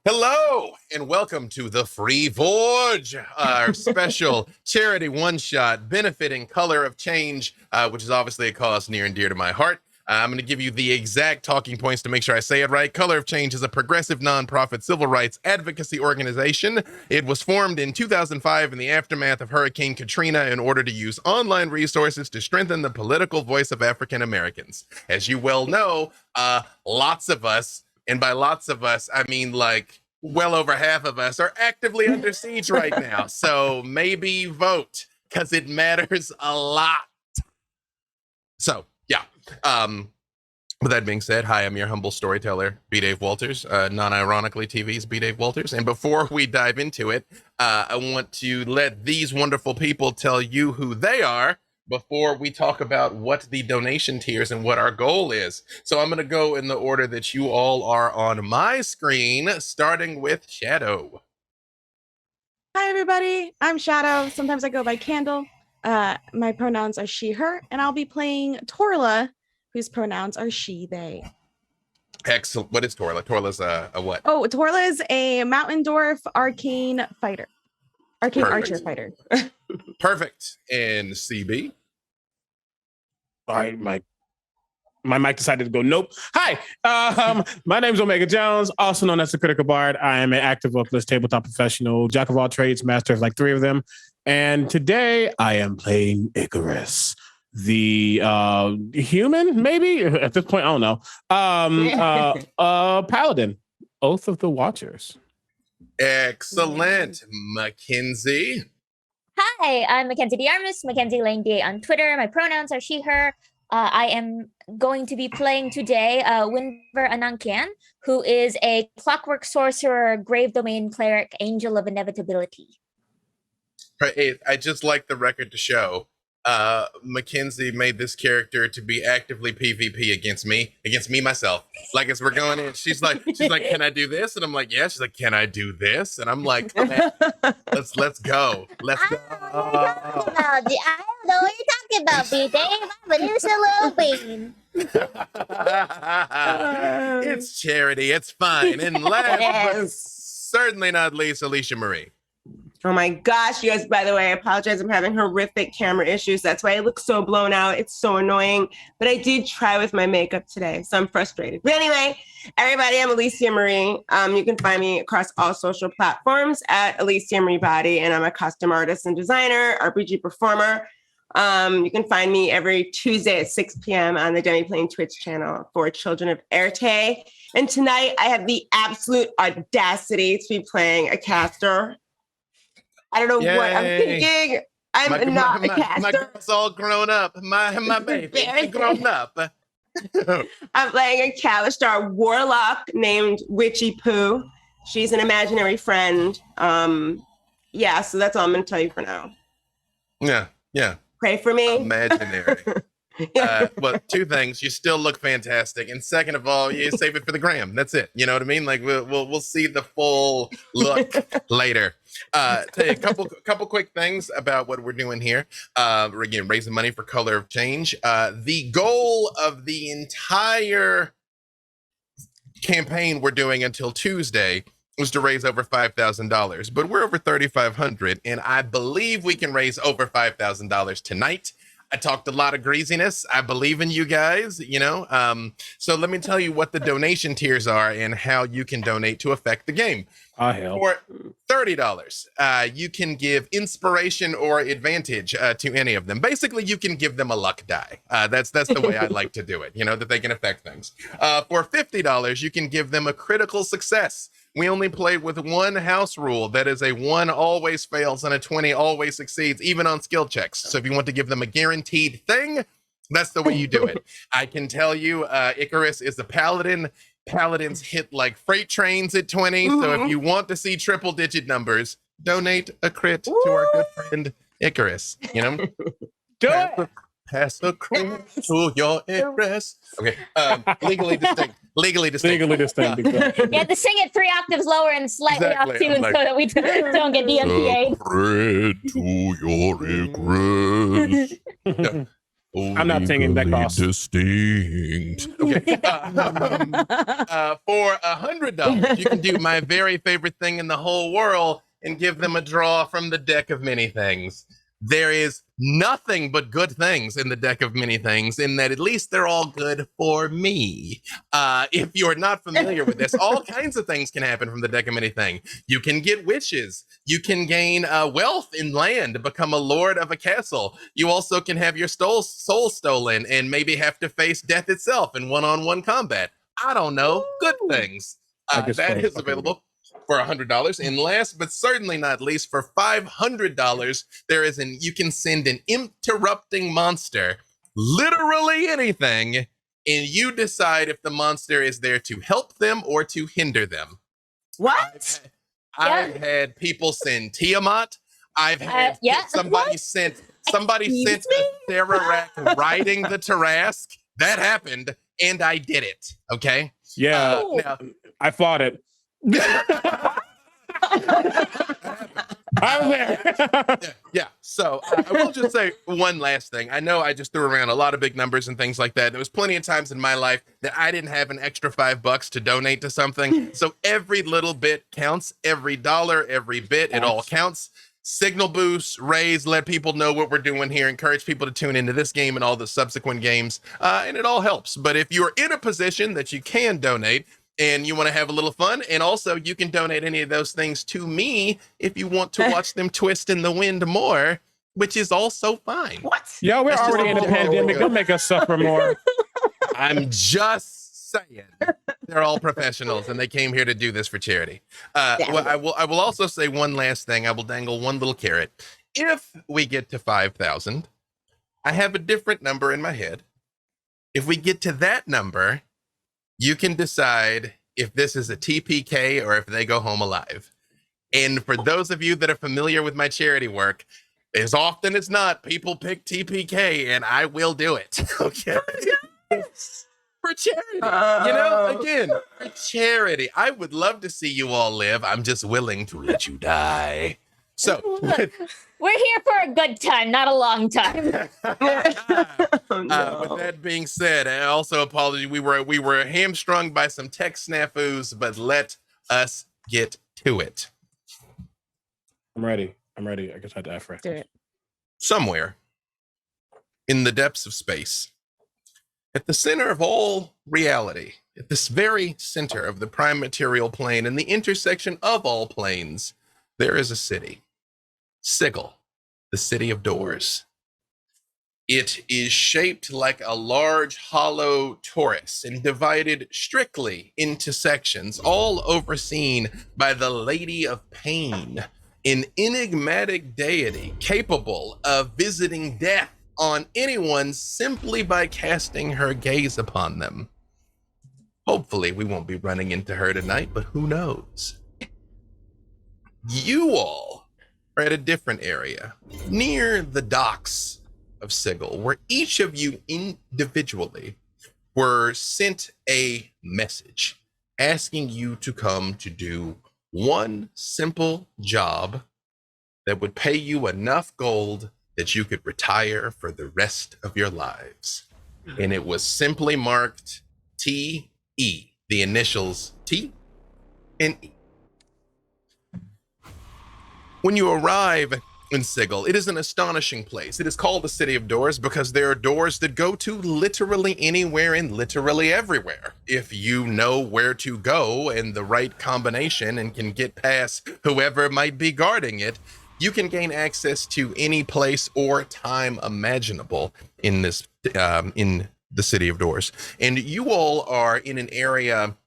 Hello and welcome to the FreeForge, our special charity one-shot benefiting Color of Change, which is obviously a cause near and dear to my heart. I'm going to give you the exact talking points to make sure I say it right. Color of Change is a progressive nonprofit civil rights advocacy organization. It was formed in 2005 in the aftermath of Hurricane Katrina in order to use online resources to strengthen the political voice of African Americans. As you well know, lots of us, and by lots of us, I mean like well over half of us, are actively under siege right now. So maybe vote, because it matters a lot. So, yeah. With that being said, hi, I'm your humble storyteller, BDave Walters, non-ironically TV's BDave Walters. And before we dive into it, I want to let these wonderful people tell you who they are before we talk about what the donation tiers and what our goal is. So I'm going to go in the order that you all are on my screen, starting with Shadow. Hi, everybody. I'm Shadow. Sometimes I go by Candle. My pronouns are she, her, and I'll be playing Torla, whose pronouns are she, they. Excellent. What is Torla? Torla's a what? Oh, Torla is a Mountain Dwarf arcane fighter. Arcane archer fighter. Perfect. And CB? All right, my mic decided to go nope. Hi, my name is Omega Jones, also known as the Critical Bard. I am an active vocalist, tabletop professional, jack of all trades, master of like 3 of them. And today I am playing Icarus, the human, maybe at this point, I don't know. Paladin, Oath of the Watchers. Excellent. Mackenzie. Hi, I'm Mackenzie DeArmas, Mackenzie Lane DA on Twitter. My pronouns are she, her. I am going to be playing today Winver Anankian, who is a clockwork sorcerer, grave domain cleric, angel of inevitability. I just like the record to show. Mackenzie made this character to be actively PvP against me myself. Like as we're going in, she's like, can I do this? And I'm like, yeah. She's like, can I do this? And I'm like, let's go. Let's go. I don't know what you're talking about, B-Dave. I'm a new little bean. It's charity. It's fine. And last, but certainly not least, Alicia Marie. Oh my gosh, you guys, by the way, I apologize. I'm having horrific camera issues. That's why I look so blown out. It's so annoying. But I did try with my makeup today, so I'm frustrated. But anyway, everybody, I'm Alicia Marie. You can find me across all social platforms at Alicia Marie Body, and I'm a custom artist and designer, RPG performer. You can find me every Tuesday at 6 p.m. on the Demiplane Twitch channel for Children of Erte. And tonight, I have the absolute audacity to be playing a caster. I don't know what I'm thinking. I'm not a caster. My girl's all grown up. My baby, grown up. I'm playing a Kalistar warlock named Witchy Poo. She's an imaginary friend. Yeah, so that's all I'm going to tell you for now. Yeah. Pray for me. Imaginary. Well, 2 things. You still look fantastic, and second of all, you save it for the gram. That's it. You know what I mean? Like we'll see the full look later. Tell you a couple quick things about what we're doing here. We're again raising money for Color of Change. The goal of the entire campaign we're doing until Tuesday was to raise over $5,000, but we're over $3,500, and I believe we can raise over $5,000 tonight. I talked a lot of greasiness. I believe in you guys, you know. So let me tell you what the donation tiers are and how you can donate to affect the game. For $30, you can give inspiration or advantage to any of them. Basically, you can give them a luck die. That's the way I like to do it, you know, that they can affect things. For $50, you can give them a critical success. We only play with 1 house rule. That is a 1 always fails and a 20 always succeeds, even on skill checks. So if you want to give them a guaranteed thing, that's the way you do it. I can tell you, Icarus is a paladin. Paladins hit like freight trains at 20. So if you want to see 3-digit numbers, donate a crit to our good friend Icarus. You know, Do it. Pass the crit to your Icarus. Okay, legally distinct. Legally distinct. Exactly. You have to sing it 3 octaves lower and slightly off tune so that we don't get DMCA'd. Crit to your Icarus. I'm not singing that cost. Distinct. Okay. For $100, you can do my very favorite thing in the whole world and give them a draw from the deck of many things. There is nothing but good things in the deck of many things, in that at least they're all good for me. If you're not familiar with this, all kinds of things can happen from the deck of many things. You can get witches. You can gain wealth in land, become a lord of a castle. You also can have your soul stolen and maybe have to face death itself in one-on-one combat. I don't know. Good things. That is available for $100. And last but certainly not least, for $500, you can send an interrupting monster, literally anything, and you decide if the monster is there to help them or to hinder them. What? I've had people send Tiamat. I've had somebody sent a Therarak riding the Tarask. That happened, and I did it. Okay. Yeah. Now, I fought it. I'm there. Yeah. So I will just say one last thing. I know I just threw around a lot of big numbers and things like that. There was plenty of times in my life that I didn't have an extra $5 to donate to something. So every little bit counts. Every dollar, every bit, it all counts. Signal boosts, raise, let people know what we're doing here, encourage people to tune into this game and all the subsequent games, and it all helps. But if you're in a position that you can donate, and you want to have a little fun, and also you can donate any of those things to me if you want to watch them twist in the wind more, which is also fine. What? Yeah, we're already in a pandemic. Don't make us suffer more. I'm just saying. They're all professionals, and they came here to do this for charity. Well, I will also say one last thing. I will dangle one little carrot. If we get to 5,000, I have a different number in my head. If we get to that number, you can decide if this is a TPK or if they go home alive. And for those of you that are familiar with my charity work, as often as not, people pick TPK, and I will do it. Okay. For charity. Again, for charity. I would love to see you all live. I'm just willing to let you die. So we're here for a good time, not a long time. With that being said, I also apologize. We were hamstrung by some tech snafus, but let us get to it. I'm ready. I guess I had to ask for it. Do it. Somewhere in the depths of space, at the center of all reality, at this very center of the prime material plane and the intersection of all planes, there is a city. Sigil, the city of doors. It is shaped like a large hollow torus and divided strictly into sections, all overseen by the Lady of Pain, an enigmatic deity capable of visiting death on anyone simply by casting her gaze upon them. Hopefully we won't be running into her tonight, but who knows? You all are at a different area, near the docks of Sigil, where each of you individually were sent a message asking you to come to do one simple job that would pay you enough gold that you could retire for the rest of your lives. And it was simply marked T-E, the initials T and E. When you arrive in Sigil, it is an astonishing place. It is called the City of Doors because there are doors that go to literally anywhere and literally everywhere. If you know where to go and the right combination and can get past whoever might be guarding it, you can gain access to any place or time imaginable in this in the City of Doors. And you all are in an area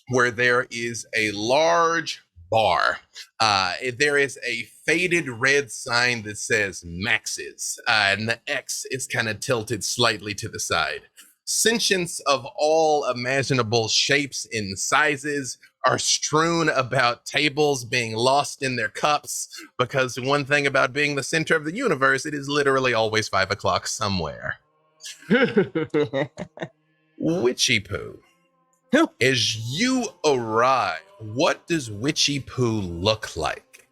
where there is a large bar. There is a faded red sign that says Max's, and the X is kind of tilted slightly to the side. Sentients of all imaginable shapes and sizes are strewn about tables being lost in their cups, because one thing about being the center of the universe, it is literally always 5 o'clock somewhere. Witchy Poo. As you arrive, what does Witchy Poo look like?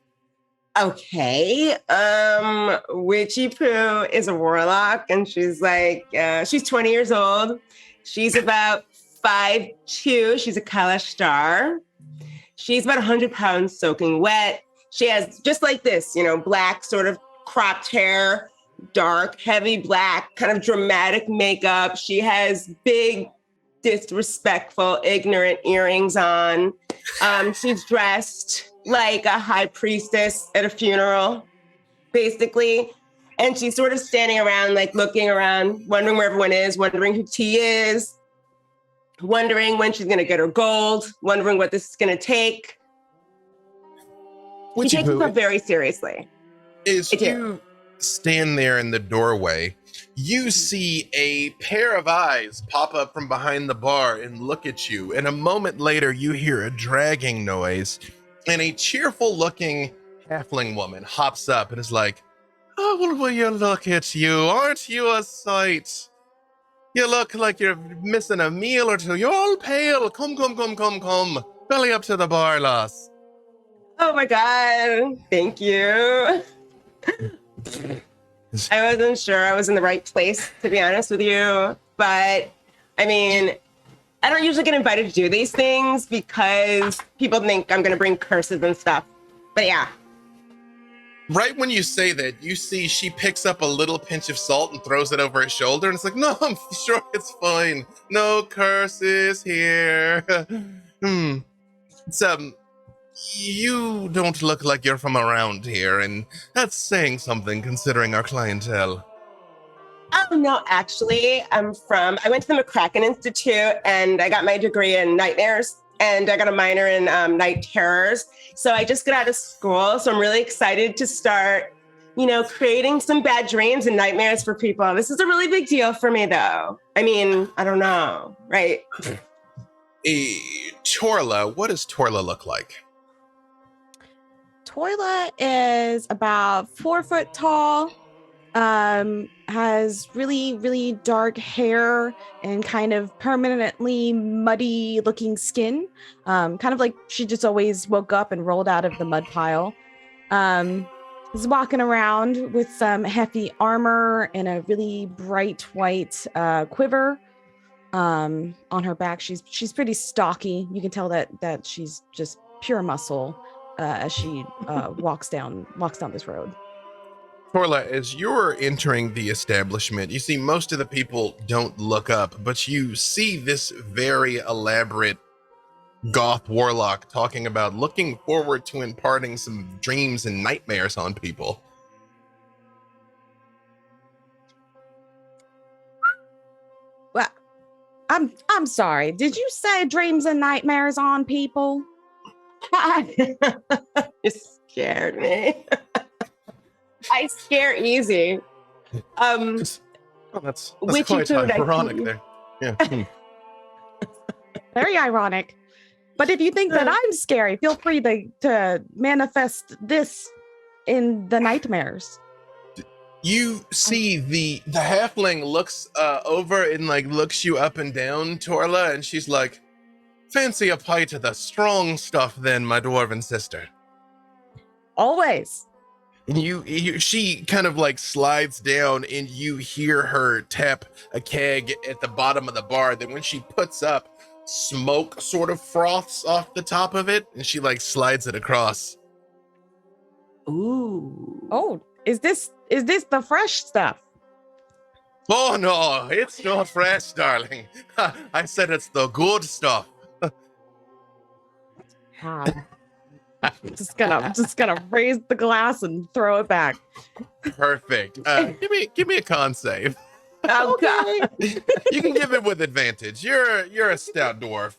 Okay. Witchy Poo is a warlock, and she's like, she's 20 years old. She's about 5'2". She's a Kalash star. She's about 100 pounds soaking wet. She has just like this, black sort of cropped hair, dark, heavy black, kind of dramatic makeup. She has big, disrespectful, ignorant earrings on. She's dressed like a high priestess at a funeral, basically. And she's sort of standing around, like looking around, wondering where everyone is, wondering who T is, wondering when she's going to get her gold, wondering what this is going to take. She takes herself very seriously. As you stand there in the doorway, you see a pair of eyes pop up from behind the bar and look at you. And a moment later, you hear a dragging noise, and a cheerful-looking halfling woman hops up and is like, "Oh, well, will you look at you? Aren't you a sight? You look like you're missing a meal or two. You're all pale. Come. Belly up to the bar, lass." Oh my God. Thank you. I wasn't sure I was in the right place, to be honest with you. But I mean, I don't usually get invited to do these things because people think I'm going to bring curses and stuff. But yeah. Right when you say that, you see she picks up a little pinch of salt and throws it over her shoulder. And it's like, "No, I'm sure it's fine. No curses here." It's, you don't look like you're from around here, and that's saying something considering our clientele. Oh, no, actually, I went to the McCracken Institute and I got my degree in nightmares and I got a minor in night terrors. So I just got out of school. So I'm really excited to start, creating some bad dreams and nightmares for people. This is a really big deal for me, though. I mean, I don't know, right? Torla, what does Torla look like? Toila is about 4 foot tall, has really, really dark hair and kind of permanently muddy looking skin. Kind of like she just always woke up and rolled out of the mud pile. Is walking around with some hefty armor and a really bright white quiver on her back. She's pretty stocky. You can tell that she's just pure muscle. As she walks down this road. Torla, as you're entering the establishment, you see most of the people don't look up, but you see this very elaborate goth warlock talking about looking forward to imparting some dreams and nightmares on people. Well, I'm sorry. Did you say dreams and nightmares on people? You scared me. I scare easy. That's quite ironic there. Yeah. Very ironic. But if you think that I'm scary, feel free to manifest this in the nightmares. You see the halfling looks over and looks you up and down, Torla, and she's like, "Fancy a pint of the strong stuff then, my dwarven sister." Always. And she kind of slides down and you hear her tap a keg at the bottom of the bar. Then when she puts up, smoke sort of froths off the top of it and she slides it across. Ooh. Oh, is this the fresh stuff? Oh no, it's not fresh, darling. I said it's the good stuff. Just gonna raise the glass and throw it back. Perfect. Give me a con save. Oh, God. You can give it with advantage. You're a stout dwarf.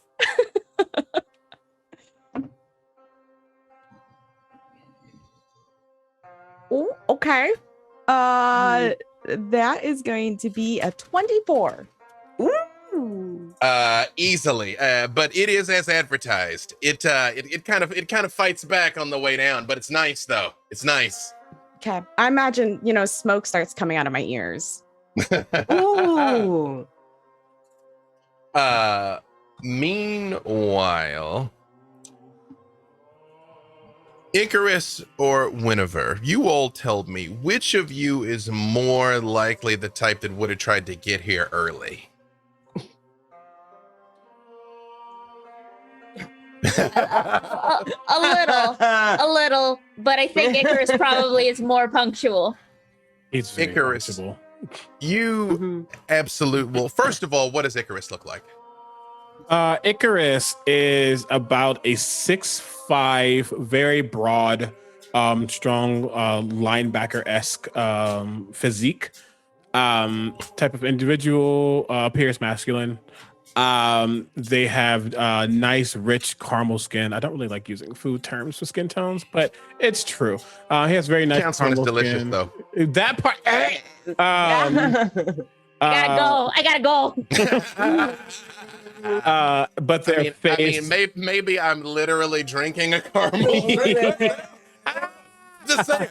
Oh, okay. That is going to be a 24. Ooh. Easily. But it is as advertised. It kind of fights back on the way down, but it's nice though. It's nice. Okay. I imagine, smoke starts coming out of my ears. Ooh. Meanwhile, Icarus or Winnever, you all tell me which of you is more likely the type that would have tried to get here early. A little, but I think Icarus probably is more punctual. He's very Icarus. punctual. You absolute. Well, first of all, what does Icarus look like? Icarus is about a 6'5", very broad, strong, linebacker-esque physique type of individual. Appears masculine. They have nice, rich caramel skin. I don't really like using food terms for skin tones, but it's true. He has very nice Counts when it's caramel delicious, skin. though. That part. I gotta go. But their face. Maybe I'm literally drinking a caramel. Just saying.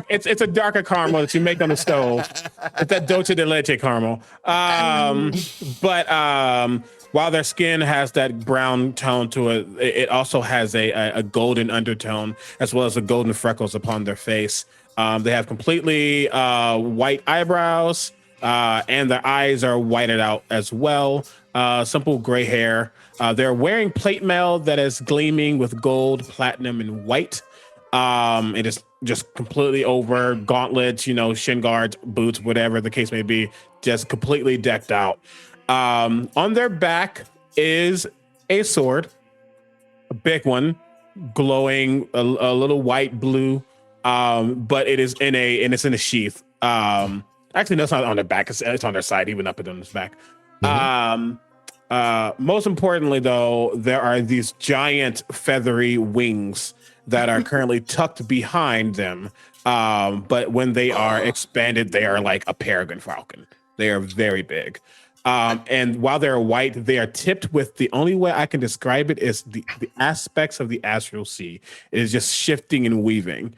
It's a darker caramel that you make on the stove. It's that dulce de leche caramel. But while their skin has that brown tone to it, it also has a golden undertone, as well as the golden freckles upon their face. They have completely white eyebrows, and their eyes are whited out as well. Simple gray hair. They're wearing plate mail that is gleaming with gold, platinum, and white. It is just completely over gauntlets, shin guards, boots, whatever the case may be, just completely decked out. On their back is a sword, a big one, glowing a little white blue, but it's in a sheath. Actually, no, it's not on their back. It's on their side, even up and on his back. Most importantly, though, there are these giant feathery wings that are currently tucked behind them. But when they are expanded, they are like a peregrine falcon. They are very big. And while they're white, they are tipped with, the only way I can describe it is the aspects of the astral sea. It is just shifting and weaving.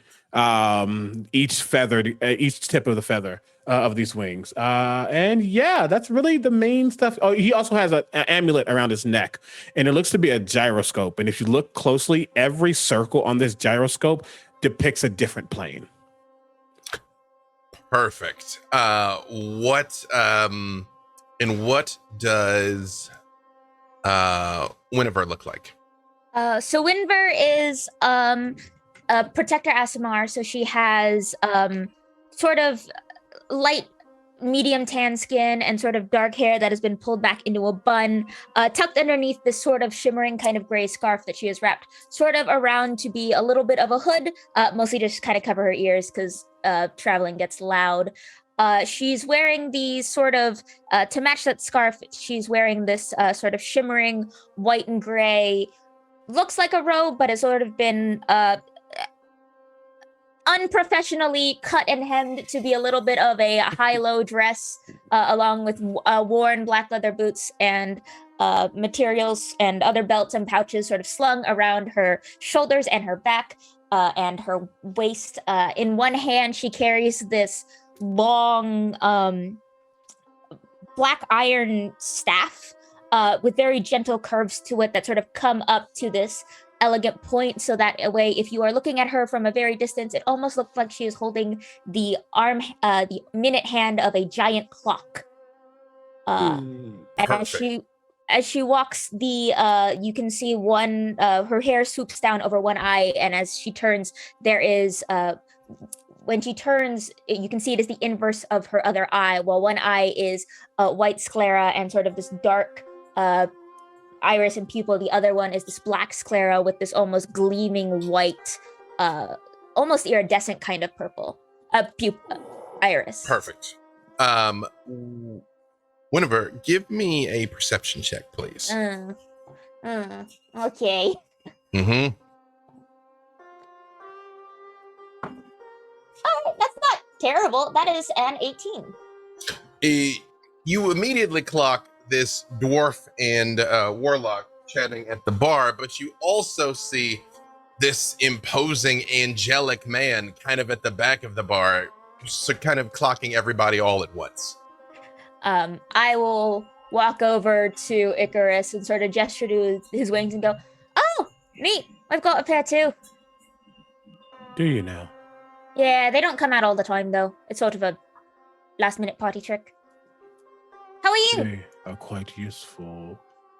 Each tip of the feather of these wings. And yeah, that's really the main stuff. Oh, he also has an amulet around his neck, and it looks to be a gyroscope. And if you look closely, every circle on this gyroscope depicts a different plane. Perfect. What does Winnever look like? So Winver is a Protector Asimar, so she has sort of light medium tan skin and sort of dark hair that has been pulled back into a bun, tucked underneath this sort of shimmering kind of gray scarf that she has wrapped sort of around to be a little bit of a hood, mostly just kind of cover her ears because traveling gets loud. She's wearing these sort of, to match that scarf, she's wearing this sort of shimmering white and gray, looks like a robe, but has sort of been unprofessionally cut and hemmed to be a little bit of a high-low dress, along with worn black leather boots and materials and other belts and pouches sort of slung around her shoulders and her back and her waist. In one hand, she carries this long black iron staff with very gentle curves to it that sort of come up to this elegant point, so that way, if you are looking at her from a very distance, it almost looks like she is holding the minute hand of a giant clock. And as she walks, you can see her hair swoops down over one eye, and as she turns, there is when she turns, you can see it is the inverse of her other eye. While one eye is white sclera and sort of this dark iris and pupil, the other one is this black sclera with this almost gleaming white, almost iridescent kind of purple iris. Perfect. Winnever, give me a perception check, please. Okay. Mm-hmm. That's not terrible. That is an 18. You immediately clock this dwarf and warlock chatting at the bar, but you also see this imposing angelic man kind of at the back of the bar, so kind of clocking everybody all at once. I will walk over to Icarus and sort of gesture to his wings and go, "Oh, Neat. I've got a pair too. Do you now? Yeah, they don't come out all the time though. It's sort of a last-minute party trick. How are you? They are quite useful.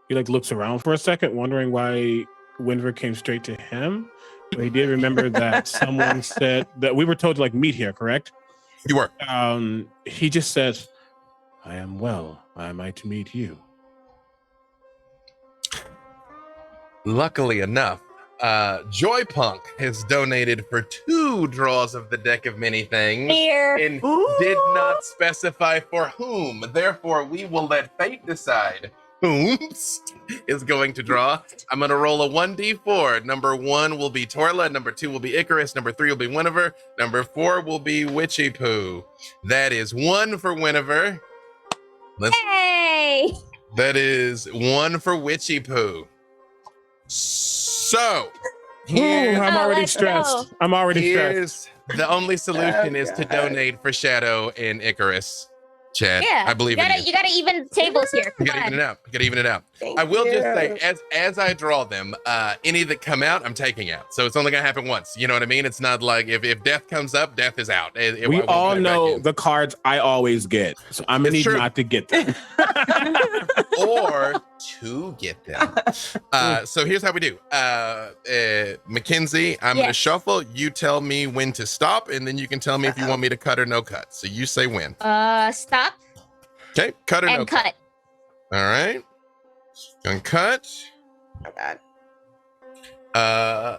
He like looks around for a second, wondering why Winver came straight to him. But he did remember that someone said that we were told to like meet here, correct? You were. He just says, I am well. I might meet you. Luckily enough, Joypunk has donated for 2 draws of the deck of many things Here. and did not specify for whom. Therefore, we will let fate decide whom is going to draw. I'm going to roll a 1d4. Number 1 will be Torla. Number 2 will be Icarus. Number 3 will be Winnever. Number 4 will be Witchy Poo. That is 1 for Winnever. Hey! That is 1 for Witchy Poo. So, here's, I'm already let's stressed. go. I'm already stressed. the only solution Oh, is to God. donate for Shadow and Icarus. Chad, Yeah, I believe you in gotta, you. you gotta even the tables here. You Come gotta even on. it out. You gotta even it out. Thank I will just you. say, as I draw them, any that come out, I'm taking out. So it's only gonna happen once. You know what I mean? It's not like if death comes up, death is out. I We won't all put it back know in. the cards I always get. So I'm gonna It's need true. not to get them. or to get them. So here's how we do. Mackenzie, I'm gonna Yes. shuffle. You tell me when to stop, and then you can tell me if you want me to cut or no cut. So you say when. Stop Okay, cut or no and cut. All right. Gonna cut. Oh, God.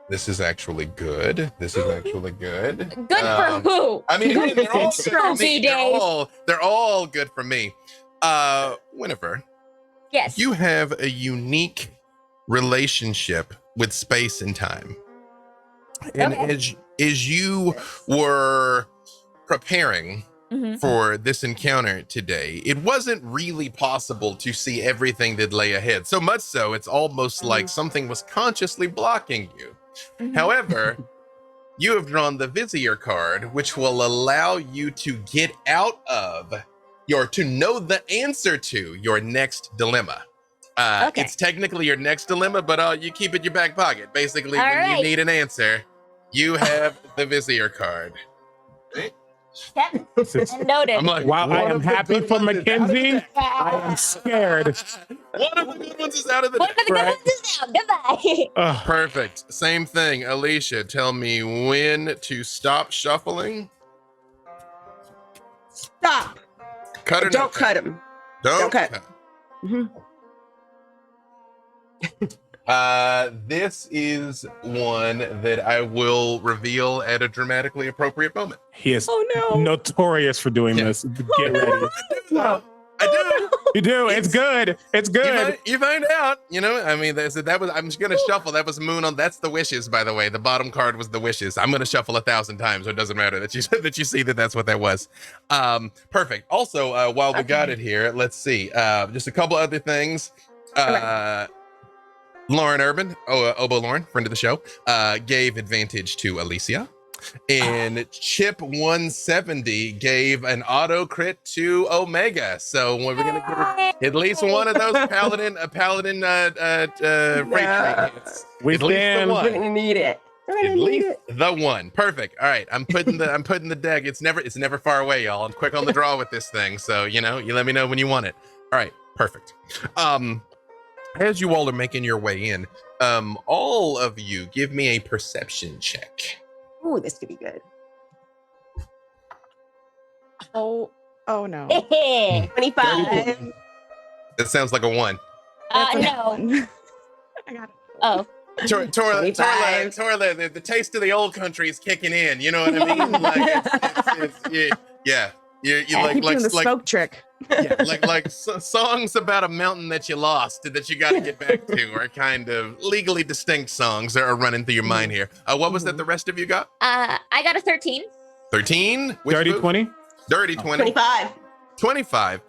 This is actually good. This is actually good. Good for who? I mean, Good they're all for good for me. BDave. They're all good for me. Winifred, Yes. you have a unique relationship with space and time. And Okay. as you were preparing Mhm. for this encounter today, it wasn't really possible to see everything that lay ahead. So much so, it's almost like something was consciously blocking you. Mhm. However, you have drawn the Vizier card, which will allow you to get out of to know the answer to your next dilemma. Okay. It's technically your next dilemma, but you keep it in your back pocket. Basically, All when you right. need an answer, you have the Vizier card. Yep. And noted. I'm like, While I one am of the happy good for ones is out of the Mackenzie, deck. I am scared. One of the good ones is out of the One deck. of the good Right. ones is out. Goodbye. Ugh. Perfect. Same thing. Alicia, tell me when to stop shuffling. Stop. Cut or Don't not cut him. Don't Don't cut. cut. Mhm. This is one that I will reveal at a dramatically appropriate moment. He is Oh no. notorious for doing Yeah. this. Get ready. I do. You do. It's good. It's good. You find out. You know, I mean, that was. I'm just gonna shuffle. That was Moon on. That's the wishes, by the way. The bottom card was the wishes. I'm gonna shuffle 1,000 times, so it doesn't matter that you that you see that that's what that was. Perfect. Also, while we got it here, let's see. Just a couple other things. Lauren Urban, Obo Lauren, friend of the show, gave advantage to Alicia. And Chip 170 gave an auto crit to Omega. So we're gonna get at least one of those paladin freight train hits. We At least the stand. one. We're gonna need it. We're At gonna need least it. the one. Perfect. All right. I'm putting the deck. It's never far away, y'all. I'm quick on the draw with this thing. So you let me know when you want it. All right. Perfect. As you all are making your way in, all of you give me a perception check. Ooh, this could be good. Oh no. 25. That sounds like a 1. That's a No. one. I got it. Oh. Torla, 25. the taste of the old country is kicking in. You know what I mean? Like, yeah. You I like keep doing the like smoke trick. songs about a mountain that you lost that you got to get back to are kind of legally distinct songs that are running through your mind here. What was that the rest of you got? I got a 13. 13? Witchy Dirty Poo? 20. Dirty 20. 25. 25.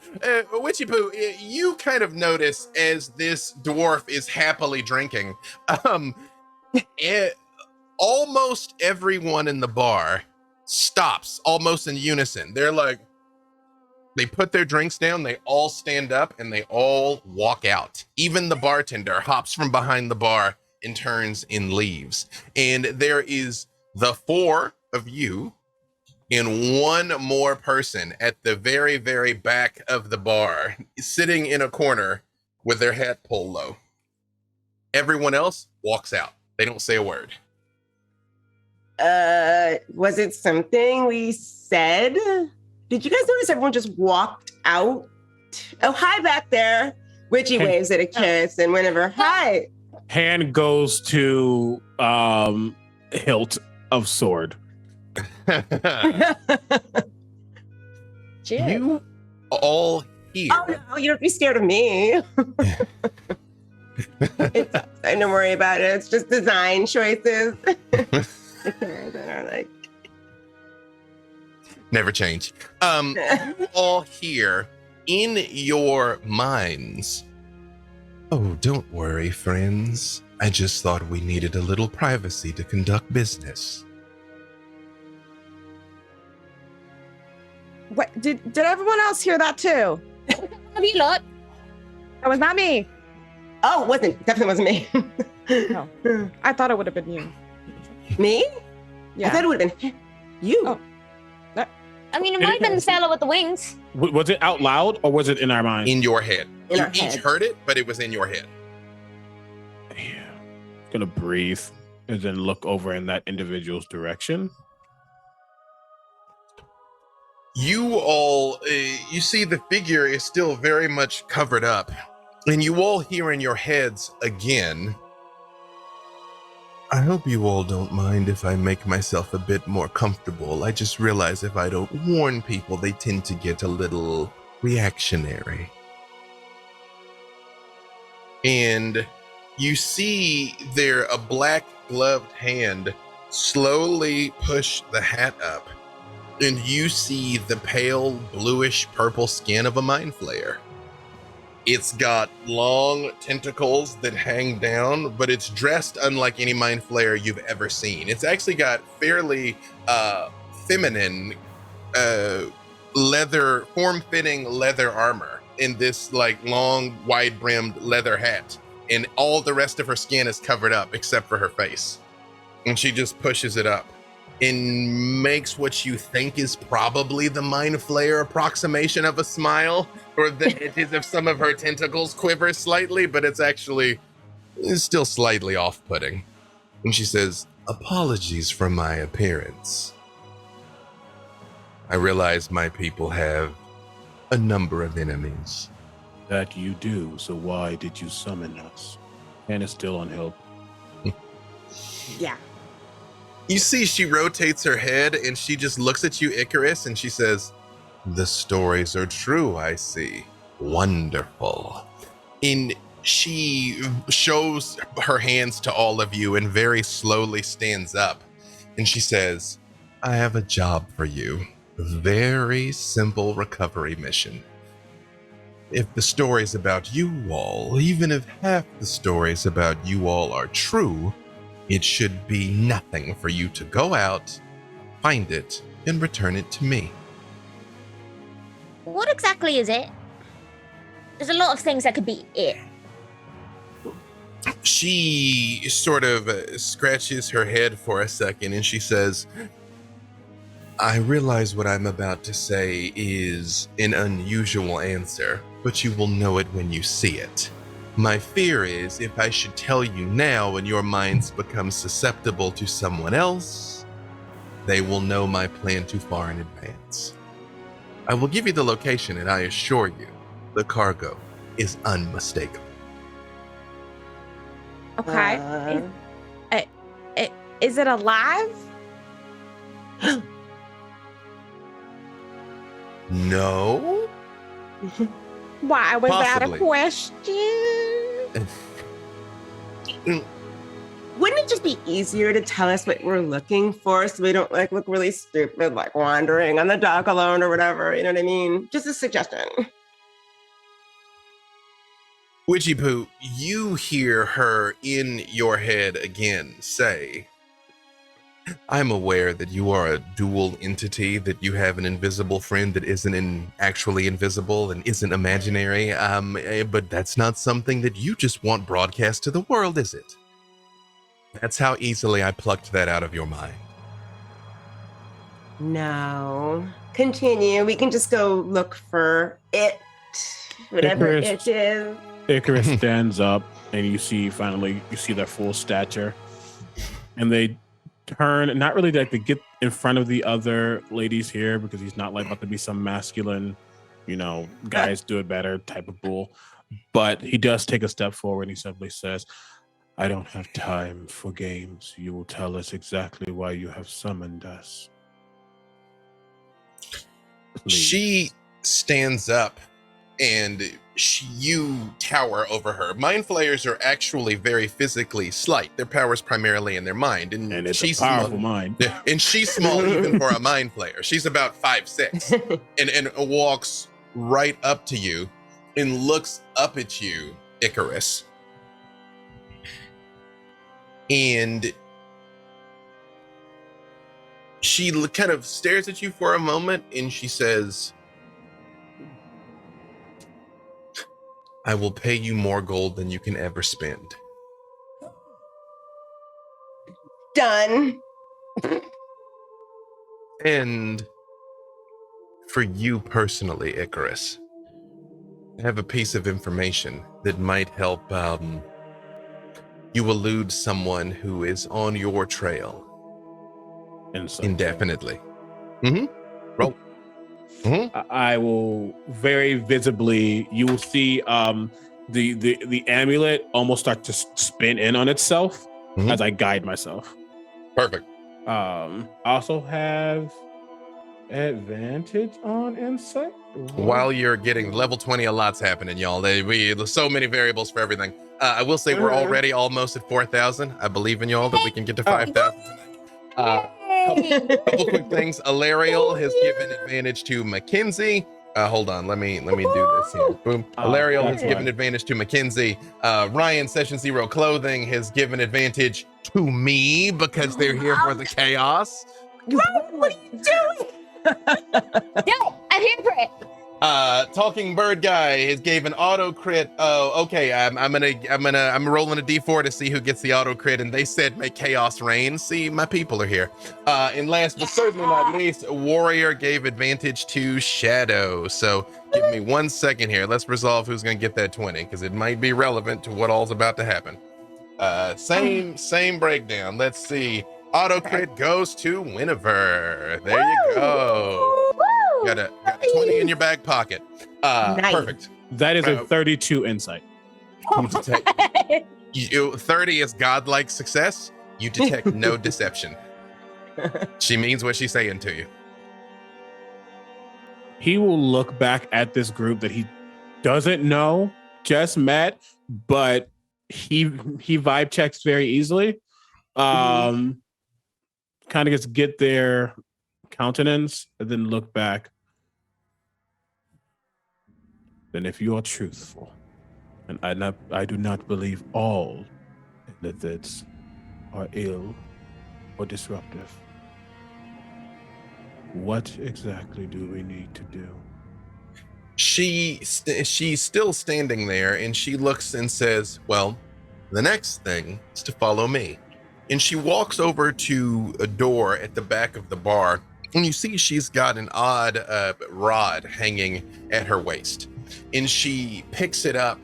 Witchy Poo, you kind of notice as this dwarf is happily drinking, almost everyone in the bar stops almost in unison. They're like, they put their drinks down, they all stand up, and they all walk out. Even the bartender hops from behind the bar and turns and leaves. And there is the four of you and one more person at the very, very back of the bar, sitting in a corner with their hat pulled low. Everyone else walks out. They don't say a word. Was it something we said? Did you guys notice everyone just walked out? Oh, hi back there. Witchy waves at a kiss and whenever, hi. Hand goes to hilt of sword. You all hear. Oh no, you don't be scared of me. It's fine, don't worry about it. It's just design choices. Never change. You all hear in your minds. Oh, don't worry, friends. I just thought we needed a little privacy to conduct business. What did everyone else hear that too? Have you lot? That was not me. Oh, definitely wasn't me. No. I thought it would have been you. Me? Yeah. I thought it would have been you. Oh. I mean, it might have been the fellow with the wings. Was it out loud or was it in our mind? In your head. In You our each head. heard it, but it was in your head. Yeah. Gonna breathe and then look over in that individual's direction. You all, you see the figure is still very much covered up. And you all hear in your heads again. I hope you all don't mind if I make myself a bit more comfortable. I just realize if I don't warn people, they tend to get a little reactionary. And you see there a black gloved hand slowly push the hat up. And you see the pale bluish purple skin of a mind flayer. It's got long tentacles that hang down, but it's dressed unlike any mind flayer you've ever seen. It's actually got fairly feminine leather, form-fitting leather armor in this like long, wide-brimmed leather hat. And all the rest of her skin is covered up except for her face. And she just pushes it up and makes what you think is probably the mind flayer approximation of a smile, or that it is if some of her tentacles quiver slightly, but it's still slightly off-putting. And she says, apologies for my appearance. I realize my people have a number of enemies. That you do, so why did you summon us? And it's still on help. Yeah. You see she rotates her head and she just looks at you, Icarus, and she says, the stories are true, I see. Wonderful. And she shows her hands to all of you and very slowly stands up. And she says, I have a job for you. A very simple recovery mission. If the stories about you all, even if half the stories about you all are true, it should be nothing for you to go out, find it, and return it to me. What exactly is it? There's a lot of things that could be it. She sort of scratches her head for a second and she says, I realize what I'm about to say is an unusual answer, but you will know it when you see it. My fear is if I should tell you now and your minds become susceptible to someone else, they will know my plan too far in advance. I will give you the location and I assure you, the cargo is unmistakable. Okay. Is it alive? No? Why was that a Possibly. question? Wouldn't it just be easier to tell us what we're looking for so we don't like look really stupid, like wandering on the dock alone or whatever? You know what I mean? Just a suggestion. Witchy Poo, you hear her in your head again say, I'm aware that you are a dual entity, that you have an invisible friend that isn't actually invisible and isn't imaginary, but that's not something that you just want broadcast to the world, is it? That's how easily I plucked that out of your mind. No. Continue. We can just go look for it. Whatever Icarus. it is. Icarus stands up, and you see their full stature, and they turn. Not really like to get in front of the other ladies here because he's not like about to be some masculine, guys do it better type of bull. But he does take a step forward, and he simply says, "I don't have time for games. You will tell us exactly why you have summoned us." Please. She stands up and you tower over her. Mind flayers are actually very physically slight. Their power is primarily in their mind. And it's she's a powerful small, mind. And she's small even for a mind flayer. She's about 5'6" and walks right up to you and looks up at you, Icarus. And she kind of stares at you for a moment and she says, "I will pay you more gold than you can ever spend." Done. And for you personally, Icarus, I have a piece of information that might help you elude someone who is on your trail indefinitely. Roll. I will very visibly. You will see the amulet almost start to spin in on itself as I guide myself. Perfect. I also have advantage on insight. While you're getting level 20, a lot's happening, y'all. There's so many variables for everything. I will say we're already almost at 4,000. I believe in y'all that we can get to 5,000 tonight. Couple quick things. Alariel has given advantage to Mackenzie. Hold on, let me do this here. Boom. Alariel has given advantage to Mackenzie. Ryan Session Zero Clothing has given advantage to me because they're here for the chaos. What are you doing? No, I'm here for it. Talking Bird Guy has gave an auto crit. Oh, okay. I'm rolling a D4 to see who gets the auto crit, and they said make chaos reign. See, my people are here. And last but certainly not least, Warrior gave advantage to Shadow. So give me 1 second here. Let's resolve who's gonna get that 20 because it might be relevant to what all's about to happen. Same breakdown. Let's see. Auto crit goes to Winniver. There you go. Got 20 in your back pocket. Nice. Perfect. That is a 32 insight. You detect, 30 is godlike success. You detect no deception. She means what she's saying to you. He will look back at this group that he doesn't know, just met, but he vibe checks very easily. Kind of just get their countenance and then look back. Then if you are truthful, and I do not believe all methods are ill or disruptive, what exactly do we need to do? She's still standing there and she looks and says, "Well, the next thing is to follow me." And she walks over to a door at the back of the bar, and you see she's got an odd rod hanging at her waist. And she picks it up,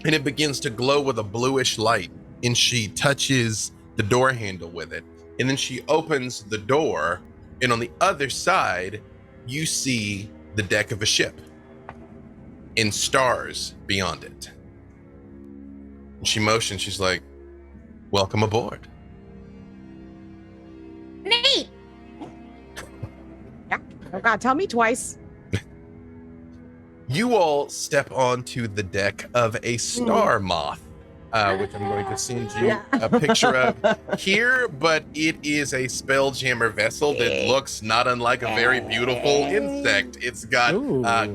and it begins to glow with a bluish light, and she touches the door handle with it. And then she opens the door, and on the other side, you see the deck of a ship and stars beyond it. And she motions, she's like, "Welcome aboard." Nate. Oh God, tell me twice. You all step onto the deck of a star moth, which I'm going to send you a picture of here, but it is a Spelljammer vessel that looks not unlike a very beautiful insect. It's got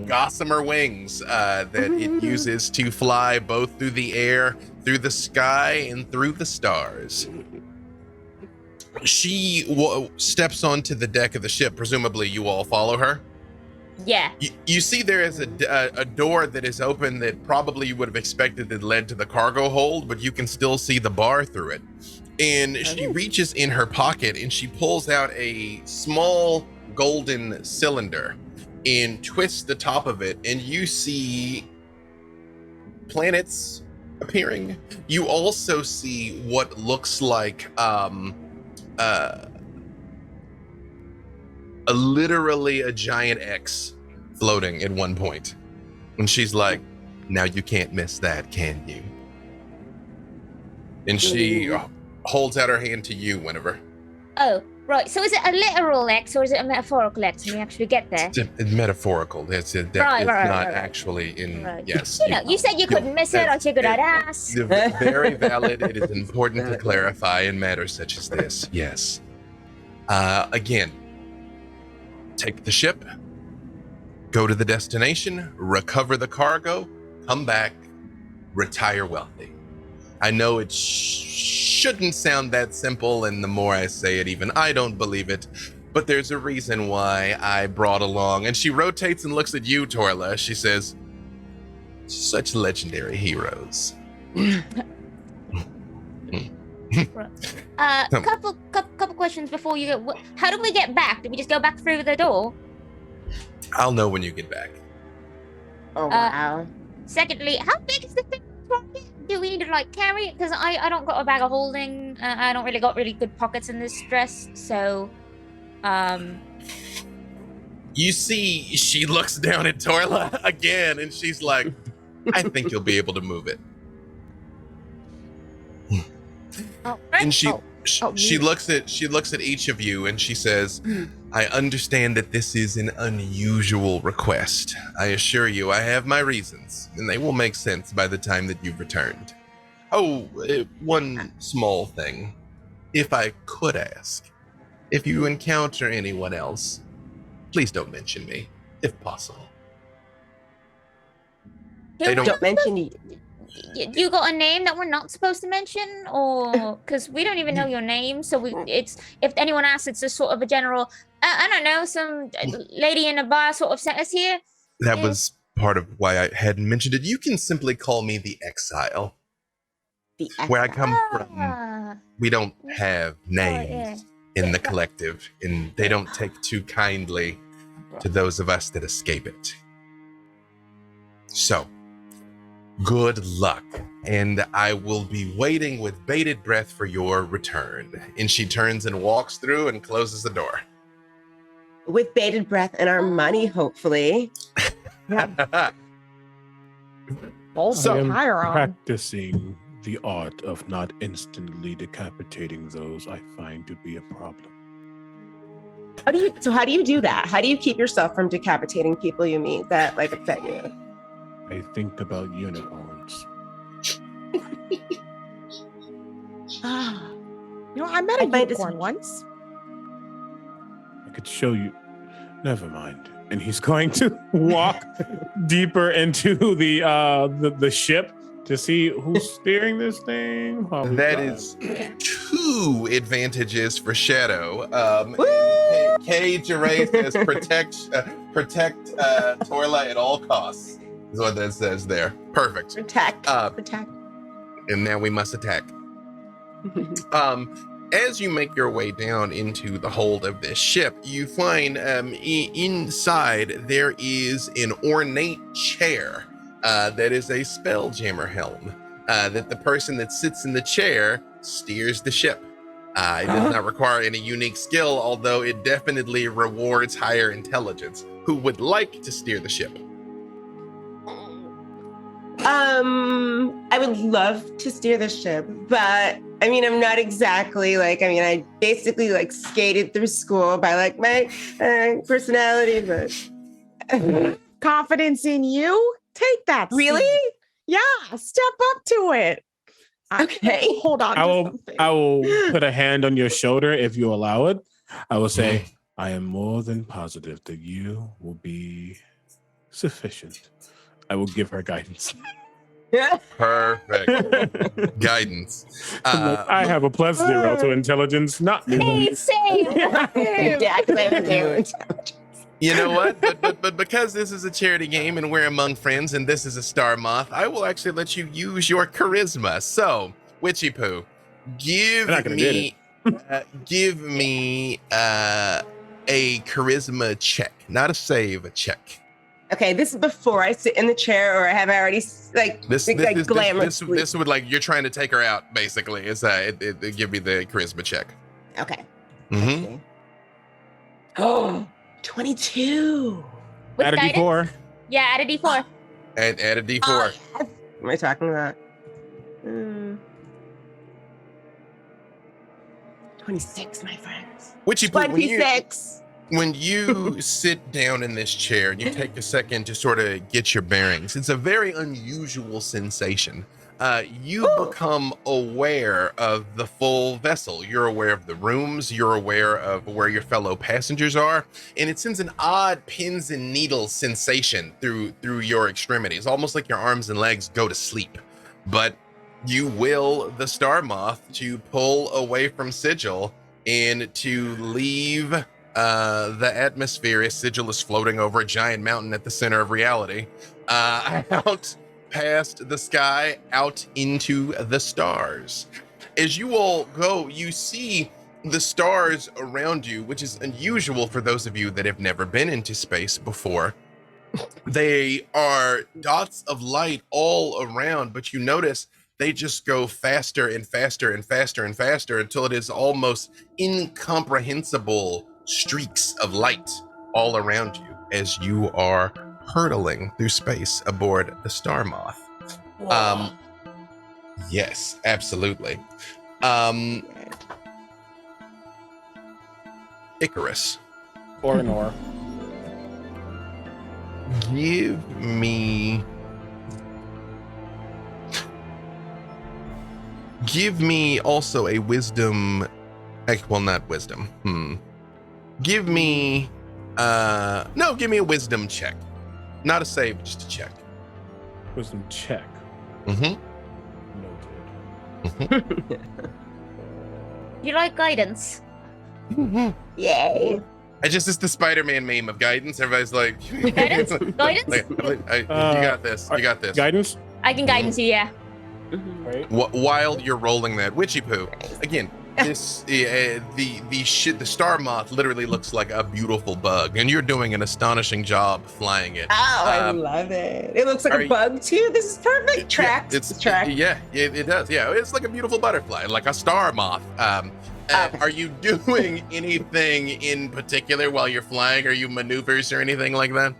gossamer wings that it uses to fly both through the air, through the sky, and through the stars. She steps onto the deck of the ship. Presumably you all follow her. Yeah. You see there is a door that is open that probably you would have expected that led to the cargo hold, but you can still see the bar through it. And she reaches in her pocket and she pulls out a small golden cylinder and twists the top of it, and you see planets appearing. You also see what looks like literally a giant X floating at one point. And she's like, now you can't miss that, can you? And she holds out her hand to you, Winifred. Oh, right. So is it a literal X or is it a metaphorical X when we actually get there? It's metaphorical. It's not actually in, yes. You said you couldn't miss it, aren't you good at ass? Very valid. It is important to clarify in matters such as this. Yes. Again, take the ship, go to the destination, recover the cargo, come back, retire wealthy. I know it shouldn't sound that simple, and the more I say it, even I don't believe it, but there's a reason why I brought along, and she rotates and looks at you, Torla. She says, such legendary heroes. Couple questions before you go. How do we get back? Do we just go back through the door? I'll know when you get back. Oh, wow. Secondly, how big is the thing? Do we need to like carry it? Because I don't got a bag of holding. I don't really got really good pockets in this dress. So, You see, she looks down at Torla again, and she's like, I think you'll be able to move it. And she looks at each of you and she says, I understand that this is an unusual request. I assure you I have my reasons, and they will make sense by the time that you've returned. Oh, one small thing. If I could ask, if you encounter anyone else, please don't mention me, if possible. They don't mention you. You got a name that we're not supposed to mention, or because we don't even know your name, so it's if anyone asks, it's just sort of a general. I don't know, some lady in a bar sort of sent us here. That was part of why I hadn't mentioned it. You can simply call me the Exile. The Exile. Where I come from, we don't have names in the collective, and they don't take too kindly to those of us that escape it. So, good luck, and I will be waiting with bated breath for your return. And she turns and walks through and closes the door. With bated breath and our money, hopefully. So I'm practicing the art of not instantly decapitating those I find to be a problem. How do you do that? How do you keep yourself from decapitating people you meet that like upset you? I think about unicorns. I met a unicorn once. I could show you. Never mind. And he's going to walk deeper into the ship to see who's steering this thing. That is 2 advantages for Shadow. K. Geray says protect Torla at all costs. Is what that says there. Perfect. Protect. And now we must attack. As you make your way down into the hold of this ship, you find inside there is an ornate chair that is a spelljammer helm. That the person that sits in the chair steers the ship. It does not require any unique skill, although it definitely rewards higher intelligence. Who would like to steer the ship? I would love to steer the ship, but I mean, I'm not exactly I basically skated through school by my personality, but confidence in you. Take that. Really? Seat. Yeah. Step up to it. Okay. Hold on. I will put a hand on your shoulder if you allow it. I will say, I am more than positive that you will be sufficient. I will give her guidance. Perfect. Guidance. I have a +0 to intelligence, not me. Hey, same. Yeah, because I have 0 intelligence. You know what? But because this is a charity game and we're among friends and this is a star moth, I will actually let you use your charisma. So, Witchy Poo, give You're not gonna get me a charisma check, not a save, a check. Okay, this is before I sit in the chair, or have I already This would like you're trying to take her out. Basically, it's it give me the charisma check. Okay. Mm-hmm. Oh, 22. With Add a guidance? D4. Yeah, add a D4. And add a D4. Oh, yes. What am I talking about? 26, my friends. Witchy Poo, 26. when you sit down in this chair and you take a second to sort of get your bearings, it's a very unusual sensation. You become aware of the full vessel. You're aware of the rooms. You're aware of where your fellow passengers are, and it sends an odd pins and needles sensation through your extremities, almost like your arms and legs go to sleep. But you will the Star Moth to pull away from Sigil and to leave the atmosphere as Sigil is floating over a giant mountain at the center of reality, out past the sky, out into the stars. As you all go, you see the stars around you, which is unusual for those of you that have never been into space before. They are dots of light all around, but you notice they just go faster and faster and faster and faster until it is almost incomprehensible streaks of light all around you as you are hurtling through space aboard the Star Moth. Yes, absolutely. Icarus, Or. give me also a wisdom, well, not wisdom. Give me a wisdom check. Not a save, just a check. Wisdom check. Mm-hmm. Noted. You like guidance? Yay. It's the Spider-Man meme of guidance. Everybody's like, Guidance? Guidance? You got this. You got this. Guidance? I can guidance you, yeah. Right. While you're rolling that Witchy Poo, again, this the Star Moth literally looks like a beautiful bug, and you're doing an astonishing job flying it. Oh, I love it. It looks like a bug too. This is perfect. Tracked. It's tracked. Yeah, it does. Yeah, it's like a beautiful butterfly, like a star moth. Okay. Are you doing anything in particular while you're flying? Are you maneuvers or anything like that?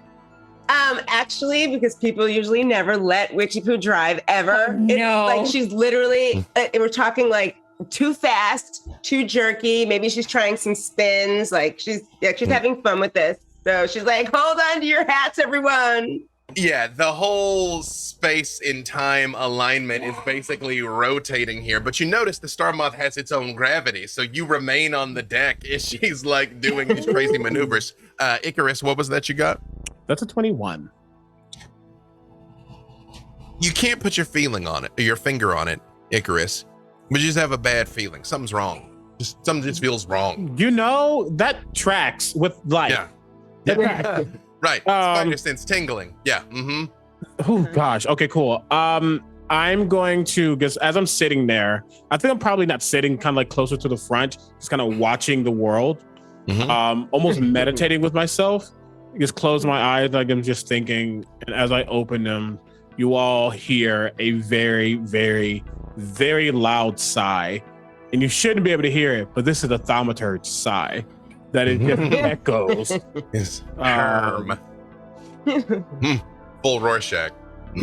Actually, because people usually never let Witchy Poo drive ever. No. It's like she's literally, we're talking like too fast, too jerky. Maybe she's trying some spins. Like she's having fun with this. So she's like, hold on to your hats, everyone. Yeah, the whole space and time alignment is basically rotating here, but you notice the Star Moth has its own gravity, so you remain on the deck as she's like doing these crazy maneuvers. Icarus, what was that you got? That's a 21. You can't put your finger on it, Icarus, but you just have a bad feeling. Something's wrong. Something just feels wrong. You know, that tracks with life. Yeah. That tracks. Right. Spider sense tingling. Yeah. Mm-hmm. Oh gosh. Okay, cool. I'm going to, because as I'm sitting there, I think I'm probably not sitting kind of like closer to the front, just kind of watching the world, almost meditating with myself. Just close my eyes like I'm just thinking, and as I open them, you all hear a very, very, very loud sigh, and you shouldn't be able to hear it, but this is a thaumaturge sigh that it just echoes. It's full Rorschach. I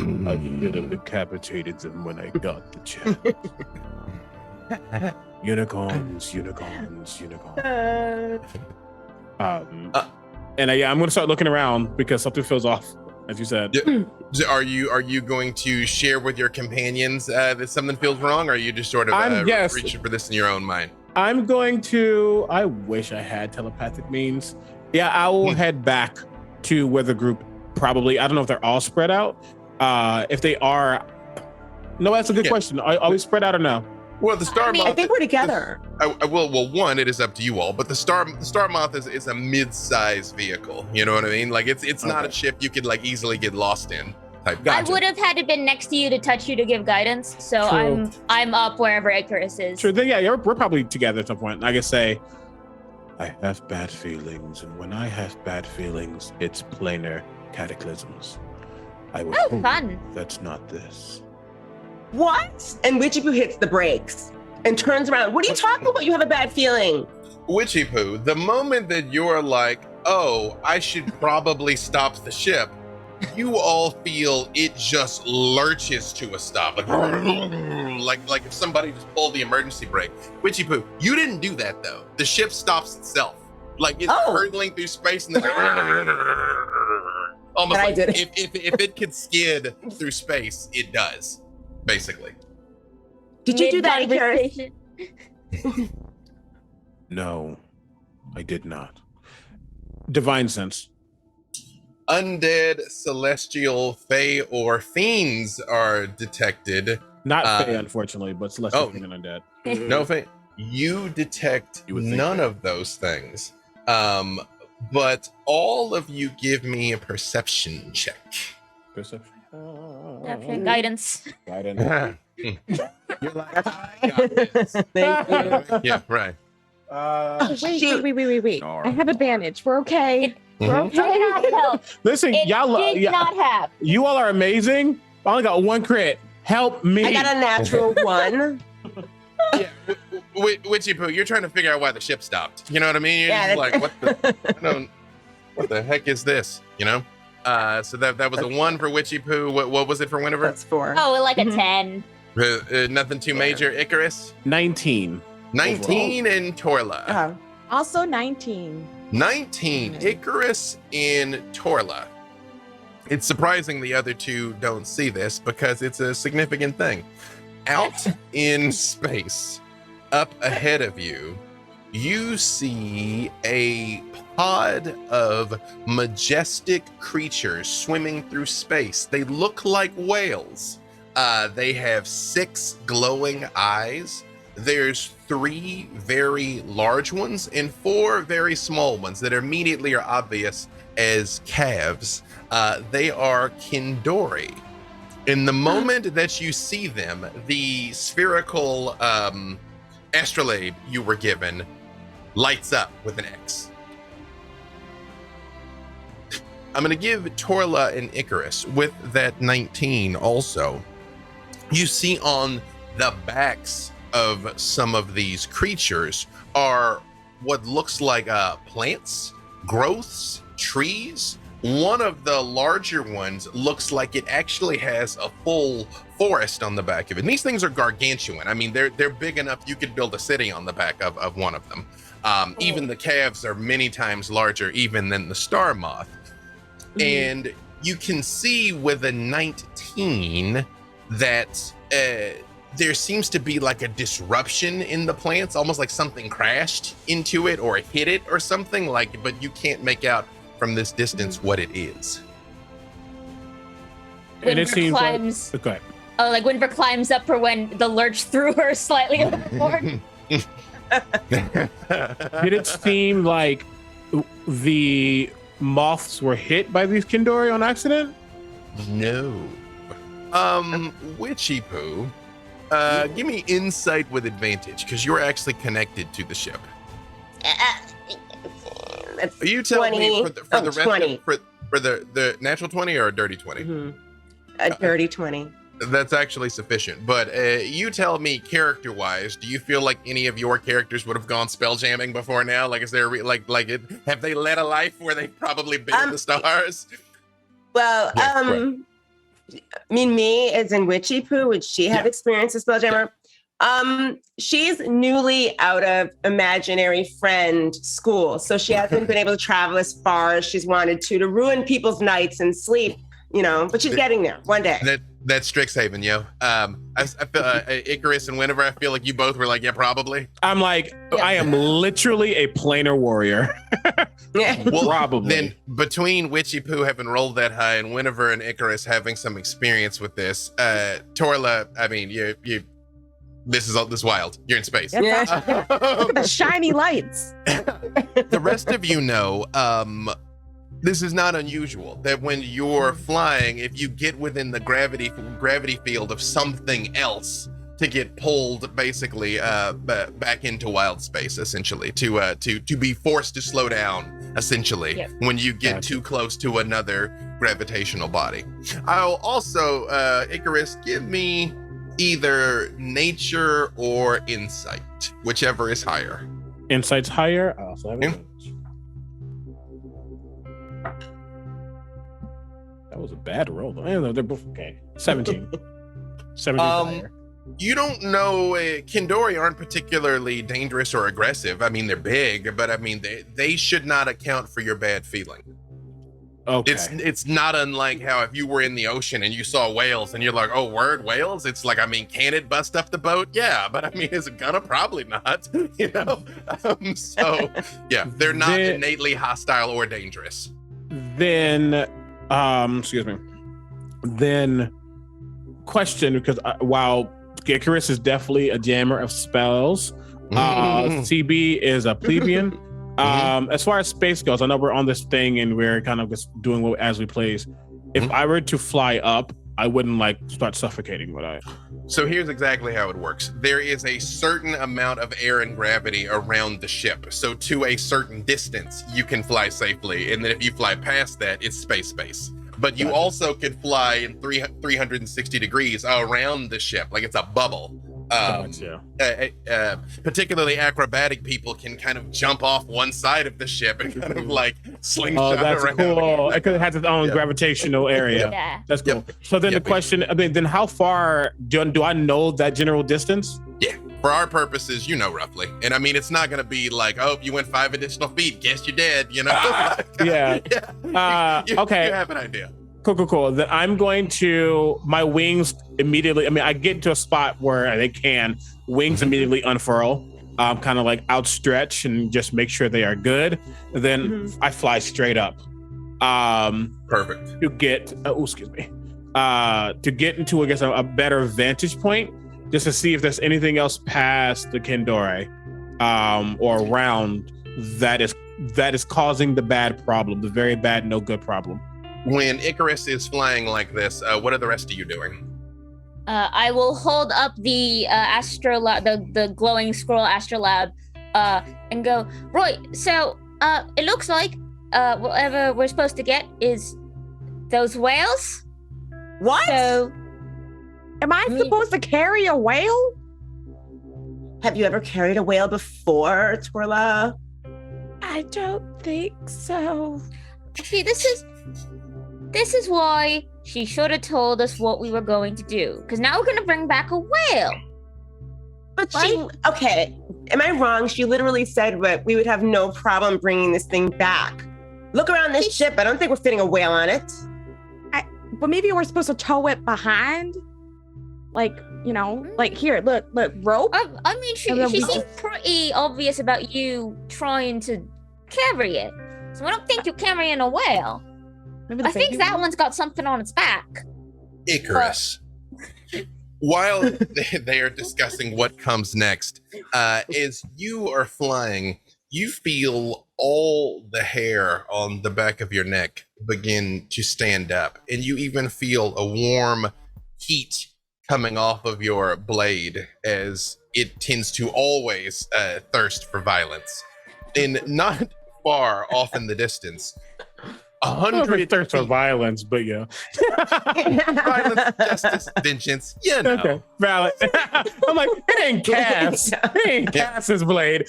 could have decapitated them when I got the chance. Unicorns. And I'm going to start looking around because something feels off, as you said. Are you going to share with your companions that something feels wrong, or are you just sort of reaching for this in your own mind? I'm going to. I wish I had telepathic means. Yeah, I will head back to where the group probably. I don't know if they're all spread out. If they are, no, that's a good question. Are we spread out or no? Well, the star I mean, moth. I think we're together. Well, one, it is up to you all, but the star moth is a mid-size vehicle. You know what I mean? Like it's not a ship you could like easily get lost in. Type. Gotcha. I would have had to been next to you to touch you to give guidance, so True. I'm up wherever Icarus is. Sure. Then, yeah, we're probably together at some point. I can say, I have bad feelings, and when I have bad feelings, it's planar cataclysms. I would Oh, hope fun. that's not this. What? And Witchy Poo hits the brakes and turns around. What are you talking about? You have a bad feeling. Witchy Poo, the moment that you're like, oh, I should probably stop the ship, you all feel it just lurches to a stop, like if somebody just pulled the emergency brake. Witchy Poo, you didn't do that though. The ship stops itself, like it's hurtling through space, and then almost like if it could skid through space, it does, basically. Did you do that, Icarus? Mid-conversation. No, I did not. Divine sense. Undead, celestial, fae, or fiends are detected. Not Fae, unfortunately, but Celestial Fiend and Undead. No fae. You detect none of those things. But all of you give me a perception check. Perception. Okay, guidance. Guidance. You're like, I got this. Thank you. Yeah, right. Wait. I have advantage. We're okay. We're Mhm. Did okay. not help. Listen, It y'all, did not have. you all are amazing. I only got one crit. Help me. I got a natural 1. Yeah, Witchy Poo, you're trying to figure out why the ship stopped. You know what I mean? You're Yeah, just like, what the heck is this? You know? So that was a 1 for Witchy Poo. What was it for Winifred? That's 4. Oh, like a Mhm. 10. Nothing too major. Icarus? 19. 19 and Torla. Also 19. 19, Icarus and Torla. It's surprising the other two don't see this because it's a significant thing. Out in space, up ahead of you, you see a pod of majestic creatures swimming through space. They look like whales. They have 6 glowing eyes. There's 3 very large ones and 4 very small ones that immediately are obvious as calves. They are Kindori. In the moment that you see them, the spherical astrolabe you were given lights up with an X. I'm going to give Torla and Icarus with that 19 also. You see on the backs of some of these creatures are what looks like plants, growths, trees. One of the larger ones looks like it actually has a full forest on the back of it. And these things are gargantuan. I mean, they're big enough you could build a city on the back of one of them. Even the calves are many times larger even than the star moth. Mm-hmm. And you can see with a 19 that there seems to be like a disruption in the plants, almost like something crashed into it or hit it or something, like, but you can't make out from this distance what it is. And it Winver seems climbs. like, okay. Oh, like Winver climbs up for when the lurch threw her slightly overboard. Did it seem like the moths were hit by these Kindori on accident? No. Witchy Poo, give me insight with advantage because you're actually connected to the ship. That's Are you telling 20. me for the rest 20. of, for the natural 20 or a dirty 20? Mm-hmm. A dirty 20. That's actually sufficient. But you tell me, character-wise, do you feel like any of your characters would have gone spell jamming before now? Like, is there have they led a life where they've probably been in the stars? Well, Yeah, I mean, me as in Witchy Poo, would she have experience as Spelljammer? She's newly out of imaginary friend school, so she hasn't been able to travel as far as she's wanted to ruin people's nights and sleep, you know, but she's getting there one day. That's Strixhaven, yo. I feel Icarus and Winifred, I feel like you both were like, yeah, probably. I'm like, I am literally a planar warrior. Well, Probably. Then between Witchy Poo having rolled that high and Winifred and Icarus having some experience with this, Torla, I mean, This is wild. You're in space. That's awesome. Look at the shiny lights. The rest of you know, this is not unusual. That when you're flying, if you get within the gravity field of something else, to get pulled basically back into wild space, essentially, to be forced to slow down, essentially, when you get too close to another gravitational body. I'll also, Icarus, give me either nature or insight, whichever is higher. Insight's higher. I also have it. That was a bad roll, though. They're both okay. 17. 17 higher. You don't know, Kindori aren't particularly dangerous or aggressive. I mean, they're big, but I mean, they should not account for your bad feeling. Okay. It's not unlike how if you were in the ocean and you saw whales and you're like, oh, word, whales? It's like, I mean, can it bust up the boat? Yeah, but I mean, is it gonna? Probably not, you know? So, yeah, they're not innately hostile or dangerous. Then, excuse me. Then, question, because while Icarus is definitely a jammer of spells, CB is a plebeian. As far as space goes, I know we're on this thing and we're kind of just doing what as we please. If I were to fly up, I wouldn't like start suffocating, would I? So here's exactly how it works. There is a certain amount of air and gravity around the ship. So to a certain distance, you can fly safely. And then if you fly past that, it's space. But you also could fly in 360 degrees around the ship, like it's a bubble. Particularly acrobatic people can kind of jump off one side of the ship and kind of like slingshot that's around. Cool. Because it has its own gravitational area. Yeah. That's cool. So then the question, I mean, then how far do I know that general distance? Yeah. For our purposes, you know, roughly. And I mean, it's not going to be like, oh, you went 5 additional feet. Guess you're dead, you know? Yeah. Okay. You have an idea. Cool. Then I'm going to, my wings immediately, I mean, I get into a spot where they can, wings immediately unfurl, kind of like outstretch and just make sure they are good. Then I fly straight up. Perfect. To get, to get into, I guess, a better vantage point, just to see if there's anything else past the Kindore or around that is causing the bad problem, the very bad, no good problem. When Icarus is flying like this, what are the rest of you doing? I will hold up the astrolab, the glowing scroll astrolab, and go, Roy. So it looks like whatever we're supposed to get is those whales. What? So, Am I supposed to carry a whale? Have you ever carried a whale before, Torla? I don't think so. see, this is why she should have told us what we were going to do. Because now we're going to bring back a whale. But okay, am I wrong? She literally said that we would have no problem bringing this thing back. Look around this ship. I don't think we're fitting a whale on it. But maybe we're supposed to tow it behind. Like, you know, like here, look, rope. I mean, she seemed pretty obvious about you trying to carry it. So I don't think you're carrying a whale. I think that one's got something on its back. Icarus. While they are discussing what comes next, as you are flying, you feel all the hair on the back of your neck begin to stand up, and you even feel a warm heat coming off of your blade as it tends to always thirst for violence. And not far off in the distance, 100 thirst for violence, but yeah. Violence, justice, vengeance, you know. Okay, valid. I'm like, it ain't Cass. It ain't Cass's blade.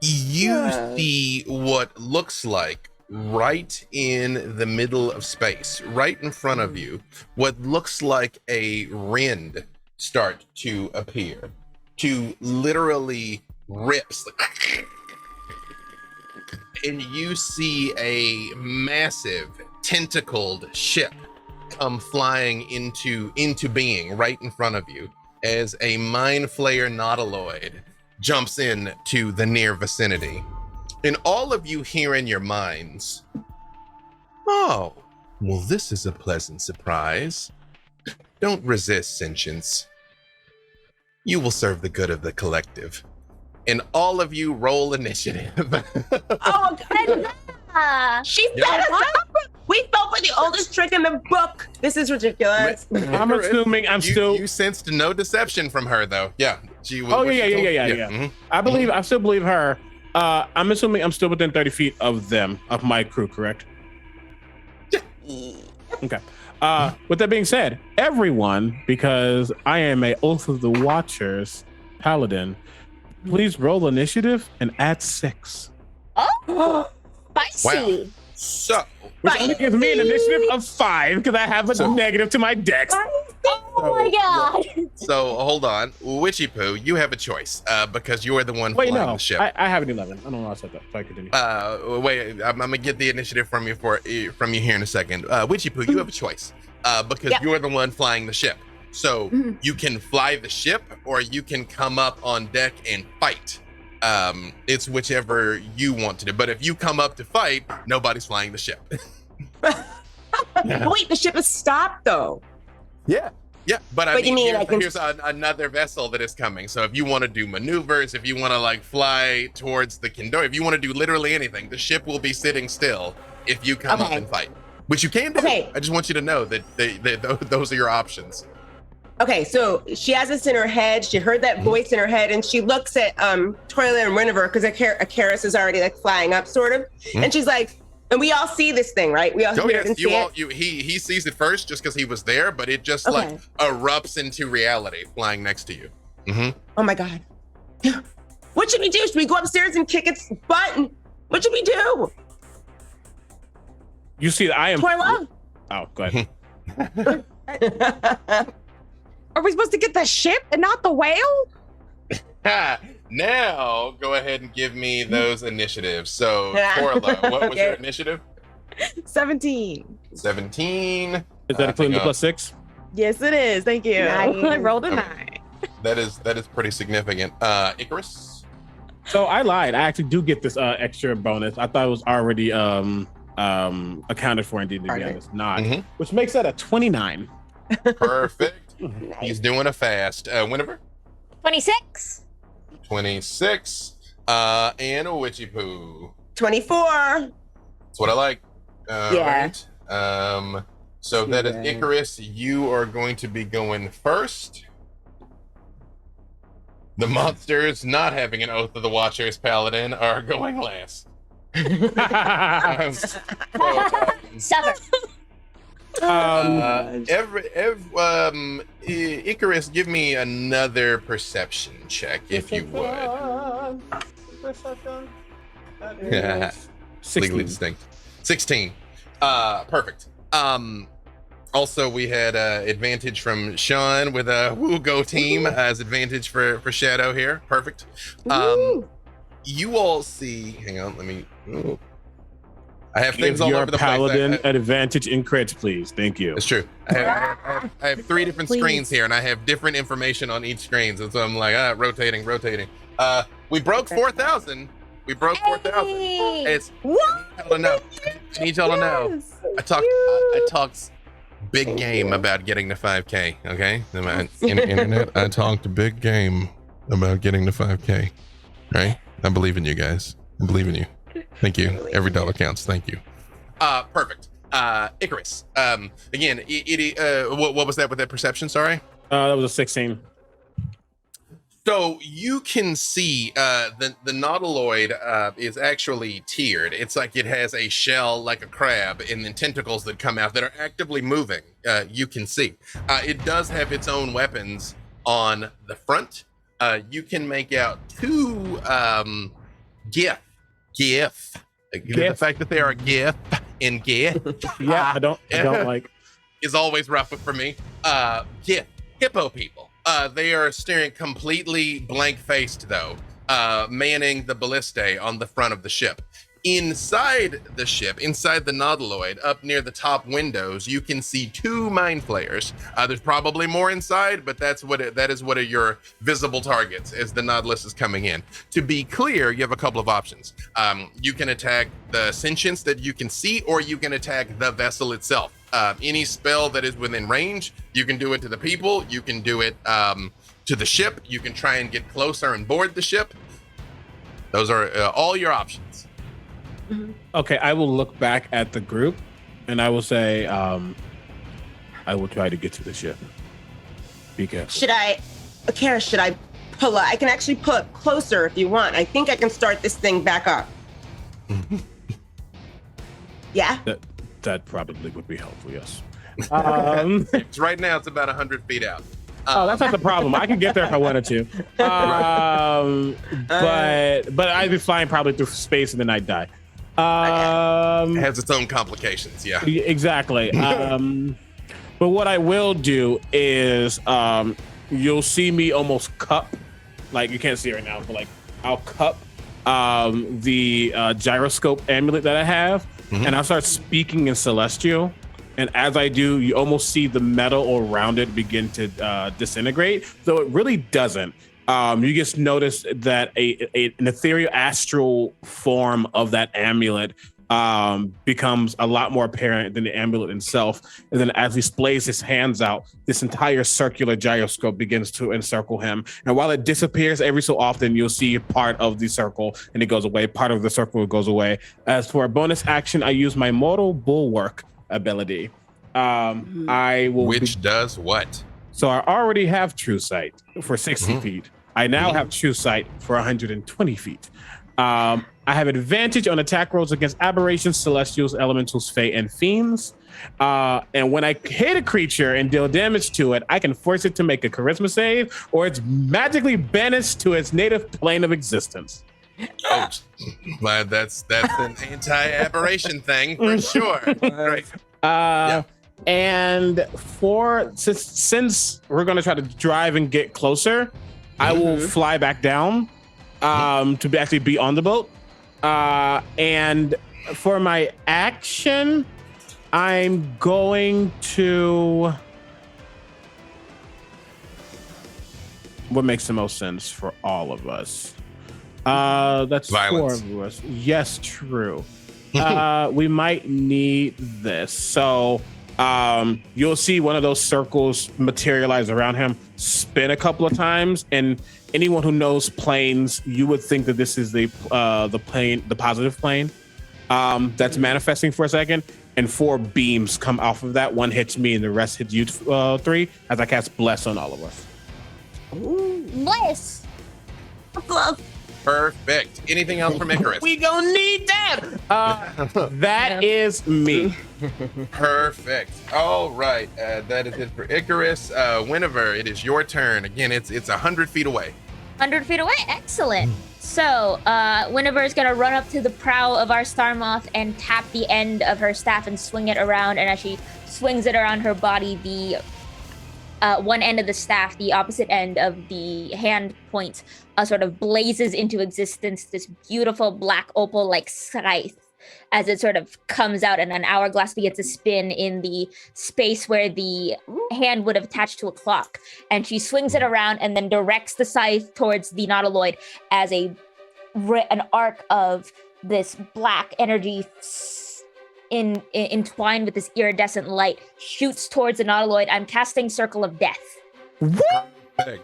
You see what looks like right in the middle of space, right in front of you, what looks like a rend start to appear, to literally rips. And you see a massive tentacled ship come flying into being right in front of you as a Mind Flayer Nautiloid jumps in to the near vicinity. And all of you hear in your minds, oh, well, this is a pleasant surprise. don't resist sentience. You will serve the good of the collective. And all of you roll initiative. Oh, God. She set us up. We fell for the oldest trick in the book. This is ridiculous. I'm assuming You sensed no deception from her, though. Yeah. She was. Oh, yeah. Mhm. I still believe her. I'm assuming I'm still within 30 feet of them, of my crew, correct? Okay. With that being said, everyone, because I am a Oath of the Watchers paladin, please roll initiative and add 6. Oh, spicy. Wow. So, Which only gives me an initiative of 5 because I have a negative to my dex. Oh my god. so hold on. Witchy Poo, you have a choice because you're the one flying the ship. I have an 11. I don't know why I said that. So I continue. Wait, I'm gonna get the initiative from you here in a second. Witchy Poo, you have a choice because you're the one flying the ship. So you can fly the ship or you can come up on deck and fight. It's whichever you want to do. But if you come up to fight, nobody's flying the ship. Wait, the ship is stopped though. Yeah, but I But you mean, mean here's another vessel that is coming. So if you want to do maneuvers, if you want to like fly towards the Kindor, if you want to do literally anything, the ship will be sitting still if you come up and fight, which you can do. Okay. I just want you to know that those are your options. Okay, so she has this in her head. She heard that voice in her head, and she looks at Toilet and Winiver because Akaris is already like flying up, sort of, and she's like, and we all see this thing, right? We all hear it and see it. He sees it first just because he was there, but it just like erupts into reality, flying next to you. Oh my god! What should we do? Should we go upstairs and kick its butt? What should we do? You see that I am. Toilet? Oh, go ahead. Are we supposed to get the ship and not the whale? Now, go ahead and give me those initiatives. So, Torla, what was your initiative? 17. 17. Is that including the +6? Yes, it is. Thank you. Nice. I rolled a 9. That is pretty significant. Icarus? So I lied. I actually do get this extra bonus. I thought it was already accounted for, indeed, to be honest. Not. Which makes that a 29. Perfect. He's doing a fast. Whenever? 26. 26. And a Witchy Poo. 24. That's what I like. Yeah. Right. So that is Icarus. You are going to be going first. The monsters not having an Oath of the Watchers paladin are going last. Suffer. Icarus, give me another perception check, if you would. Legally distinct. 16. Perfect. Also, we had advantage from Sean with a Woo-Go team as advantage for Shadow here. Perfect. You all see. Hang on, let me. I have things all over the paladin place. advantage in crits, please. Thank you. It's true. I have 3 different screens here, and I have different information on each screen. And so I'm like, rotating. We broke 4,000. We broke 4,000. It's I need y'all to know. I talked big game about getting to 5K. Okay, internet. I talked big game about getting to 5K. Right? I believe in you guys. I believe in you. Thank you. Every dollar counts. Thank you. Perfect. Icarus. Again, what was that with that perception? Sorry. That was a 16. So you can see the nautiloid is actually tiered. It's like it has a shell like a crab and then tentacles that come out that are actively moving. You can see. It does have its own weapons on the front. You can make out 2 GIF. The fact that they are GIF and GIF. Yeah, I don't like. Is always rough for me. GIF. Hippo people. They are staring completely blank-faced, though, manning the ballistae on the front of the ship. Inside the ship, inside the nautiloid, up near the top windows, you can see 2 mind flayers. There's probably more inside, but that is what are your visible targets as the Nautilus is coming in. To be clear, you have a couple of options. You can attack the sentience that you can see, or you can attack the vessel itself. Any spell that is within range, you can do it to the people. You can do it to the ship. You can try and get closer and board the ship. Those are all your options. Okay, I will look back at the group, and I will say, I will try to get to the ship. Be careful. Kara, should I pull up? I can actually pull up closer if you want. I think I can start this thing back up. Yeah? That probably would be helpful, yes. Right now, it's about 100 feet out. Oh, that's not the problem. I could get there if I wanted to. But I'd be flying probably through space and then I'd die. It has its own complications, yeah. Exactly. But what I will do is you'll see me almost cup, like you can't see it right now, but like I'll cup the gyroscope amulet that I have, and I'll start speaking in Celestial. And as I do, you almost see the metal around it begin to disintegrate, though it really doesn't. You just notice that an ethereal astral form of that amulet becomes a lot more apparent than the amulet itself. And then as he splays his hands out, this entire circular gyroscope begins to encircle him. And while it disappears every so often, you'll see part of the circle and it goes away. Part of the circle goes away. As for a bonus action, I use my Mortal Bulwark ability. I will does what? So I already have True Sight for 60 feet. I now have True Sight for 120 feet. I have advantage on attack rolls against aberrations, celestials, elementals, fae, and fiends. And when I hit a creature and deal damage to it, I can force it to make a charisma save, or it's magically banished to its native plane of existence. Oh, but that's an anti-aberration thing for sure. Right. And since we're gonna try to drive and get closer, I will fly back down to actually be on the boat. And for my action, I'm going to. What makes the most sense for all of us? That's Violence. 4 of us. Yes, true. We might need this. So you'll see one of those circles materialize around him, spin a couple of times, and anyone who knows planes, you would think that this is the plane, the positive plane, that's manifesting for a second. And 4 beams come off of that. 1 hits me, and the rest hits you 3 as I cast Bless on all of us. Ooh, bless. Perfect. Anything else from Icarus? We gonna need that. That is me. Perfect. All right. That is it for Icarus. Whenever it is your turn. Again, it's 100 feet away. 100 feet away? Excellent. So, Winnever is going to run up to the prow of our Star Moth and tap the end of her staff and swing it around. And as she swings it around her body, the one end of the staff, the opposite end of the hand point, sort of blazes into existence this beautiful black opal-like scythe as it sort of comes out, and an hourglass begins to spin in the space where the hand would have attached to a clock. And she swings it around and then directs the scythe towards the Nautiloid as an arc of this black energy entwined with this iridescent light shoots towards the Nautiloid. I'm casting Circle of Death. What?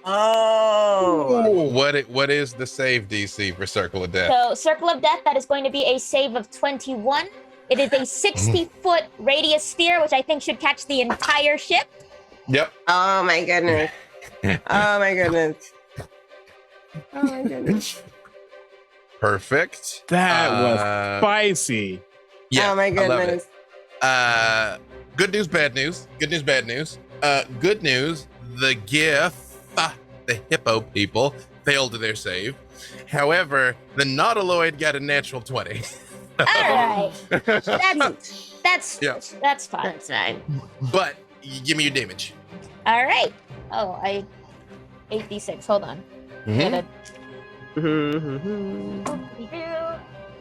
Oh. What is the save DC for Circle of Death? So Circle of Death, that is going to be a save of 21. It is a 60-foot radius sphere, which I think should catch the entire ship. Yep. Oh my goodness. Oh my goodness. Oh my goodness. Perfect. That was spicy. Yeah, oh my goodness. I love it. Good news, bad news. Good news, bad news. Good news, the GIF, the hippo people, failed their save. However, the Nautiloid got a natural 20. All right. That's Yes. That's fine. That's fine. But give me your damage. All right. Oh, I 8d6. Hold on. Mhm.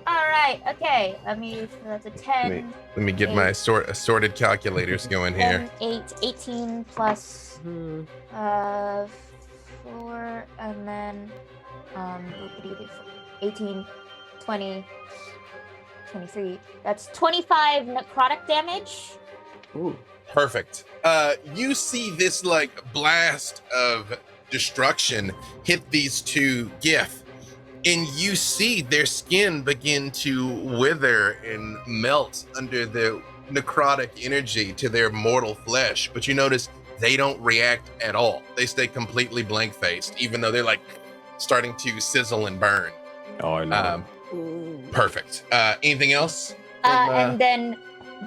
All right. Okay. That's a 10. Let me get my assorted calculators going here. 10, 18 plus 4, and then 18, 20, 23. That's 25 necrotic damage. Ooh. Perfect. You see this like blast of destruction hit these two GIF, and you see their skin begin to wither and melt under the necrotic energy to their mortal flesh. But you notice they don't react at all. They stay completely blank-faced, even though they're like starting to sizzle and burn. Oh, no. Perfect. Anything else? And then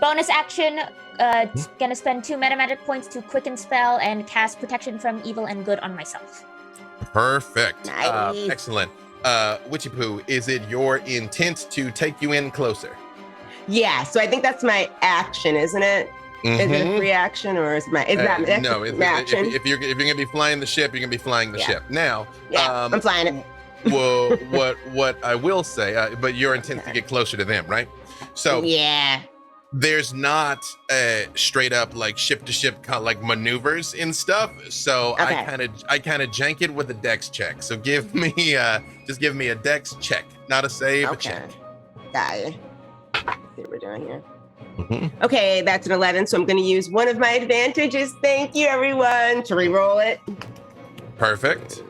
bonus action, gonna spend 2 meta magic points to quicken spell and cast protection from evil and good on myself. Perfect. Nice. Excellent. Witchy Poo, is it your intent to take you in closer? Yeah, so I think that's my action, isn't it? Is it a free action or is my that's no, my action? if you're gonna be flying the ship, you're gonna be flying the ship. Now, I'm flying it. well, what I will say, but your intent to get closer to them, right? So Yeah. there's not straight up like ship to ship like maneuvers and stuff. So Okay. I kind of jank it with a dex check. So give me just give me a dex check, not a save, a check. Got it. Let's see what we're doing here. Mhm. Okay, that's an 11, so I'm going to use one of my advantages. Thank you, everyone, to re-roll it. Perfect.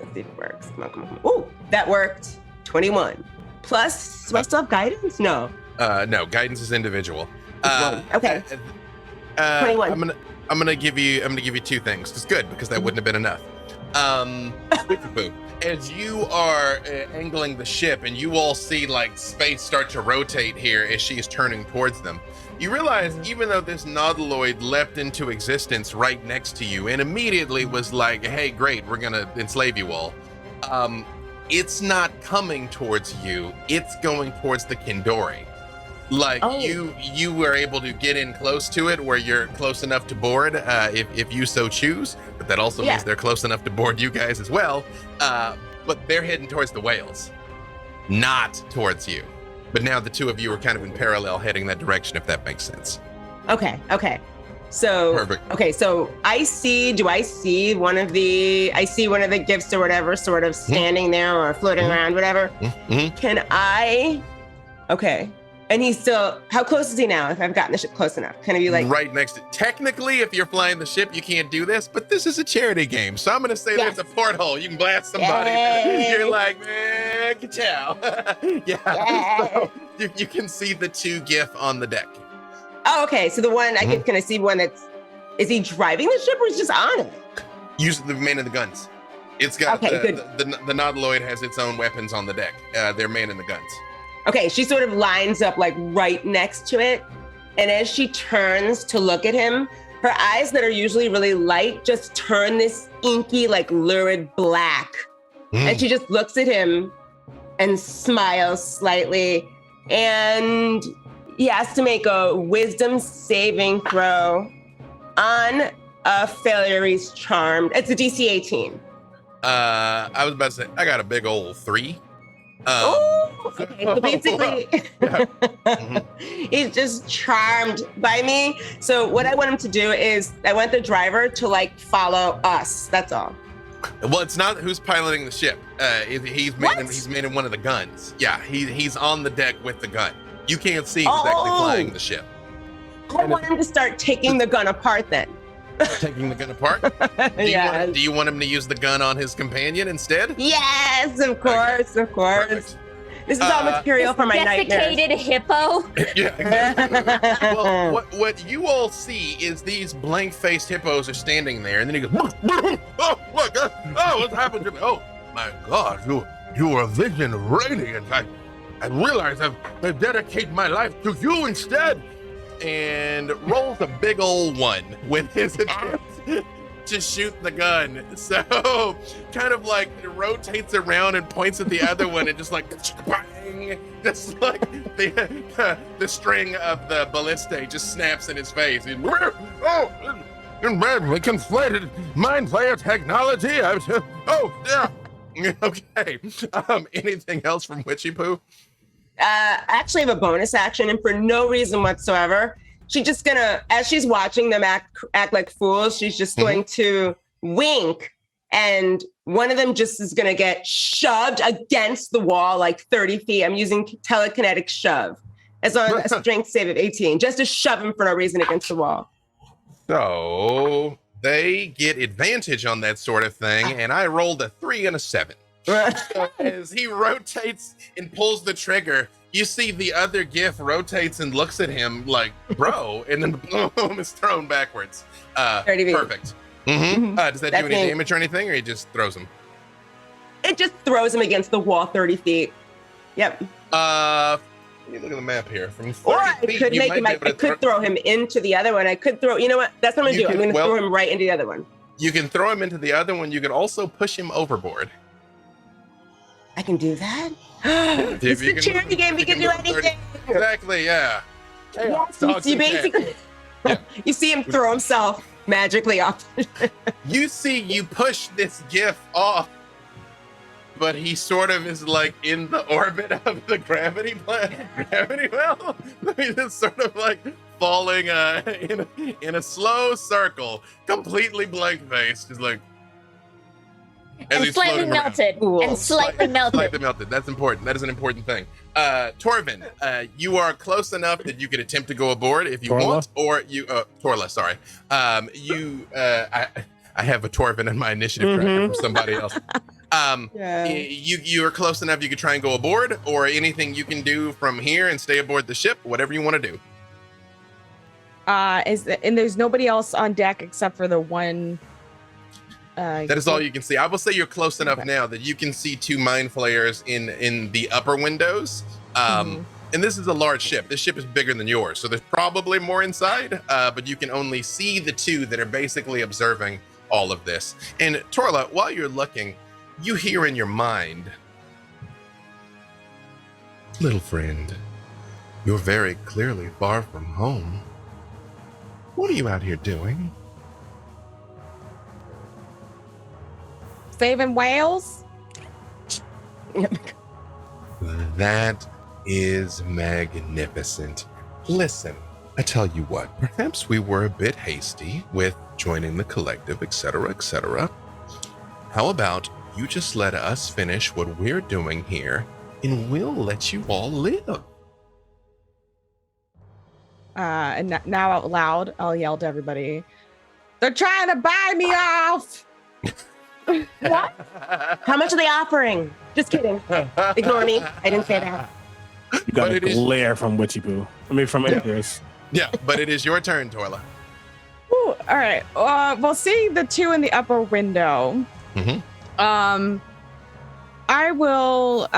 Let's see if it works. Come on, come on. Ooh, that worked. 21. Plus, do I still have guidance? No. No, guidance is individual. Okay. 21. I'm gonna give you two things. It's good because that wouldn't have been enough. Witchy-Poo, as you are angling the ship and you all see like space start to rotate here as she is turning towards them, you realize even though this nautiloid leapt into existence right next to you and immediately was like, hey, great, we're gonna enslave you all, it's not coming towards you, it's going towards the Kindori. Like you were able to get in close to it where you're close enough to board if you so choose, but that also means they're close enough to board you guys as well. But they're heading towards the whales, not towards you. But now the two of you are kind of in parallel heading that direction, if that makes sense. Okay. So Perfect. Okay, so I see one of the gifts or whatever sort of standing there or floating around, whatever. Mm-hmm. Can I? Okay. And he's still, how close is he now? If I've gotten the ship close enough, can I be like right next to? Technically, if you're flying the ship, you can't do this, but this is a charity game, so I'm gonna say there's a porthole. You can blast somebody. Yay. You're like, man, ka-chow. So you can see the two GIF on the deck. Oh, okay. So the one can I see one is he driving the ship or is he just on it? Use the man of the guns. It's got good. the nautiloid has its own weapons on the deck. They're man in the guns. Okay, she sort of lines up like right next to it. And as she turns to look at him, her eyes that are usually really light just turn this inky, like lurid black. And she just looks at him and smiles slightly. And he has to make a wisdom saving throw. On a failure, he's charmed. It's a DC 18. I was about to say, I got a big old 3. Okay, so basically, he's just charmed by me. So what I want him to do is, I want the driver to like follow us. That's all. Well, it's not who's piloting the ship. He's made in one of the guns. Yeah, he's on the deck with the gun. You can't see who's actually flying the ship. I want him to start taking the gun apart then. Taking the gun apart? Do you want him to use the gun on his companion instead? Yes, of course, of course. Perfect. This is all material for my nightmares. Desiccated hippo. Yeah, exactly. Well, what you all see is these blank-faced hippos are standing there, and then he goes, "Oh, look! Oh, what's happened to me? Oh, my God! You are a vision radiant. I realize I've dedicated my life to you instead." And rolls a big old 1 with his attempt to shoot the gun. So kind of like it rotates around and points at the other one and just like bang, just like the string of the ballista just snaps in his face. He's, oh, we conflated mind player technology. Oh yeah. Okay. Anything else from Witchy-Poo? Actually have a bonus action, and for no reason whatsoever, she's just gonna, as she's watching them act like fools, she's just going to wink, and one of them just is gonna get shoved against the wall like 30 feet. I'm using telekinetic shove, as long as a strength save of 18, just to shove him for no reason against the wall. So they get advantage on that sort of thing, and I rolled a 3 and a 7. So as he rotates and pulls the trigger, you see the other GIF rotates and looks at him like, bro, and then the boom is thrown backwards. 30 feet. Perfect. Does that do any me. damage or anything, or he just throws him? It just throws him against the wall 30 feet. Yep. Let me look at the map here. From 30 Or I feet, could you make might him, be I able to could throw him into the other one. I could throw, you know what? That's what I'm You going to do. I'm can- going to well- throw him right into the other one. You can throw him into the other one. You can also push him overboard. I can do that? If It's you a can charity move- game. We you can do move 30 anything. Exactly, yeah. Yes, Dogs you and cats. basically, Yeah. you see him throw himself magically off. You see, you push this GIF off, but he sort of is like in the orbit of the gravity well. He's just sort of like falling in a slow circle, completely blank faced, just like as And he's slightly floating around. melted. Cool. And slightly melted. Slightly melted. That's important. That is an important thing. Torvin, you are close enough that you could attempt to go aboard if you Torla? want, or you Torla, sorry. I have a Torvin in my initiative tracker from somebody else. You are close enough you could try and go aboard, or anything you can do from here and stay aboard the ship, whatever you want to do. And there's nobody else on deck except for the one. That is all you can see. I will say you're close enough Okay. now that you can see 2 mind flayers in the upper windows. And this is a large ship. This ship is bigger than yours, so there's probably more inside, but you can only see the 2 that are basically observing all of this. And Torla, while you're looking, you hear in your mind, little friend, you're very clearly far from home. What are you out here doing? Saving whales. That is magnificent. Listen, I tell you what, perhaps we were a bit hasty with joining the collective, etc., etc. How about you just let us finish what we're doing here, and we'll let you all live. And now out loud, I'll yell to everybody. They're trying to buy me off. How much are they offering? Just kidding. Ignore me. I didn't say that. You got But a it is- glare from Witchy Poo. From Icarus. Yeah, but it is your turn, Torla. Ooh, all right. Well, seeing the 2 in the upper window, I will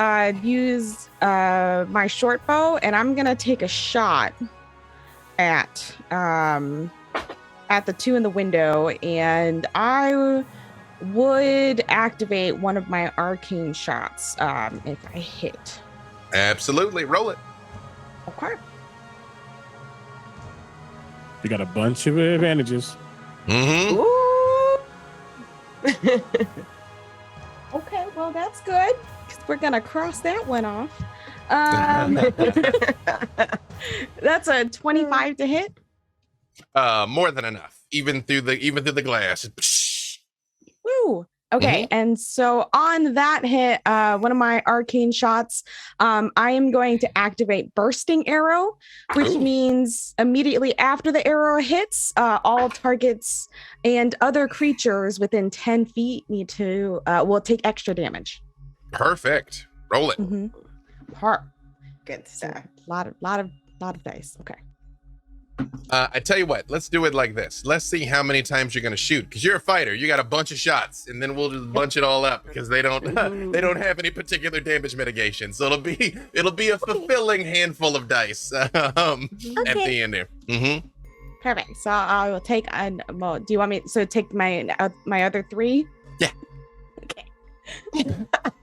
use my short bow, and I'm gonna take a shot at the 2 in the window, and I would activate one of my arcane shots if I hit. Absolutely, roll it. Okay. You got a bunch of advantages. Mm-hmm. Ooh. Okay, well that's good. 'Cause we're gonna cross that one off. That's a 25 to hit. More than enough. Even through the glass. Woo. Okay, and so on that hit, one of my arcane shots, I am going to activate Bursting Arrow, which Ooh. means immediately after the arrow hits, all targets and other creatures within 10 feet will take extra damage. Perfect. Roll it. Mm-hmm. Good So stuff. lot of dice. Okay. I tell you what, let's do it like this. Let's see how many times you're gonna shoot, because you're a fighter. You got a bunch of shots, and then we'll just bunch it all up because they don't have any particular damage mitigation. So it'll be a fulfilling handful of dice at the end there. Mm-hmm. Perfect. So I will take well, do you want me to take my other 3? Yeah. Okay.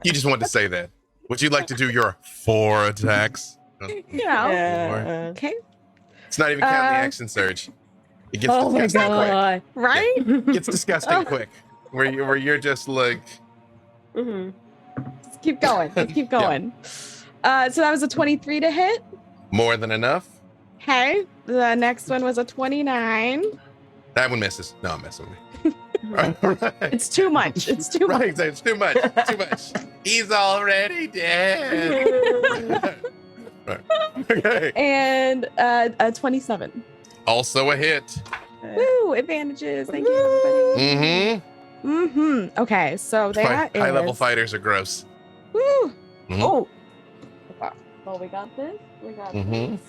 You just wanted to say that. Would you like to do your 4 attacks? You know. Okay. It's not even counting the action surge. It gets Oh my disgusting god. Right? quick. It gets disgusting quick. Where you're just like, Mhm. Let's keep going. Let's keep going. So that was a 23 to hit. more than enough. Okay. The next one was a 29. That one misses. No, I'm messing with me. Right. It's too much. It's too much. Right, it's too much. Too much. He's already dead. Right. Okay. And a 27. Also a hit. Woo! Advantages. Thank you, everybody. Mm-hmm. Okay, so that High level is- fighters are gross. Woo! Mhm. Oh. Well, we got this. We got Mhm. this.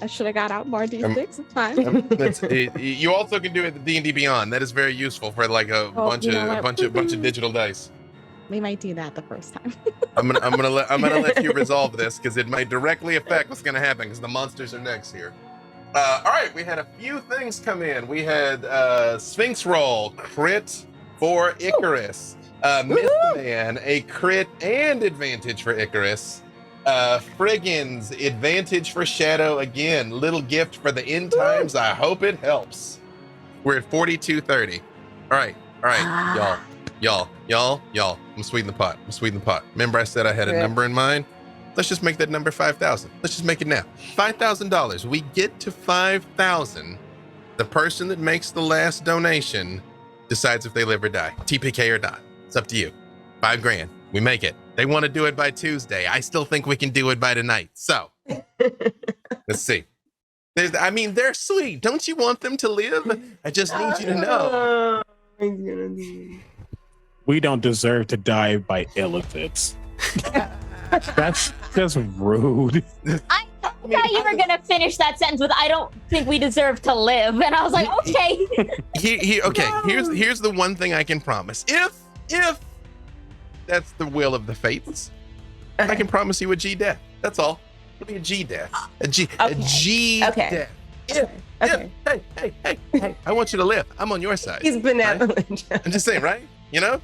I should have got out more D6. It's fine. You also can do it at D&D Beyond. That is very useful for like a bunch of digital dice. We might do that the first time. I'm gonna let you resolve this because it might directly affect what's gonna happen because the monsters are next here. All right, we had a few things come in. We had Sphinx roll crit for Icarus, Mistman a crit and advantage for Icarus, Friggins advantage for Shadow again. Little gift for the end times. I hope it helps. We're at 4230. All right, y'all. I'm sweetening the pot. Remember I said I had a number in mind? Let's just make that number 5,000. Let's just make it now. $5,000. We get to 5,000. The person that makes the last donation decides if they live or die, TPK or not. It's up to you. $5,000. We make it. They want to do it by Tuesday. I still think we can do it by tonight. So let's see. They're sweet. Don't you want them to live? I just need you to know. We don't deserve to die by elephants. That's just rude. I thought you were gonna finish that sentence with "I don't think we deserve to live," and I was like, "Okay." Here's the one thing I can promise. If that's the will of the fates, I can promise you a G death. That's all. It'll be a G death. A G death. Hey, I want you to live. I'm on your side. He's benevolent. Right? I'm just saying, right? You know?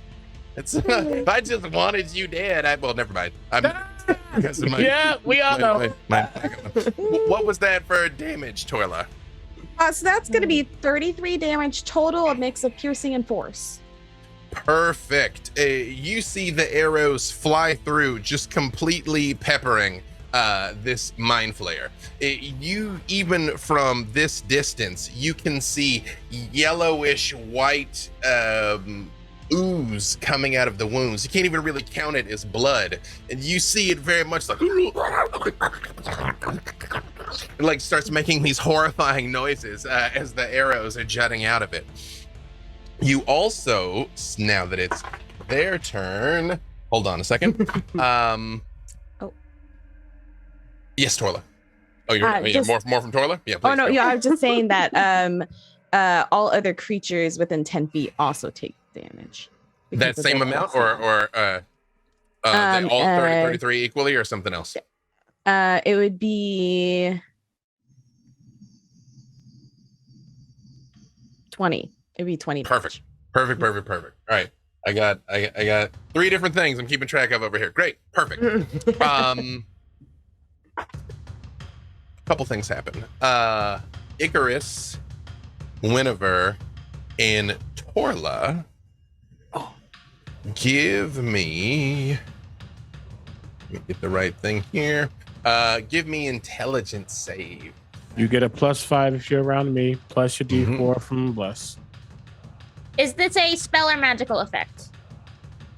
It's if I just wanted you dead, well, never mind. We all know. What was that for damage, Torla? So that's going to be 33 damage total, a mix of piercing and force. Perfect. You see the arrows fly through, just completely peppering this mind flayer. You even from this distance, you can see yellowish white ooze coming out of the wounds. You can't even really count it as blood, and you see it very much like it like starts making these horrifying noises as the arrows are jutting out of it. You also, now that it's their turn, hold on a second. Yes, Torla. Oh, you're more from Torla? Yeah, please. Oh no, yeah, I was just saying that all other creatures within 10 feet also take damage. That same amount, or they all 33 equally, or something else? It would be 20. It'd be 20. Perfect. All right, I got 3 different things I'm keeping track of over here. Great, perfect. Couple things happen. Icarus, Winiver, and Torla. Give me. Let me get the right thing here. Give me intelligence save. You get a +5 if you're around me, plus your D4 from Bless. Is this a spell or magical effect?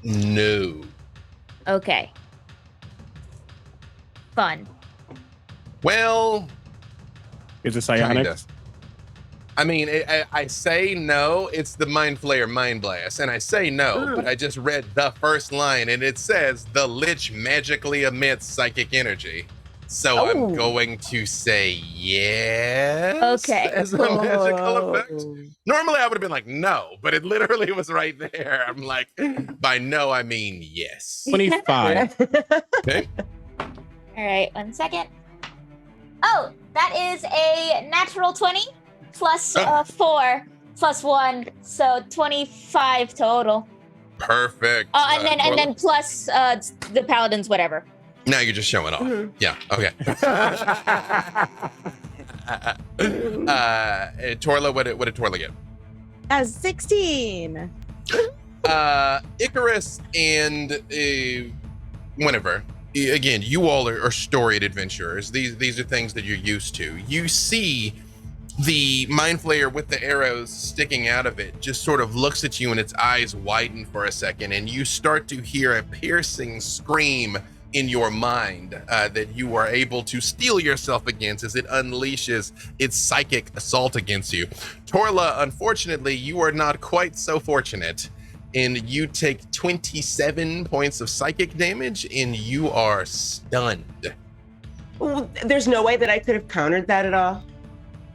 No. Okay. Fun. Well, Is it psionic? kinda. I mean, I say no, it's the Mind Flayer Mind Blast. And I say no, but I just read the first line and it says the Lich magically emits psychic energy. So I'm going to say yes. Okay. As a magical effect. Normally I would have been like, no, but it literally was right there. I'm like, by no, I mean yes. 25. Okay. All right, 1 second. Oh, that is a natural 20 plus 4 plus 1, so 25 total. Perfect. And then plus the paladins, whatever. Now you're just showing off. Yeah. Okay. Torla, what did Torla get? As 16. Icarus and Winiver. Again, you all are storied adventurers. These are things that you're used to. You see the Mind Flayer with the arrows sticking out of it just sort of looks at you and its eyes widen for a second, and you start to hear a piercing scream in your mind that you are able to steel yourself against as it unleashes its psychic assault against you. Torla, unfortunately, you are not quite so fortunate, and you take 27 points of psychic damage, and you are stunned. Well, there's no way that I could have countered that at all.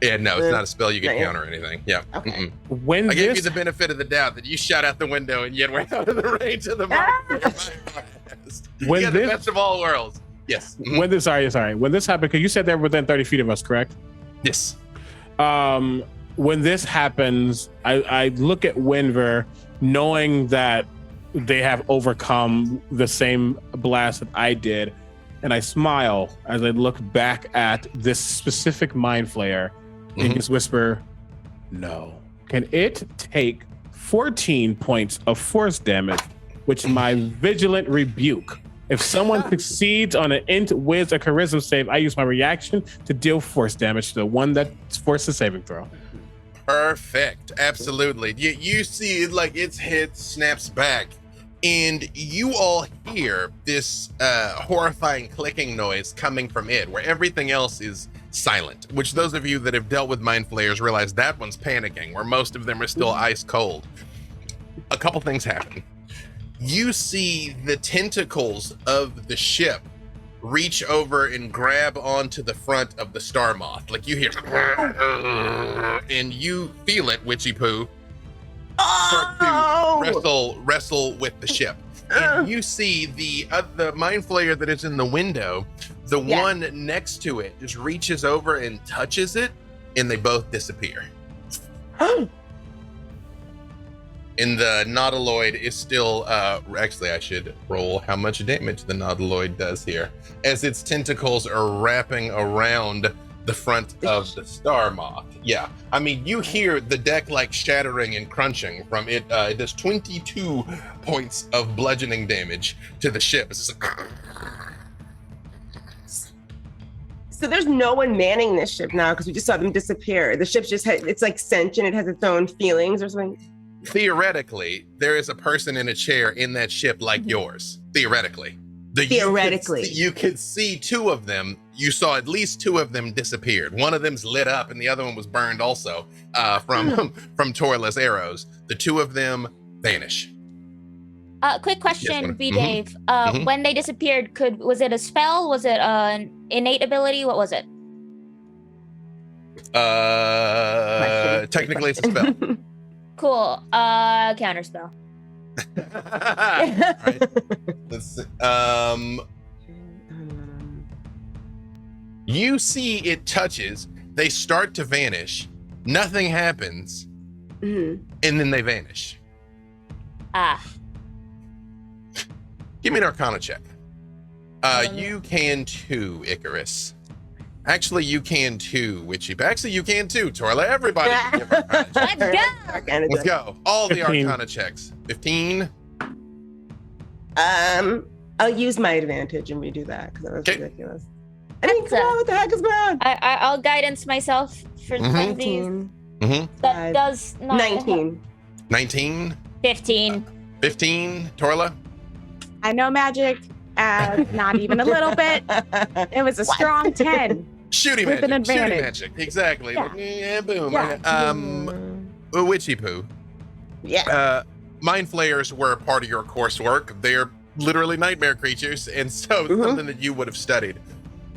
Yeah, no, it's not a spell you can Not yet. counter or anything. Yeah. Okay. When I gave you this the benefit of the doubt that you shot out the window and yet we're out of the range of the mind. When You got the this- best of all worlds. Yes. Mhm. when this sorry, when this happened, because you said they're within 30 feet of us, correct? Yes. When this happens, I look at Winver, knowing that they have overcome the same blast that I did, and I smile as I look back at this specific mind flayer and just whisper, "No." Can it take 14 points of force damage, which my vigilant rebuke? If someone succeeds on an int, whiz, or charisma save, I use my reaction to deal force damage to the one that's forced a saving throw. Perfect. Absolutely. You see, like, its head snaps back, and you all hear this horrifying clicking noise coming from it, where everything else is silent, which those of you that have dealt with mind flayers realize that one's panicking, where most of them are still ice cold. A couple things happen. You see the tentacles of the ship reach over and grab onto the front of the Star Moth. Like, you hear, and you feel it, Witchy Poo, start to wrestle with the ship. And you see the mind flayer that is in the window, the one next to it just reaches over and touches it, and they both disappear. And the Nautiloid is still, actually I should roll how much damage the Nautiloid does here, as its tentacles are wrapping around the front of the Star Moth. Yeah, I mean, you hear the deck like shattering and crunching from it. It does 22 points of bludgeoning damage to the ship. It's just like, So there's no one manning this ship now because we just saw them disappear. The ship's just it's like sentient. It has its own feelings or something. theoretically, there is a person in a chair in that ship like yours. Theoretically. You could see two of them. You saw at least two of them disappeared. One of them's lit up and the other one was burned also from Torla's arrows. The two of them vanish. Quick question, Yes, BDave. When they disappeared, was it a spell? Was it an innate ability? What was it? Technically it's a spell. Cool. Counterspell. Right. Let's see. You see it touches, they start to vanish, nothing happens, and then they vanish. Give me an Arcana check. You can too, Icarus. Actually, you can too, Witchy. Actually, you can too, Torla. Everybody can give Arcana checks. Let's go. Let's go. All the 15. Arcana checks. 15. I'll use my advantage and redo that because that was Okay. ridiculous. I mean, That's come on, what the heck is going on? I'll guidance myself for these. 19. Mm-hmm. That does not 19. 19. 15. 15. Torla. I know magic, not even a little bit. It was a strong 10. Shooting With magic. an Shooting advantage. magic. Exactly. Yeah. Like, yeah, boom. Yeah. Witchy Poo. Yeah. Mind flayers were a part of your coursework. They're literally nightmare creatures, and so something that you would have studied.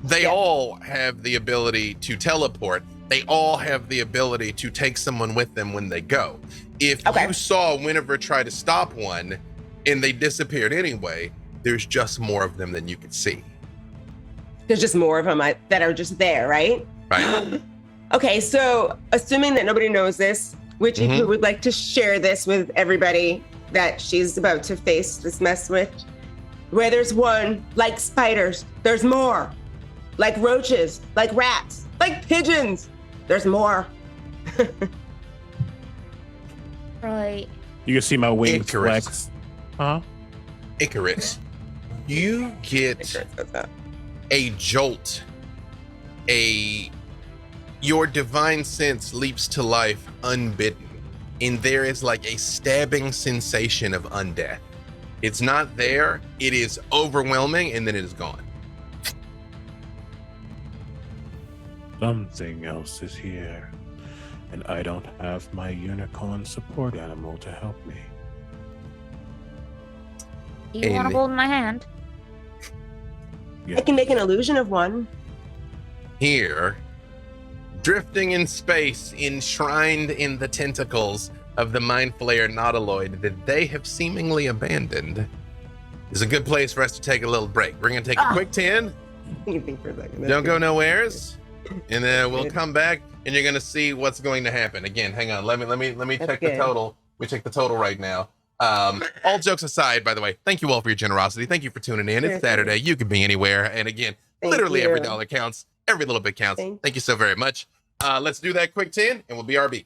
They all have the ability to teleport. They all have the ability to take someone with them when they go. If you saw Winifred try to stop one and they disappeared anyway, there's just more of them than you could see. There's just more of them that are just there, right? Right. Okay, so assuming that nobody knows this, Witchy Poo would like to share this with everybody that she's about to face this mess with. Where there's one, like spiders, there's more. Like roaches, like rats, like pigeons, there's more. Right. You can see my wings Icarus. flex. Huh? Icarus, you get a jolt. Your divine sense leaps to life unbidden, and there is like a stabbing sensation of undeath. It's not there. It is overwhelming, and then it is gone. Something else is here, and I don't have my unicorn support animal to help me. Do you want to And- hold my hand? I can make an illusion of one. Here, drifting in space, enshrined in the tentacles of the Mind Flayer Nautiloid that they have seemingly abandoned, is a good place for us to take a little break. We're going to take a quick 10. You think for a second. Don't go nowheres, and then we'll come back, and you're gonna see what's going to happen. Again, hang on. Let me That's check the good. total. We check the total right now. All jokes aside, by the way, thank you all for your generosity. Thank you for tuning in. It's Seriously. Saturday. You can be anywhere, and again, Thank literally every you. dollar counts. Every little bit counts. Thank- Thank you so very much. Let's do that quick 10, and we'll BRB.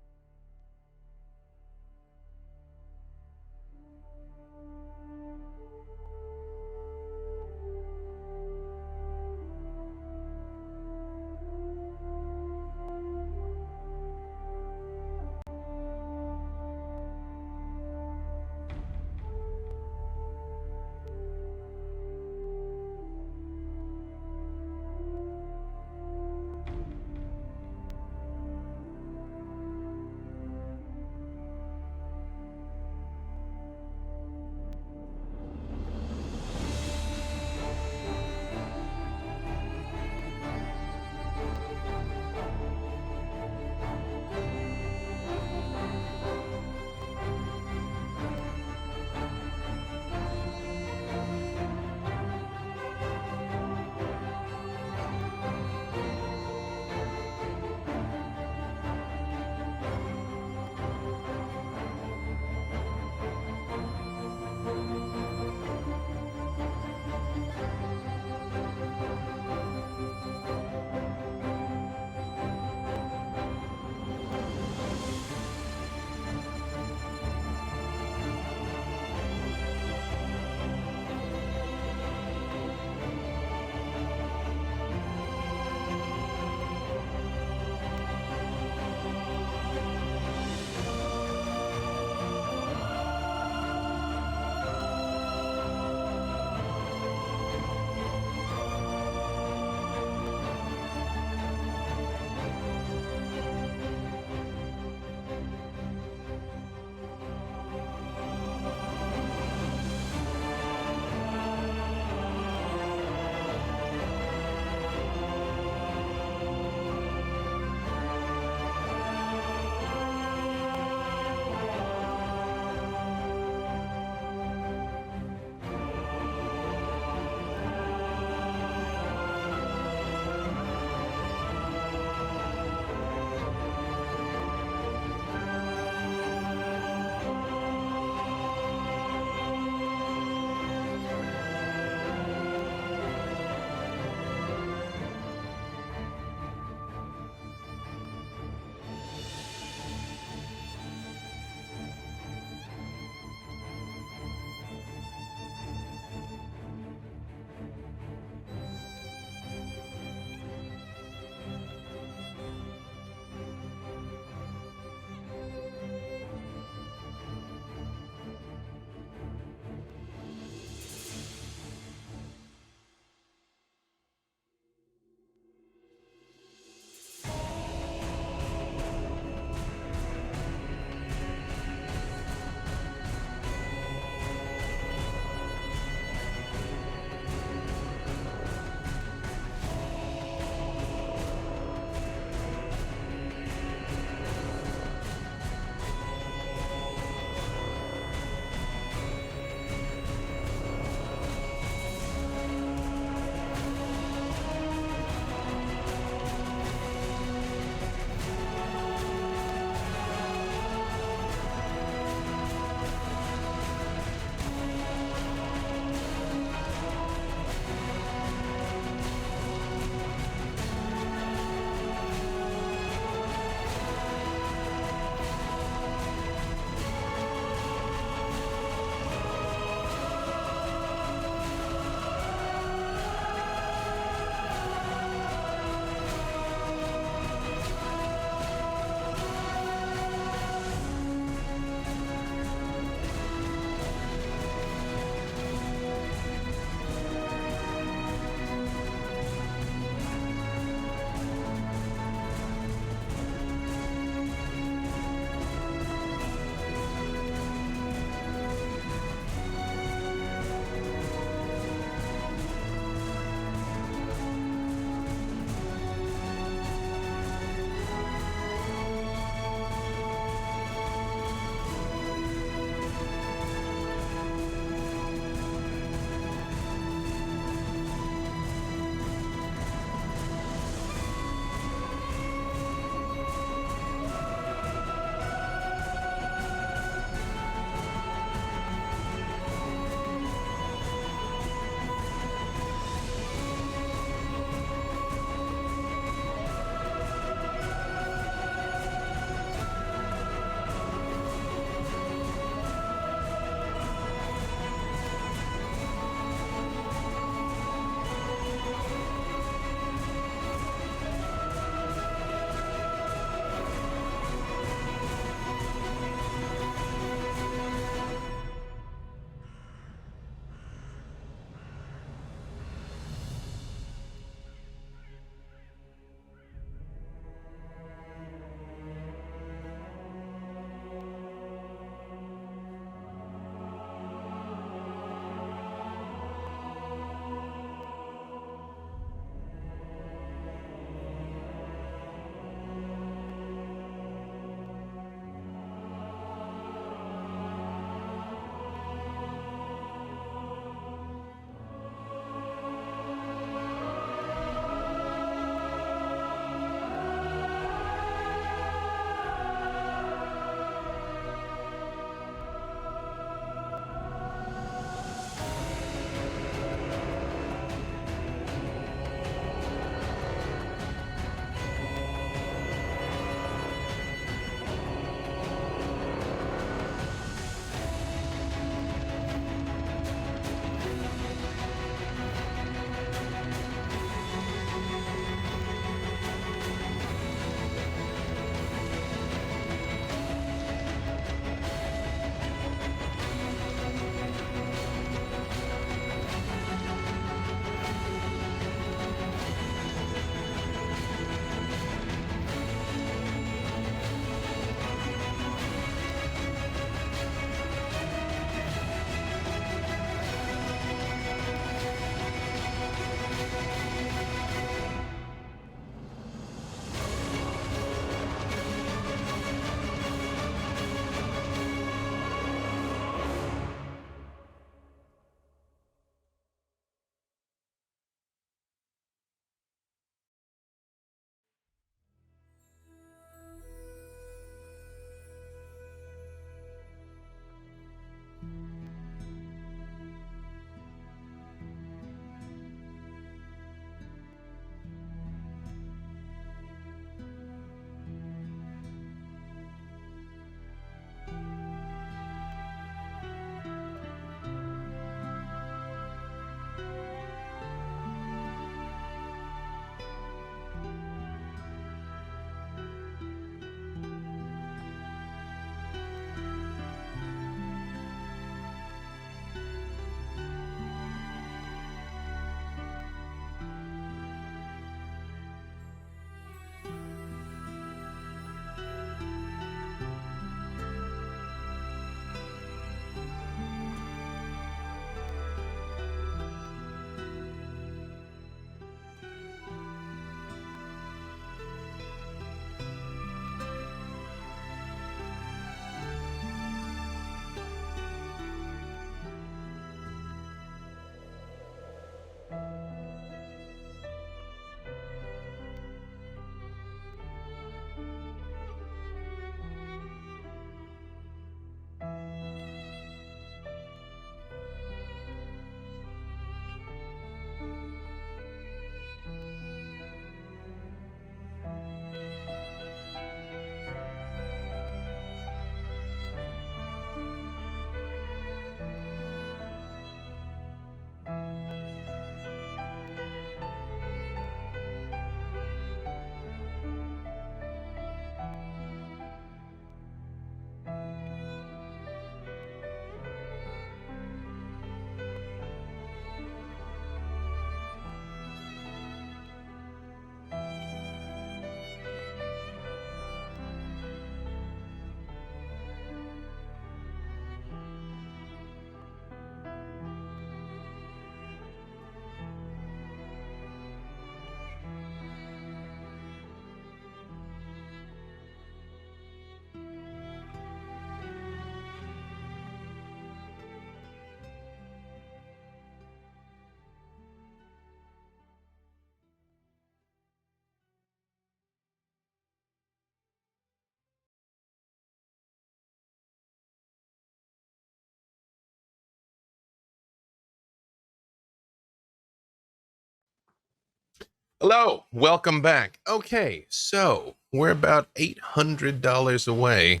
Hello, welcome back. Okay, so we're about $800 away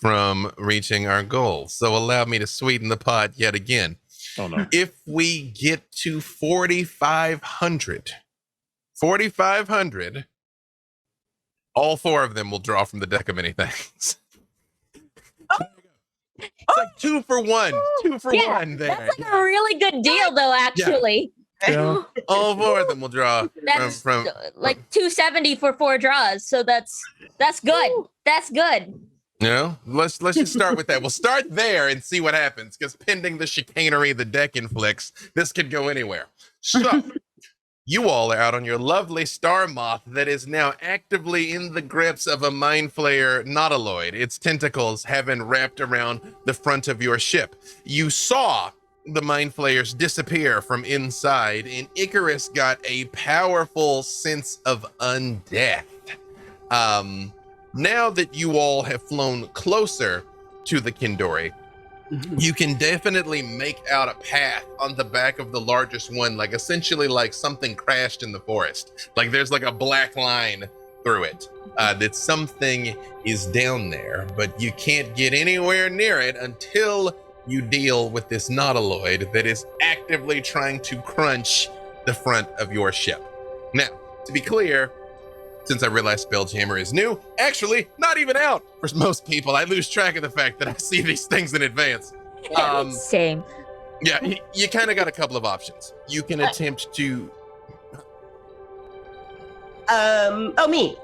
from reaching our goal. So allow me to sweeten the pot yet again. Oh no. If we get to 4,500, all four of them will draw from the deck of many things. It's like 2 for 1. 2 for 1 there. That's like a really good deal, though. Actually, Yeah. All four of them will draw that's from like 270 for 4 draws. So that's good. That's good. you know, let's just start with that. We'll start there and see what happens, because pending the chicanery the deck inflicts, this could go anywhere. So you all are out on your lovely star moth that is now actively in the grips of a mind flayer nautiloid, its tentacles having wrapped around the front of your ship. You saw the mind flayers disappear from inside, and Icarus got a powerful sense of undeath. Now that you all have flown closer to the Kindori, you can definitely make out a path on the back of the largest one, like essentially like something crashed in the forest. Like there's like a black line through it, that something is down there, but you can't get anywhere near it until you deal with this nautiloid that is actively trying to crunch the front of your ship. Now, to be clear, since I realized Spelljammer is new, actually not even out for most people. I lose track of the fact that I see these things in advance. Same. Yeah, you kind of got a couple of options. You can attempt to... Me.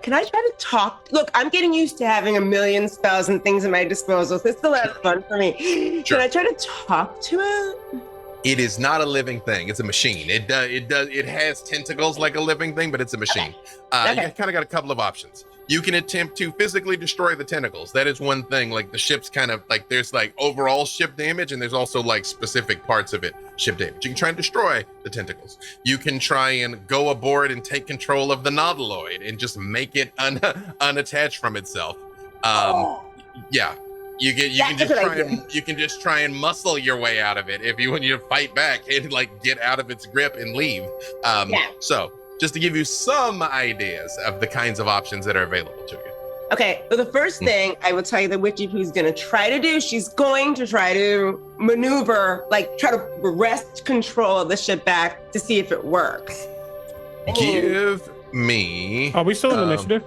Can I try to talk? Look, I'm getting used to having a million spells and things at my disposal. This is a lot of fun for me. Sure. Can I try to talk to it? It is not a living thing. It's a machine. It has tentacles like a living thing, but it's a machine. Okay. You kind of got a couple of options. You can attempt to physically destroy the tentacles. That is one thing. Like the ship's kind of like, there's like overall ship damage, and there's also like specific parts of it ship damage. You can try and destroy the tentacles. You can try and go aboard and take control of the nautiloid and just make it unattached from itself. Yeah. You can just try and muscle your way out of it when you fight back and like get out of its grip and leave. So just to give you some ideas of the kinds of options that are available to you. Okay, well, the first thing I will tell you that Witchy Poo's gonna try to do, she's going to try to maneuver, like try to wrest control of the ship back to see if it works. Give me... Are we still in initiative?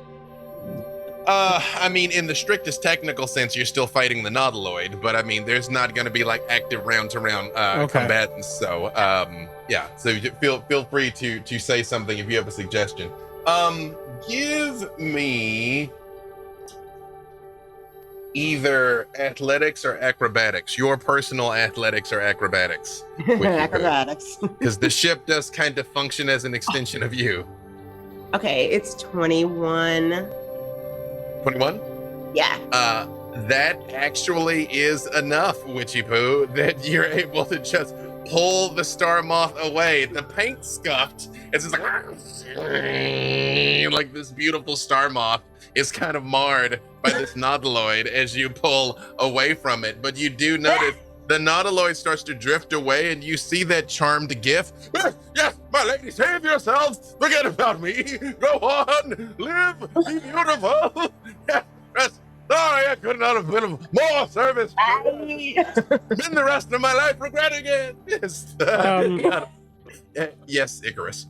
I mean, in the strictest technical sense, you're still fighting the nautiloid, but I mean, there's not going to be like active round-to-round combatants. So, yeah. So feel free to say something if you have a suggestion. Give me either athletics or acrobatics. Your personal athletics or acrobatics. Acrobatics. Because the ship does kind of function as an extension of you. Okay, it's 21. 21? Yeah. That actually is enough, Witchy Poo, that you're able to just pull the star moth away. The paint scuffed. It's just like this beautiful star moth is kind of marred by this nautiloid as you pull away from it. But you do notice the nautiloid starts to drift away, and you see that charmed gif. Yes, my lady, save yourselves. Forget about me. Go on. Live. Be beautiful. Yes. Sorry, I could not have been of more service. Spend the rest of my life regretting it. Yes. Yes, Icarus.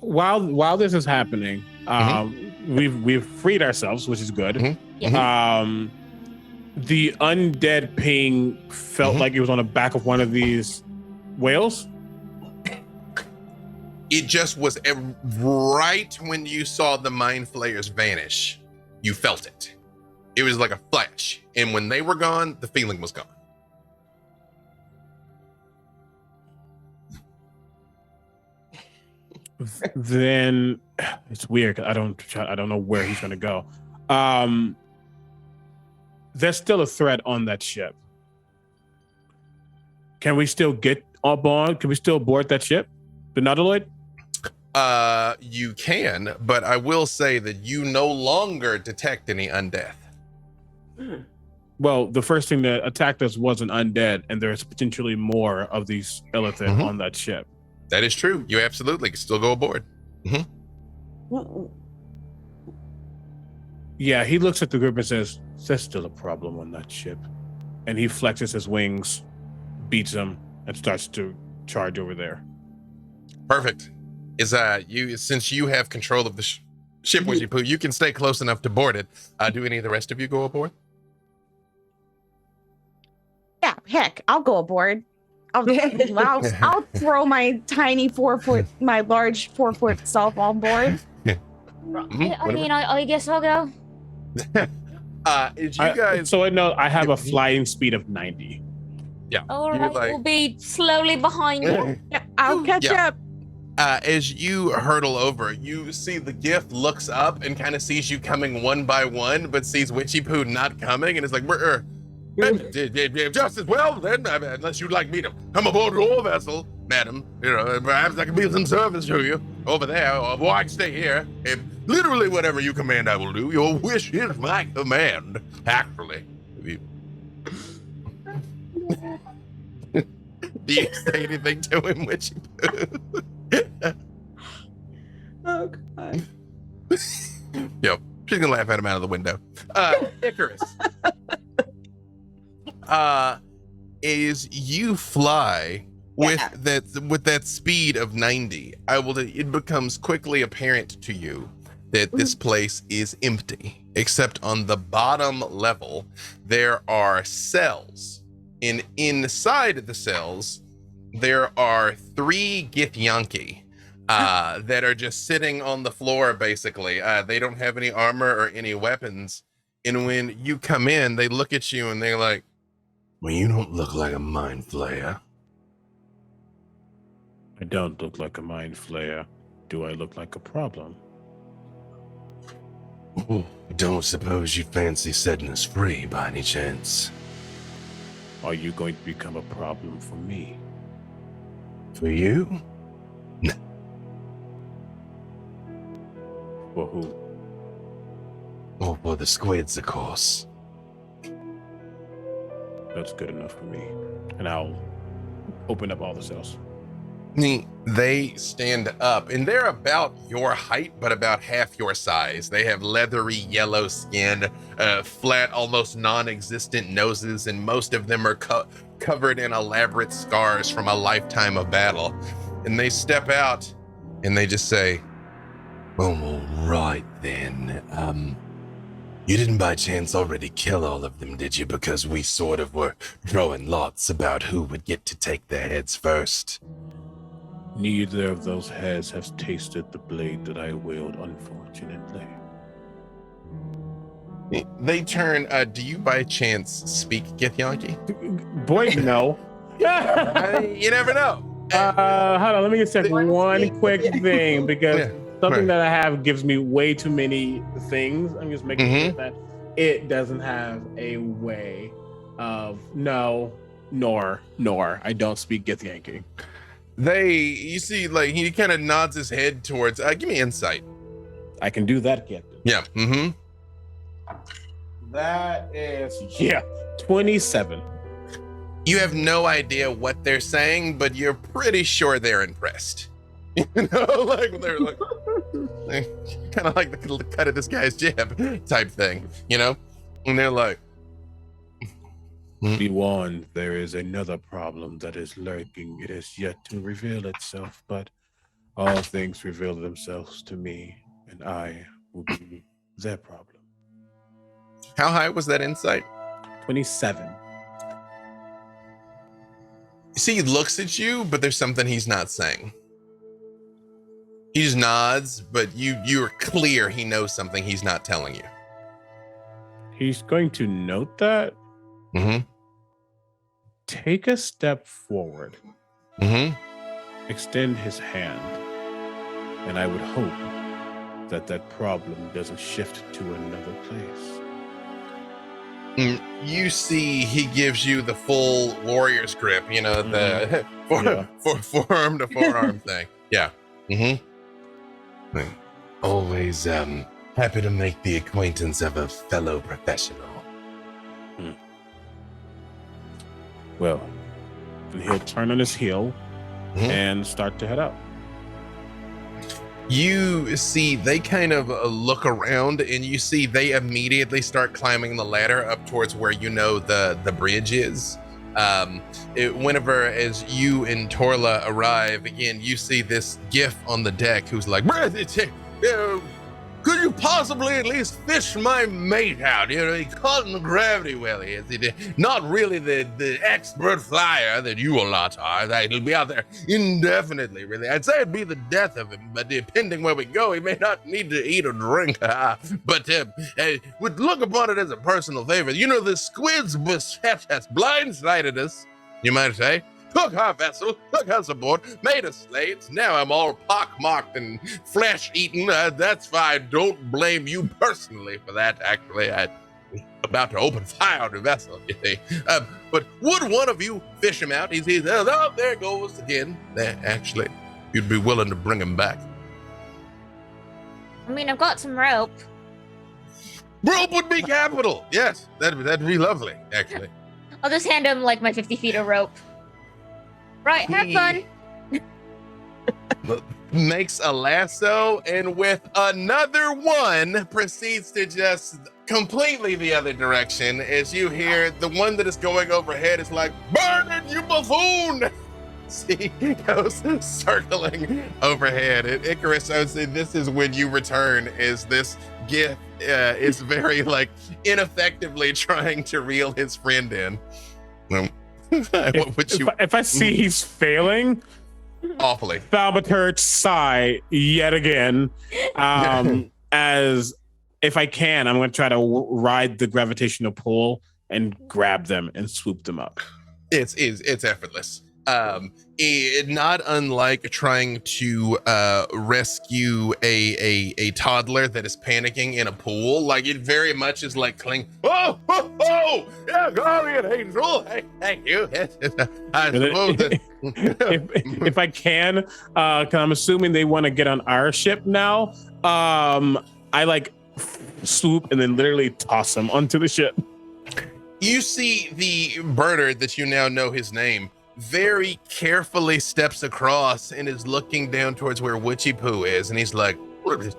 While this is happening, we've freed ourselves, which is good. The undead ping felt like it was on the back of one of these whales. It just was right when you saw the mind flayers vanish, you felt it. It was like a flash. And when they were gone, the feeling was gone. Then it's weird. I don't know where he's going to go. There's still a threat on that ship. Can we still get up on? Can we still board that ship? The nautiloid? You can, but I will say that you no longer detect any undeath. Well, the first thing that attacked us was an undead, and there's potentially more of these Illithid on that ship. That is true. You absolutely can still go aboard. Yeah, he looks at the group and says, "There's still a problem on that ship," and he flexes his wings, beats them, and starts to charge over there. Perfect. Since you have control of the ship, Witchy Poo, you can stay close enough to board it. Do any of the rest of you go aboard? Yeah, heck, I'll go aboard. I'll throw my tiny 4-foot, my large 4-foot self on board. I guess I'll go. So I know I have a flying speed of 90. Yeah. All right, we'll be slowly behind you. Yeah, I'll catch up. As you hurtle over, you see the gift looks up and kind of sees you coming one by one, but sees Witchy Poo not coming, and is like, just as well then, unless you'd like me to come aboard your vessel, madam. Perhaps I can be of some service to you over there, or I can stay here. Literally whatever you command, I will do. Your wish is my command. Actually, do you say anything to him, Witchy Poo? Oh God. Yep, she's gonna laugh at him out of the window. Icarus. Is you fly with that speed of 90, it becomes quickly apparent to you that this place is empty, except on the bottom level there are cells, and inside the cells there are 3 Githyanki that are just sitting on the floor. Basically, they don't have any armor or any weapons, and when you come in, they look at you and they're like, "Well, you don't look like a mind flayer." I don't look like a mind flayer. Do I look like a problem? I don't suppose you fancy setting us free by any chance? Are you going to become a problem for me? For you? No. For who? Oh, for the squids, of course. That's good enough for me. And I'll open up all the cells. They stand up, and they're about your height, but about half your size. They have leathery yellow skin, flat, almost non-existent noses, and most of them are covered in elaborate scars from a lifetime of battle. And they step out, and they just say, "Oh, all right then. You didn't by chance already kill all of them, did you? Because we sort of were throwing lots about who would get to take their heads first." Neither of those heads has tasted the blade that I wield, unfortunately. They turn, do you by chance speak Githyanki? Boy, no. You never know. Hold on, let me just check one quick thing, because something that I have gives me way too many things. I'm just making sure that it doesn't have a way of nor I don't speak Githyanki. You see, like, he kind of nods his head towards, give me insight. I can do that, Captain. Yeah, That is, 27. You have no idea what they're saying, but you're pretty sure they're impressed. You know, like, they're like, kind of like the cut of this guy's jib type thing, you know? And they're like, Be warned, there is another problem that is lurking. It is yet to reveal itself, but all things reveal themselves to me, and I will be their problem. How high was that insight? 27. See, he looks at you, but there's something he's not saying. He just nods, but you're clear he knows something he's not telling you. He's going to note that. Take a step forward. Extend his hand. And I would hope that problem doesn't shift to another place. You see, he gives you the full warrior's grip, you know, the forearm to forearm thing. Yeah. Always happy to make the acquaintance of a fellow professional. Well, and he'll turn on his heel and start to head out. You see they kind of look around, and you see they immediately start climbing the ladder up towards where you know the bridge is. Whenever as you and Torla arrive again, you see this gif on the deck who's like, could you possibly at least fish my mate out? You know, he caught in the gravity well. He is not really the expert flyer that you lot are. He'll be out there indefinitely, really. I'd say it'd be the death of him, but depending where we go, he may not need to eat or drink. But would look upon it as a personal favor. You know, the squid's beset has blindsided us, you might say. Took our vessel, took us aboard, made us slaves. Now I'm all pockmarked and flesh-eaten. That's fine. Don't blame you personally for that, actually. I'm about to open fire on the vessel, you see. But would one of you fish him out? He's oh, there goes again. Actually, you'd be willing to bring him back. I mean, I've got some rope. Rope would be capital. Yes, that'd be lovely, actually. I'll just hand him like my 50 feet of rope. Right, have fun. Makes a lasso, and with another one proceeds to just completely the other direction as you hear the one that is going overhead is like, burn it, you buffoon! See, he goes circling overhead. And Icarus, I would say this is when you return, is this gift is very like ineffectively trying to reel his friend in. If I see he's failing, awfully, thaumaturge sigh yet again. As if I can, I'm going to try to ride the gravitational pull and grab them and swoop them up. It's effortless. Not unlike trying to rescue a toddler that is panicking in a pool. Like it very much is like oh, yeah, guardian angel. Hey, thank you. I suppose that if I can, 'cause I'm assuming they want to get on our ship now. I like swoop and then literally toss them onto the ship. You see the birder that you now know his name very carefully steps across and is looking down towards where Witchy Poo is, and he's like, would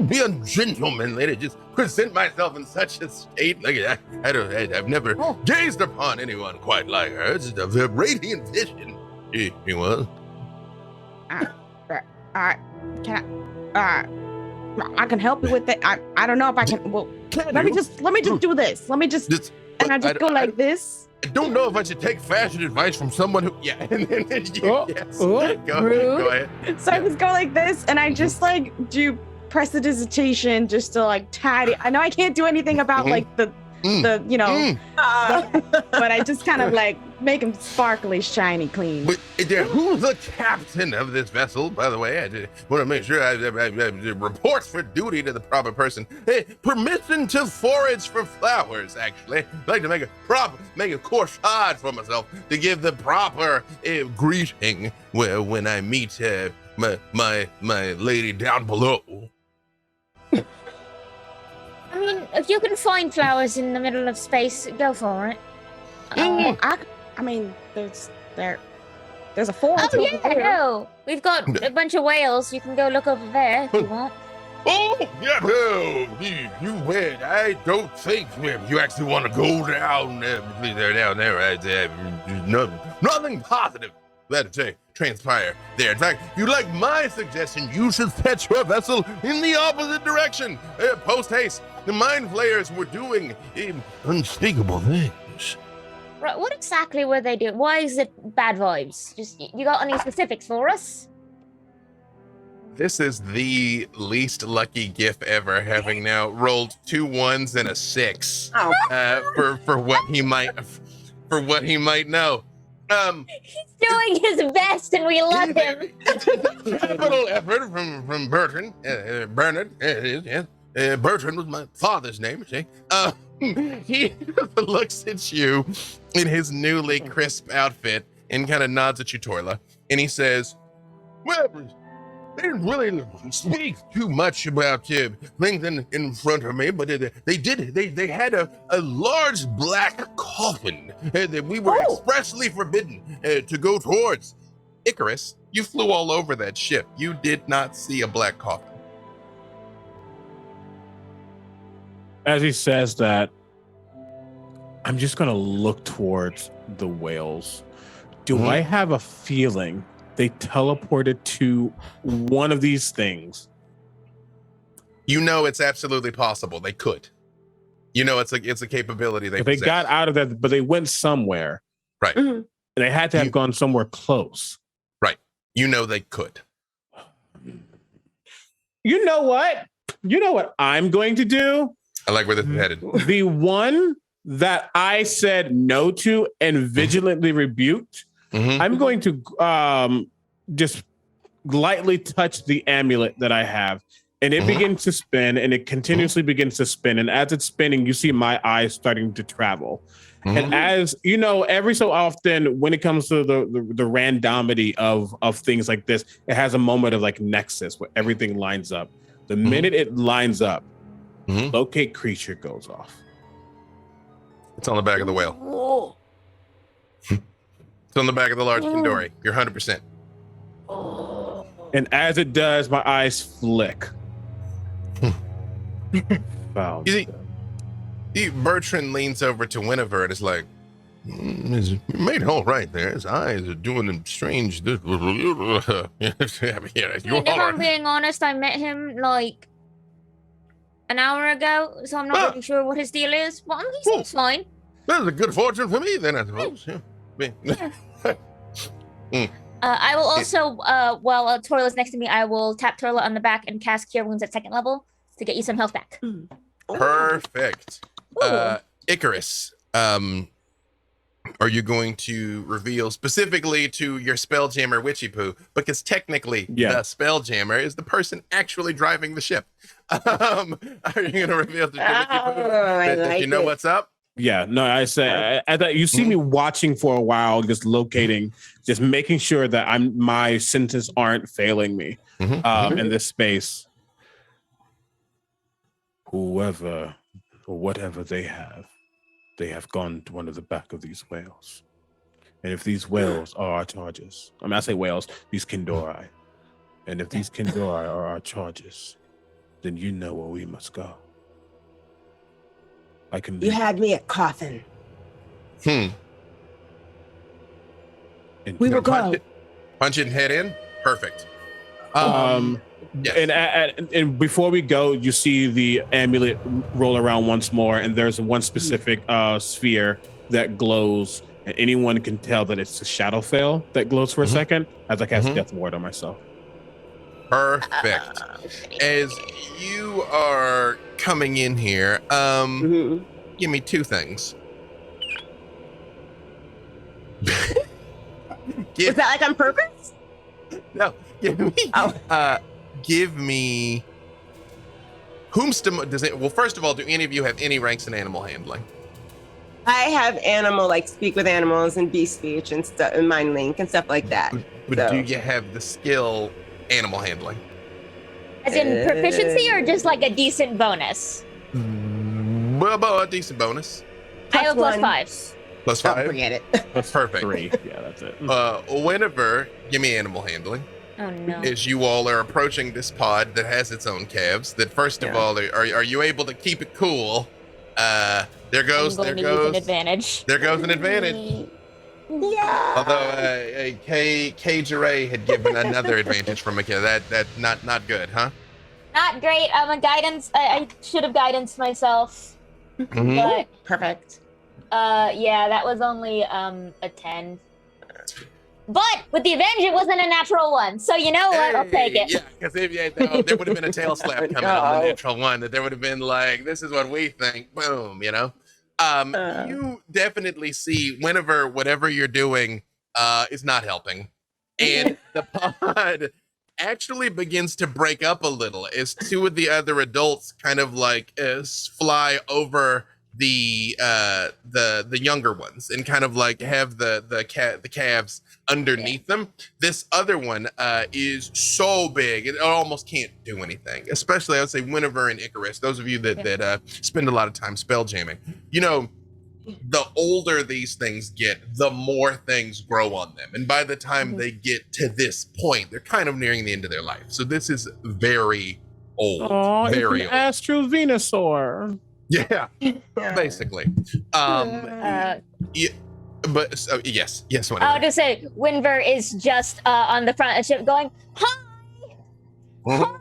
be ungentlemanly to just present myself in such a state. Like I've never gazed upon anyone quite like her. It's just a radiant vision. He was. I can help you with that. I don't know if I can. Well, let me just do this. Let me just and I just go like this. I don't know if I should take fashion advice from someone who, yeah. And then yes. Go ahead. So I just go like this, and I just like do prestidigitation just to like tidy. I know I can't do anything about like the you know, but I just kind of like make them sparkly, shiny, clean. But who's the captain of this vessel, by the way? I just want to make sure I reports for duty to the proper person. Hey, permission to forage for flowers, actually. I'd like to make a corsage for myself to give the proper greeting when I meet my lady down below. I mean, if you can find flowers in the middle of space, go for it. I mean, there's a forest. Oh yeah, no. We've got a bunch of whales. You can go look over there if you want. Oh, yeah, you win. I don't think you actually want to go down there. Nothing positive that transpire there. In fact, if you like my suggestion, you should set your vessel in the opposite direction. Post haste. The mind flayers were doing unspeakable things. Right, what exactly were they doing? Why is it bad vibes? Just, you got any specifics for us? This is the least lucky GIF ever, having now rolled 2 1s and a 6 for what he might know. He's doing his best, and we love him. Capital effort from Bertrand. Bernard. Yes. Bertrand was my father's name. See? He looks at you in his newly crisp outfit and kind of nods at you, Torla, and he says, "Well, they didn't really speak too much about things in front of me, but they did. They had a large black coffin that we were expressly forbidden to go towards. Icarus, you flew all over that ship. You did not see a black coffin. As he says that, I'm just going to look towards the whales. Do I have a feeling they teleported to one of these things? You know it's absolutely possible. They could. You know it's a capability they They got out of that, but they went somewhere. Right. Mhm. And they had to have gone somewhere close. Right. You know they could. You know what? You know what I'm going to do? I like where this is headed. The one that I said no to and vigilantly rebuked, I'm going to just lightly touch the amulet that I have. And it begins to spin, and it continuously begins to spin. And as it's spinning, you see my eyes starting to travel. And as you know, every so often, when it comes to the randomity of things like this, it has a moment of like nexus where everything lines up. The minute it lines up, locate creature goes off. It's on the back of the whale. It's on the back of the large Kandori. You're 100%. And as it does, my eyes flick. Found You see, Bertrand leans over to Winifred and is like, you made it all right there. His eyes are doing a strange. If I'm being honest, I met him like an hour ago, so I'm not really sure what his deal is. But he seems fine. That's a good fortune for me, then, I suppose. I will also, while Torla is next to me, I will tap Torla on the back and cast Cure Wounds at 2nd level to get you some health back. Perfect. Icarus, are you going to reveal specifically to your Spelljammer Witchy Poo? Because technically, the Spelljammer is the person actually driving the ship. Are you going to reveal to Witchy Poo that you know what's up? Yeah, no, I say I thought you see me watching for a while, just locating, just making sure that my senses aren't failing me in this space. Whoever or whatever they have gone to one of the back of these whales. And if these whales are our charges, I say whales, these Kandori. And if these Kandori are our charges, then you know where we must go. You had me at coffin. And We will go. Punch it and head in. Perfect. Yes. And before we go, you see the amulet roll around once more, and there's one specific sphere that glows, and anyone can tell that it's a Shadowfell that glows for a second as I cast Death Ward on myself. Perfect. As you are coming in here, give me two things. Was that like on purpose? No, give me. Well, first of all, do any of you have any ranks in animal handling? I have animal, like speak with animals and beast speech and stuff, and mind link and stuff like that. But do you have the skill animal handling? As in proficiency or just like a decent bonus? Well, a decent bonus. I have a +1. +5. +5? Forget it. That's Perfect. 3. Yeah, that's it. Whenever, give me animal handling. Oh no. As you all are approaching this pod that has its own calves, that first of all, are you able to keep it cool? There goes an advantage. There goes an advantage. Yeah. Although K Jure had given another advantage from Mikhail. That not good, huh? Not great. I'm a guidance. I should have guidance myself. But Perfect. yeah, that was only a 10. But with the advantage, it wasn't a natural one. So you know what? I'll take it. Yeah, because there would have been a tail slap coming on the natural one. That there would have been like, this is what we think. Boom, you know. You definitely see whenever whatever you're doing is not helping, and the pod actually begins to break up a little as two of the other adults kind of like fly over the younger ones and kind of like have the calves underneath them. This other one is so big it almost can't do anything, especially I would say Winifred and Icarus, those of you that spend a lot of time spell jamming. You know, the older these things get, the more things grow on them. And by the time they get to this point, they're kind of nearing the end of their life. So this is very old. Oh, very it's old. an Astral Venusaur. Yeah, basically. But yes, whatever. I would just say Winver is just on the front of the ship going, hi, Mhm.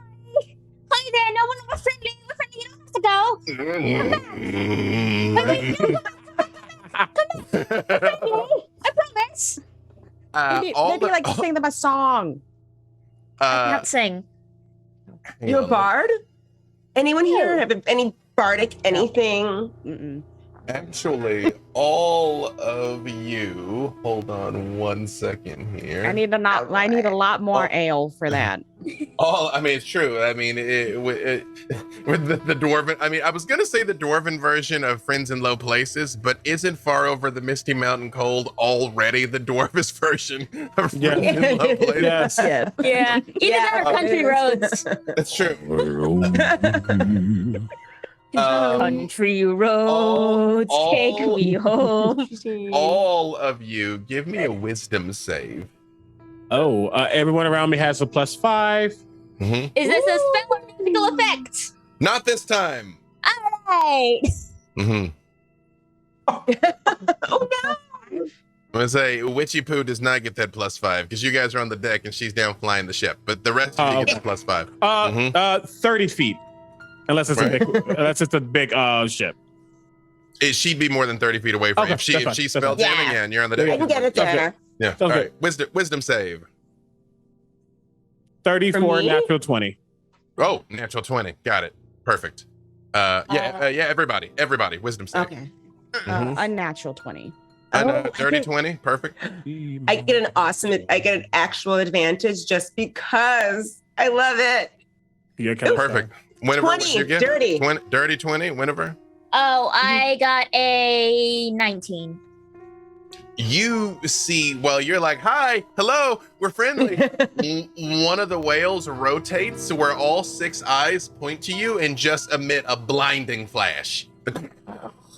hi there, no one, we're friendly, you don't have to go. I promise. Maybe like to sing them a song. I can't sing. You a bard? Anyone here have any bardic anything? Mm-mm. Actually, all of you, hold on 1 second here. I need a lot more ale for that. I mean, it's true. I mean, with the dwarven. I mean, I was gonna say the dwarven version of Friends in Low Places, but isn't Far Over the Misty Mountain Cold already the dwarvish version of Friends in Low Places? Yes. Yeah. Yeah, even our country roads. That's true. Country roads, take me home. All of you, give me a wisdom save. Oh, everyone around me has a +5. Mm-hmm. Is this a spell or magical effect? Not this time. All right. Mm-hmm. Oh no! I'm gonna say Witchy Poo does not get that +5 because you guys are on the deck and she's down flying the ship. But the rest of you get the +5. 30 feet, unless it's a big ship. She'd be more than 30 feet away from you. Okay, If she spelled fine. jamming and you're on the I deck. can get it there. Yeah. Okay. All right. Wisdom save. 34 For me? natural 20. Oh, natural 20. Got it. Perfect. Everybody. Wisdom save. Okay. Unnatural 20. Dirty 20. Perfect. I get an actual advantage just because I love it. Yeah, kind of Perfect. Whenever 20, dirty. Dirty 20. Whenever. Oh, I got a 19. You see, well, you're like, hi, hello, we're friendly. One of the whales rotates to where all 6 eyes point to you and just emit a blinding flash.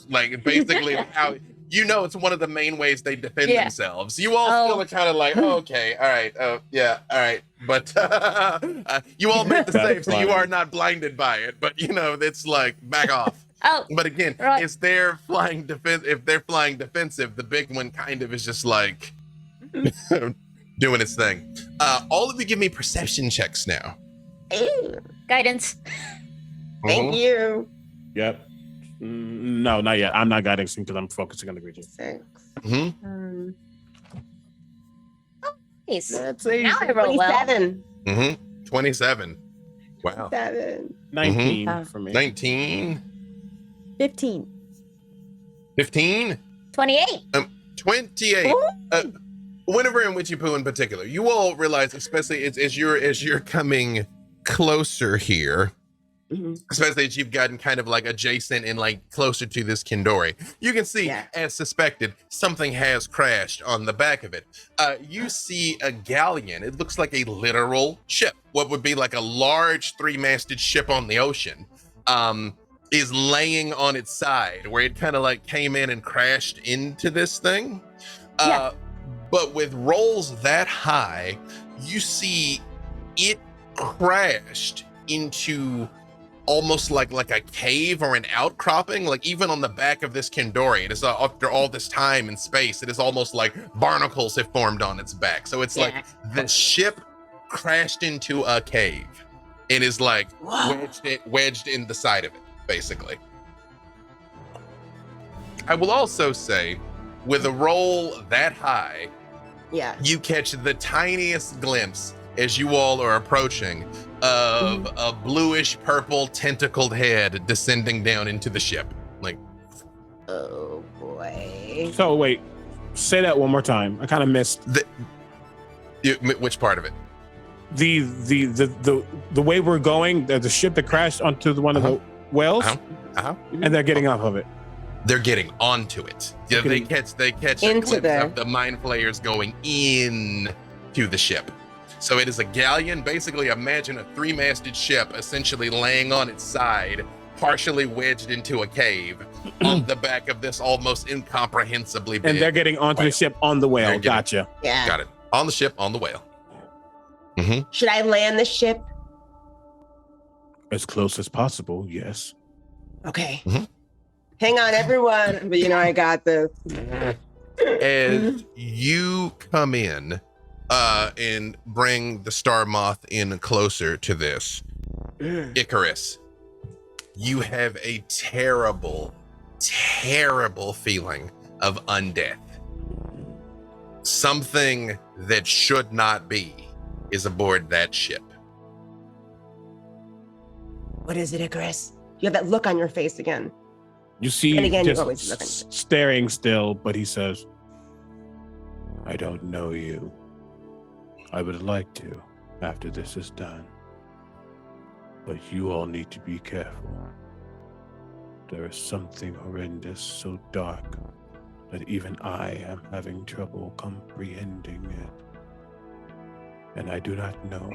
Like, basically, how you know it's one of the main ways they defend themselves. You all still are kind of like, okay, all right, all right. But you all make the save, so you are not blinded by it. But, you know, it's like, back off. Oh, But again, right. if they're flying defensive, the big one kind of is just like doing its thing. All of you give me perception checks now. guidance. Thank you. Yep. No, not yet. I'm not guiding because I'm focusing on the region. 6. Mm-hmm. Nice. That's Now I roll well. 27. Mm-hmm. 27. Wow. 7. 19 for me. 19. 15. 15. 28. 28. Whenever in Witchy Poo in particular, you all realize, especially as you're coming closer here, especially as you've gotten kind of like adjacent and like closer to this Kindori, you can see, as suspected, something has crashed on the back of it. You see a galleon. It looks like a literal ship. What would be like a large 3-masted ship on the ocean. Is laying on its side where it kind of like came in and crashed into this thing. But with rolls that high, you see it crashed into almost like a cave or an outcropping. Like even on the back of this Kindori, it is after all this time and space, it is almost like barnacles have formed on its back. So it's like the ship crashed into a cave and is like wedged in the side of it, basically. I will also say, with a roll that high, you catch the tiniest glimpse as you all are approaching of a bluish purple tentacled head descending down into the ship. Like, oh boy. So wait, say that one more time. I kind of missed which part of it? The way we're going. The ship that crashed onto one of the whales, and they're getting off of it. They're getting onto it. Yeah, they catch a glimpse of the mind flayers going in to the ship. So it is a galleon. Basically, imagine a 3-masted ship essentially laying on its side, partially wedged into a cave, on the back of this almost incomprehensibly big. And they're getting onto the ship on the whale. Gotcha. Yeah. Got it. On the ship, on the whale. Mm-hmm. Should I land the ship? As close as possible, yes. Okay. Mm-hmm. Hang on, everyone. But I got this. As you come in and bring the Star Moth in closer to this, Icarus, you have a terrible, terrible feeling of undeath. Something that should not be is aboard that ship. What is it, Icarus? You have that look on your face again. You see, And again, you're just always looking. staring still, but he says, I don't know you. I would like to after this is done. But you all need to be careful. There is something horrendous, so dark, that even I am having trouble comprehending it. And I do not know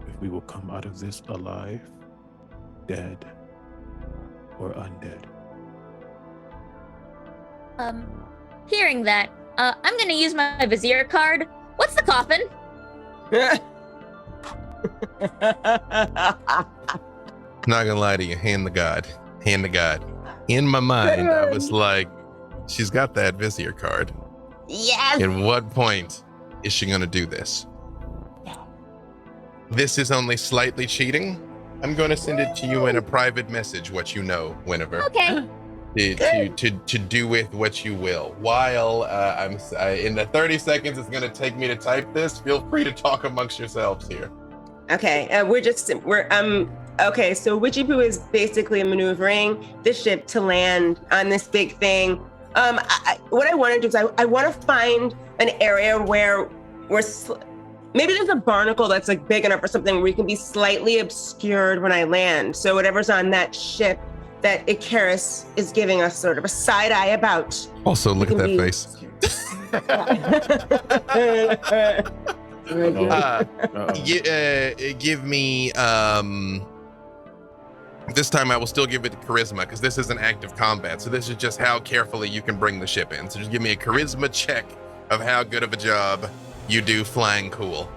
if we will come out of this alive, dead, or undead. Hearing that, I'm gonna use my vizier card. What's the coffin? Not gonna lie to you, hand to God. Hand to God. In my mind, I was like, she's got that Vizier card. Yes. At what point is she gonna do this? This is only slightly cheating. I'm gonna send it to you in a private message, what you know, Whenever. Okay. To do with what you will. While I'm in the 30 seconds it's gonna take me to type this, feel free to talk amongst yourselves here. Okay, okay, so Witchy Poo is basically maneuvering the ship to land on this big thing. What I want to do is I want to find an area where maybe there's a barnacle that's like big enough or something where we can be slightly obscured when I land. So whatever's on that ship that Icarus is giving us sort of a side eye about. Also, look at that face. Give me this time I will still give it charisma because this isn't active combat, so this is just how carefully you can bring the ship in. So just give me a charisma check of how good of a job you do flying cool.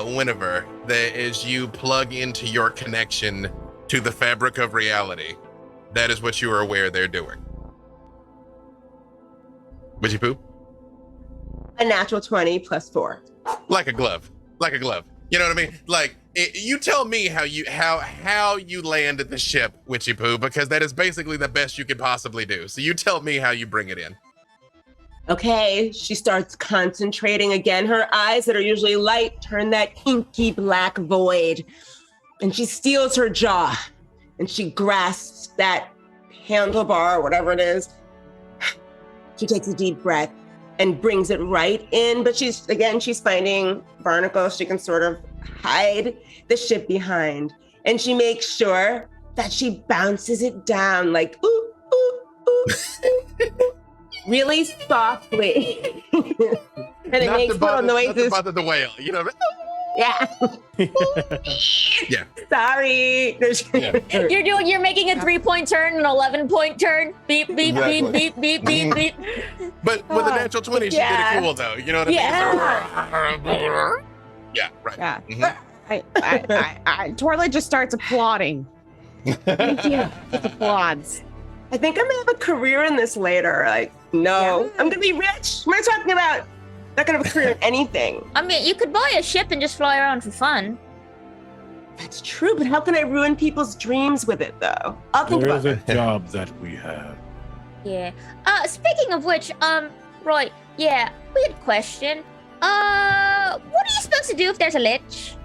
Whenever as you plug into your connection to the fabric of reality, that is what you are aware they're doing. Witchy Poo? A natural 20 plus 4. Like a glove. You know what I mean? Like, you tell me how you land at the ship, Witchy Poo, because that is basically the best you could possibly do. So you tell me how you bring it in. Okay, she starts concentrating again. Her eyes that are usually light turn that inky black void. And she steals her jaw and she grasps that handlebar or whatever it is. She takes a deep breath and brings it right in. But she's finding barnacles she can sort of hide the ship behind. And she makes sure that she bounces it down like, ooh, ooh, ooh, ooh, really softly. And it makes little noises. Not the whale, you know what I mean? Yeah. Yeah. Sorry. Yeah. You're making a 3-point turn, an 11-point turn. Beep, beep, Exactly. beep, beep, beep, beep, beep. But with a natural 20, she did it cool though. You know what I mean? Yeah, right. Yeah. Mhm. Torla just starts applauding. Thank you. Just applauds. I think I'm gonna have a career in this later. Like, no, Yeah. I'm gonna be rich. What am I talking about? Not gonna have a career in anything. I mean, you could buy a ship and just fly around for fun. That's true, but how can I ruin people's dreams with it, though? I'll think There about is it. a job that we have. Yeah. Speaking of which, Roy, yeah, weird question. What are you supposed to do if there's a lich?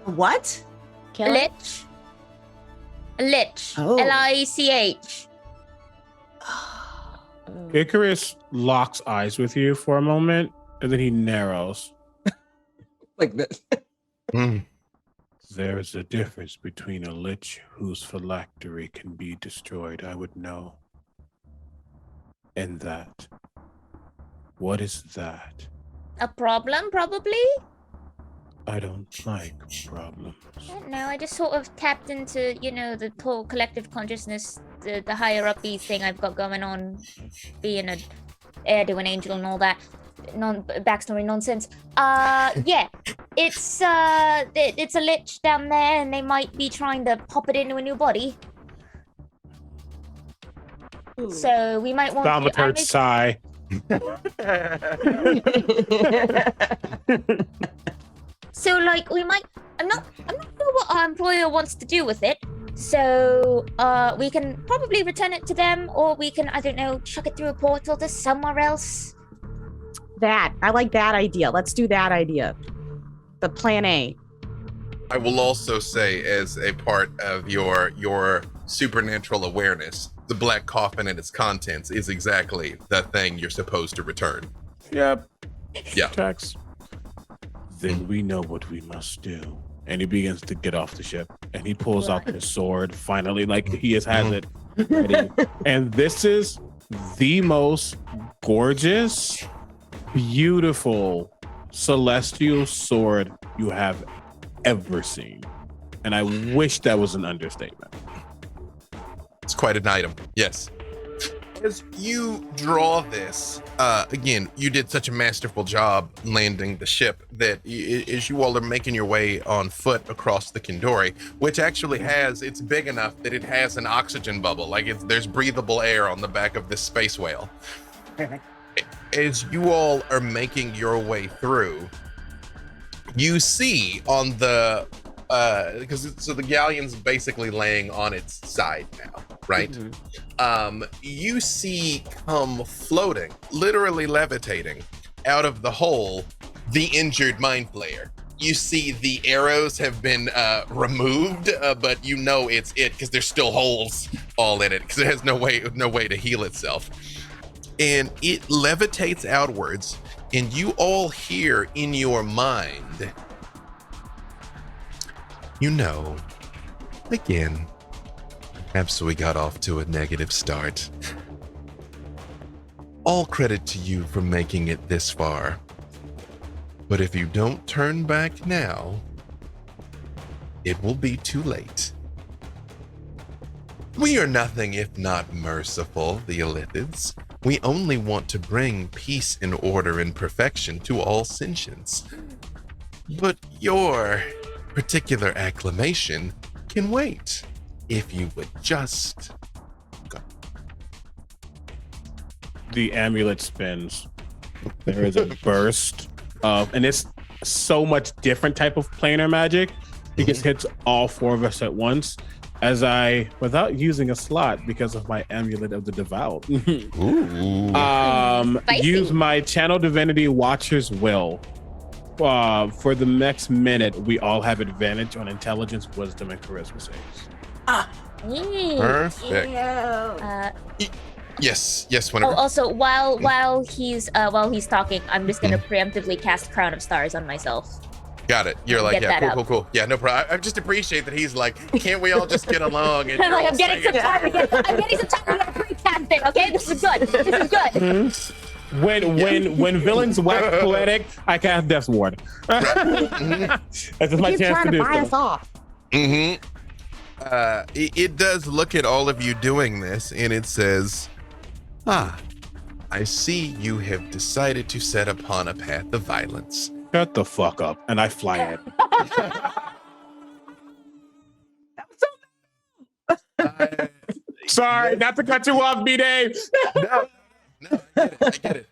What? A lich? A lich. Oh. Lich. Icarus locks eyes with you for a moment, and then he narrows. Like this. Mm. There is a difference between a lich whose phylactery can be destroyed, I would know. And that. What is that? A problem, probably? I don't like problems. No, I just sort of tapped into, the whole collective consciousness, the higher up thing I've got going on, being a heir to an angel and all that backstory nonsense. Yeah, it's a lich down there, and they might be trying to pop it into a new body. Ooh. So we might want Thaumaturge sigh. So we might. I'm not sure what our employer wants to do with it. So we can probably return it to them, or we can, I don't know, chuck it through a portal to somewhere else. I like that idea. Let's do that idea. The plan A. I will also say, as a part of your supernatural awareness, the black coffin and its contents is exactly the thing you're supposed to return. Yep. Yeah. Tracks. Then we know what we must do. And he begins to get off the ship. And he pulls out his sword, finally, he has it ready. And this is the most gorgeous, beautiful, celestial sword you have ever seen. And I wish that was an understatement. It's quite an item, yes. As you draw this, again, you did such a masterful job landing the ship that as you all are making your way on foot across the Kindori, which actually it's big enough that it has an oxygen bubble, there's breathable air on the back of this space whale. As you all are making your way through, you see on the so the galleon's basically laying on its side now, right? Mm-hmm. You see come floating, literally levitating out of the hole, the injured mind flayer. You see the arrows have been removed, but it's it because there's still holes all in it because it has no way to heal itself. And it levitates outwards, and you all hear in your mind, again, perhaps we got off to a negative start. All credit to you for making it this far. But if you don't turn back now, it will be too late. We are nothing if not merciful, the Illithids. We only want to bring peace and order and perfection to all sentients. But your particular acclamation can wait, if you would just go. The amulet spins. There is a burst of, and it's so much different type of planar magic. It just hits all four of us at once. As I, without using a slot because of my amulet of the devout, use my channel divinity Watcher's Will. For the next minute, we all have advantage on intelligence, wisdom, and charisma saves. Perfect. Yes. Whenever. Oh, also, while he's talking, I'm just gonna preemptively cast Crown of Stars on myself. Got it. You're cool. Yeah, no problem. I just appreciate that he's like, can't we all just get along? And I'm getting some time again. I'm getting some time to get a pre-cast thing. Okay, this is good. When villains wax poetic, I cast Death's Ward. That's just my chance to do buy us off. It does look at all of you doing this, and it says, I see you have decided to set upon a path of violence. Shut the fuck up, and I fly it. Sorry, not to cut you off, BDave. No, I get it.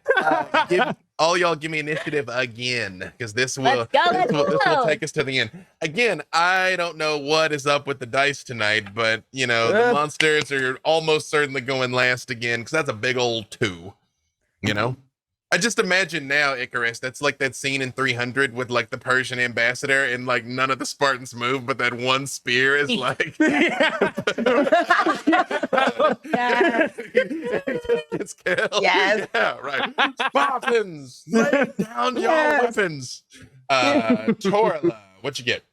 All y'all give me initiative again, because this will take us to the end. Again, I don't know what is up with the dice tonight, but the monsters are almost certainly going last again, because that's a big old 2. I just imagine now, Icarus, that's like that scene in 300 with the Persian ambassador and none of the Spartans move, but that one spear is gets killed. Yes. Yeah, right. Spartans, lay down your weapons. Torla, what you get?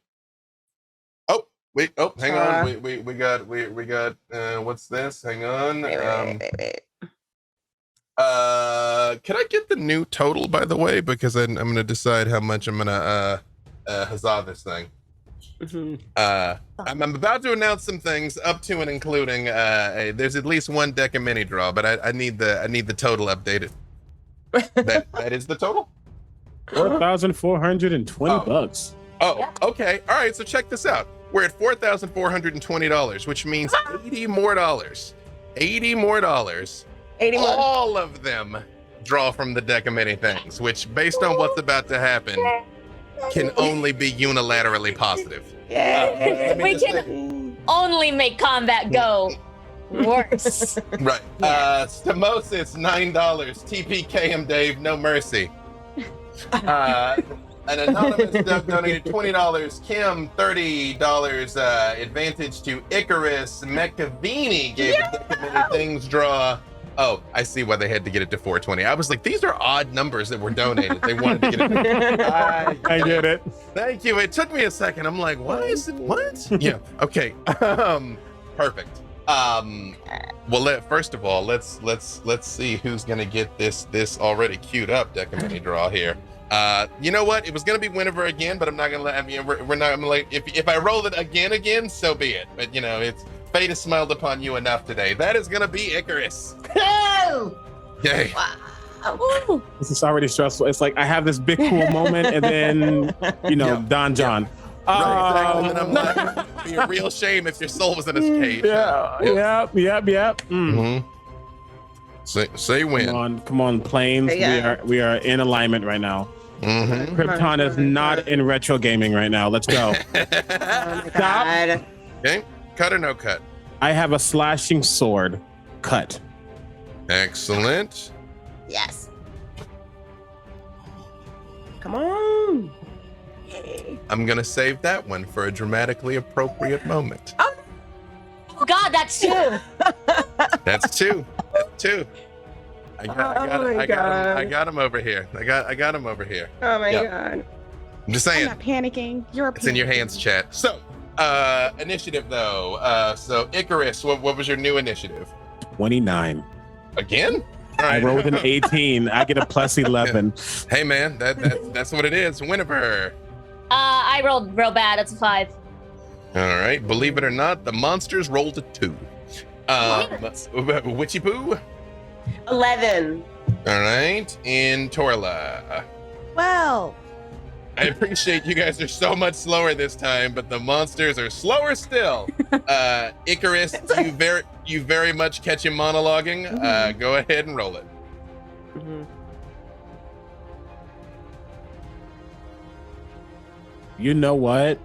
Oh, wait. Oh, hang on. We got. What's this? Hang on. Wait. Can I get the new total, by the way? Because I'm going to decide how much I'm going to huzzah this thing. Mhm. I'm about to announce some things up to and including there's at least one deck of mini draw, but I need the total updated. that is the total? 4,420 bucks. Oh, Yeah. okay. All right, so check this out. We're at $4,420, which means $80 more. $80 more. 81. All of them draw from the deck of many things, which, based on what's about to happen, can only be unilaterally positive. Yay. let me We just can only make combat go worse. Right. Stamosis, $9. TPKM Dave, no mercy. An anonymous donated $20. Kim, $30. Advantage to Icarus. Mecavini gave a deck of many things draw. Oh, I see why they had to get it to 420. I was like, these are odd numbers that were donated. They wanted to get it. I get it. Thank you. It took me a second. I'm like, why is it? What? Yeah. Okay. Perfect. Well, first of all, let's see who's gonna get this already queued up deck of mini draw here. You know what? It was gonna be Winnever again, but I'm not gonna let. I mean, we're not gonna like. If I roll it again, so be it. But you know, it's fate has smiled upon you enough today. That is gonna be Icarus. Oh! Yay. Wow. This is already stressful. It's like I have this big cool moment, and then Yeah. Don John. Right, exactly. And I'm like, it'd be a real shame if your soul was in his cage. Yep. Mm. Say when. Come on, planes. Yeah. We are in alignment right now. Mm-hmm. Krypton is not in retro gaming right now. Let's go. Oh my God. Okay. Cut or no cut? I have a slashing sword. Cut. Excellent. Yes. Come on. Yay. I'm gonna save that one for a dramatically appropriate moment. Oh God, that's two. That's two. That's two. I got him over here. I got him over here. Oh my Yep. God. I'm just I'm saying. not panicking. You're It's in your hands, chat. So, initiative though. So Icarus, what was your new initiative? 29. Again? All I right. rolled an 18. I get a plus 11. Hey man, that's what it is. Winnever. I rolled real bad. That's a 5. All right. Believe it or not, the monsters rolled a 2. Witchy Poo. 11. All right. And Torla. Well, I appreciate you guys are so much slower this time, but the monsters are slower still. Icarus, you very much catch him monologuing. Go ahead and roll it. Mhm. You know what?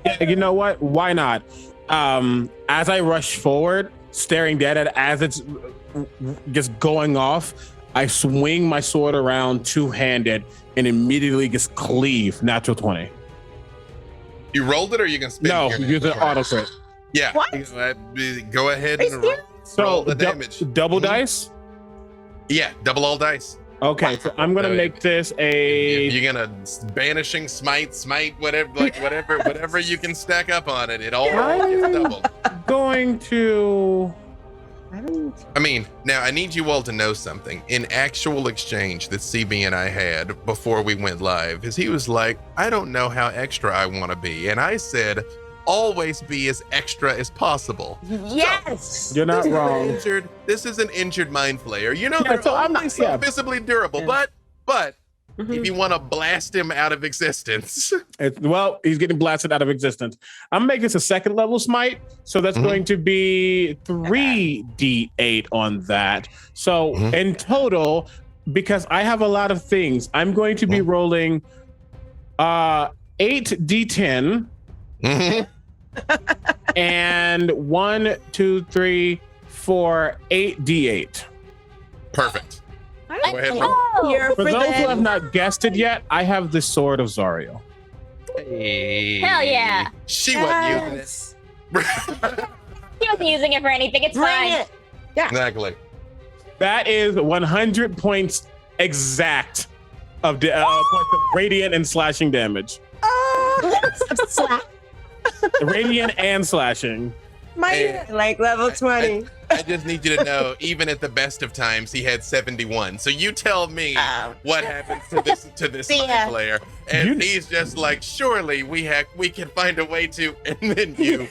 Yeah, you know what? Why not? As I rush forward, staring dead at it as it's just going off, I swing my sword around two-handed and immediately just cleave natural 20. You rolled it, or you can spin? No, your use an auto crit. Yeah. What? Go ahead Are you and serious? roll So the damage. double Mhm. dice. Yeah, double all dice. Okay, so I'm gonna So make this If a. you're gonna banishing, smite, whatever you can stack up on it, it all gets doubled. Going to. I mean, now I need you all to know something. In actual exchange that CB and I had before we went live, is he was like, I don't know how extra I want to be. And I said, always be as extra as possible. Yes. You're not wrong. This is an injured mind flayer. You know, Yeah, they're so I'm only not- so yeah. visibly durable, Yeah. but Mhm. if you want to blast him out of existence, Well, he's getting blasted out of existence. I'm making this a second level smite, so that's Mhm. going to be 3d8 on that. So Mhm. in total, because I have a lot of things, I'm going to be rolling 8d10 Mhm. and 1, 2, 3, 4, 8d8. Perfect. Go ahead. Oh, Here For for those who have them. not guessed it yet, I have the Sword of Zariel. Hey. Hell yeah. She wasn't using Yes. it. he wasn't using it for anything. It's Bring fine. it. Exactly. That is 100 points exact of points of radiant and slashing damage. slap. Radiant and slashing. My Like level 20. I just need you to know, even at the best of times, he had 71. So you tell me what happens to this mind player, and he's just like, surely we can find a way to, and then you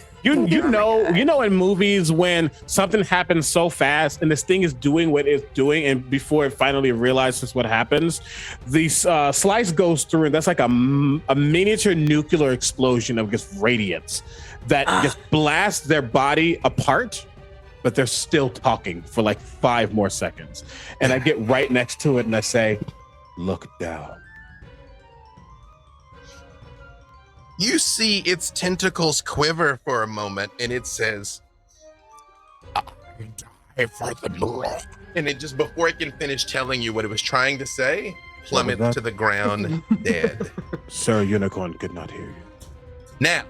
know in movies when something happens so fast and this thing is doing what it's doing, and before it finally realizes what happens, the slice goes through, and that's like a miniature nuclear explosion of just radiance that just blasts their body apart, but they're still talking for like 5 more seconds. And I get right next to it and I say, look down. You see its tentacles quiver for a moment, and it says, I die for the blood. And it just, before it can finish telling you what it was trying to say, plummets to the ground dead. Sir, Unicorn could not hear you. Now,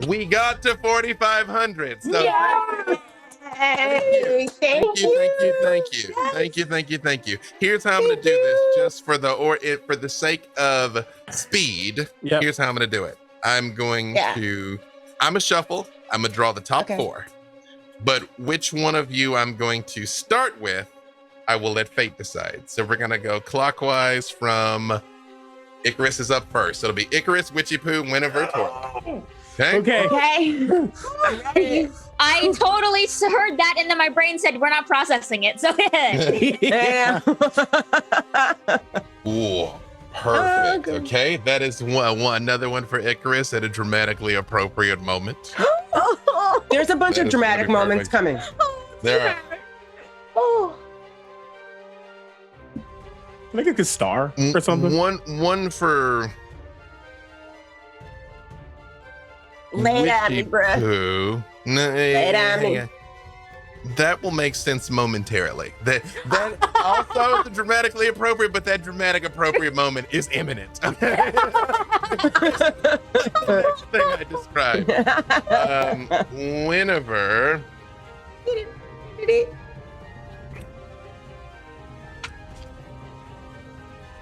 we got to 4,500. So Hey, thank you. Here's how I'm gonna do this, just for the sake of speed. Yep. Here's how I'm gonna do it. I'm going to shuffle. I'm gonna draw the top 4. But which one of you I'm going to start with, I will let fate decide. So we're gonna go clockwise from Icarus is up first. So it'll be Icarus, Witchy Poo, Winifred, Torla. Okay. I totally heard that, and then my brain said we're not processing it. So Ooh, perfect. Okay, that is another one for Icarus at a dramatically appropriate moment. There's a bunch of dramatic moments coming. There are. Can I get a star or something? One for Lay it on me, bruh. Poo. Lay it on me. That will make sense momentarily. That also is dramatically appropriate, but that dramatic appropriate moment is imminent. Okay? Next thing I described. Whenever.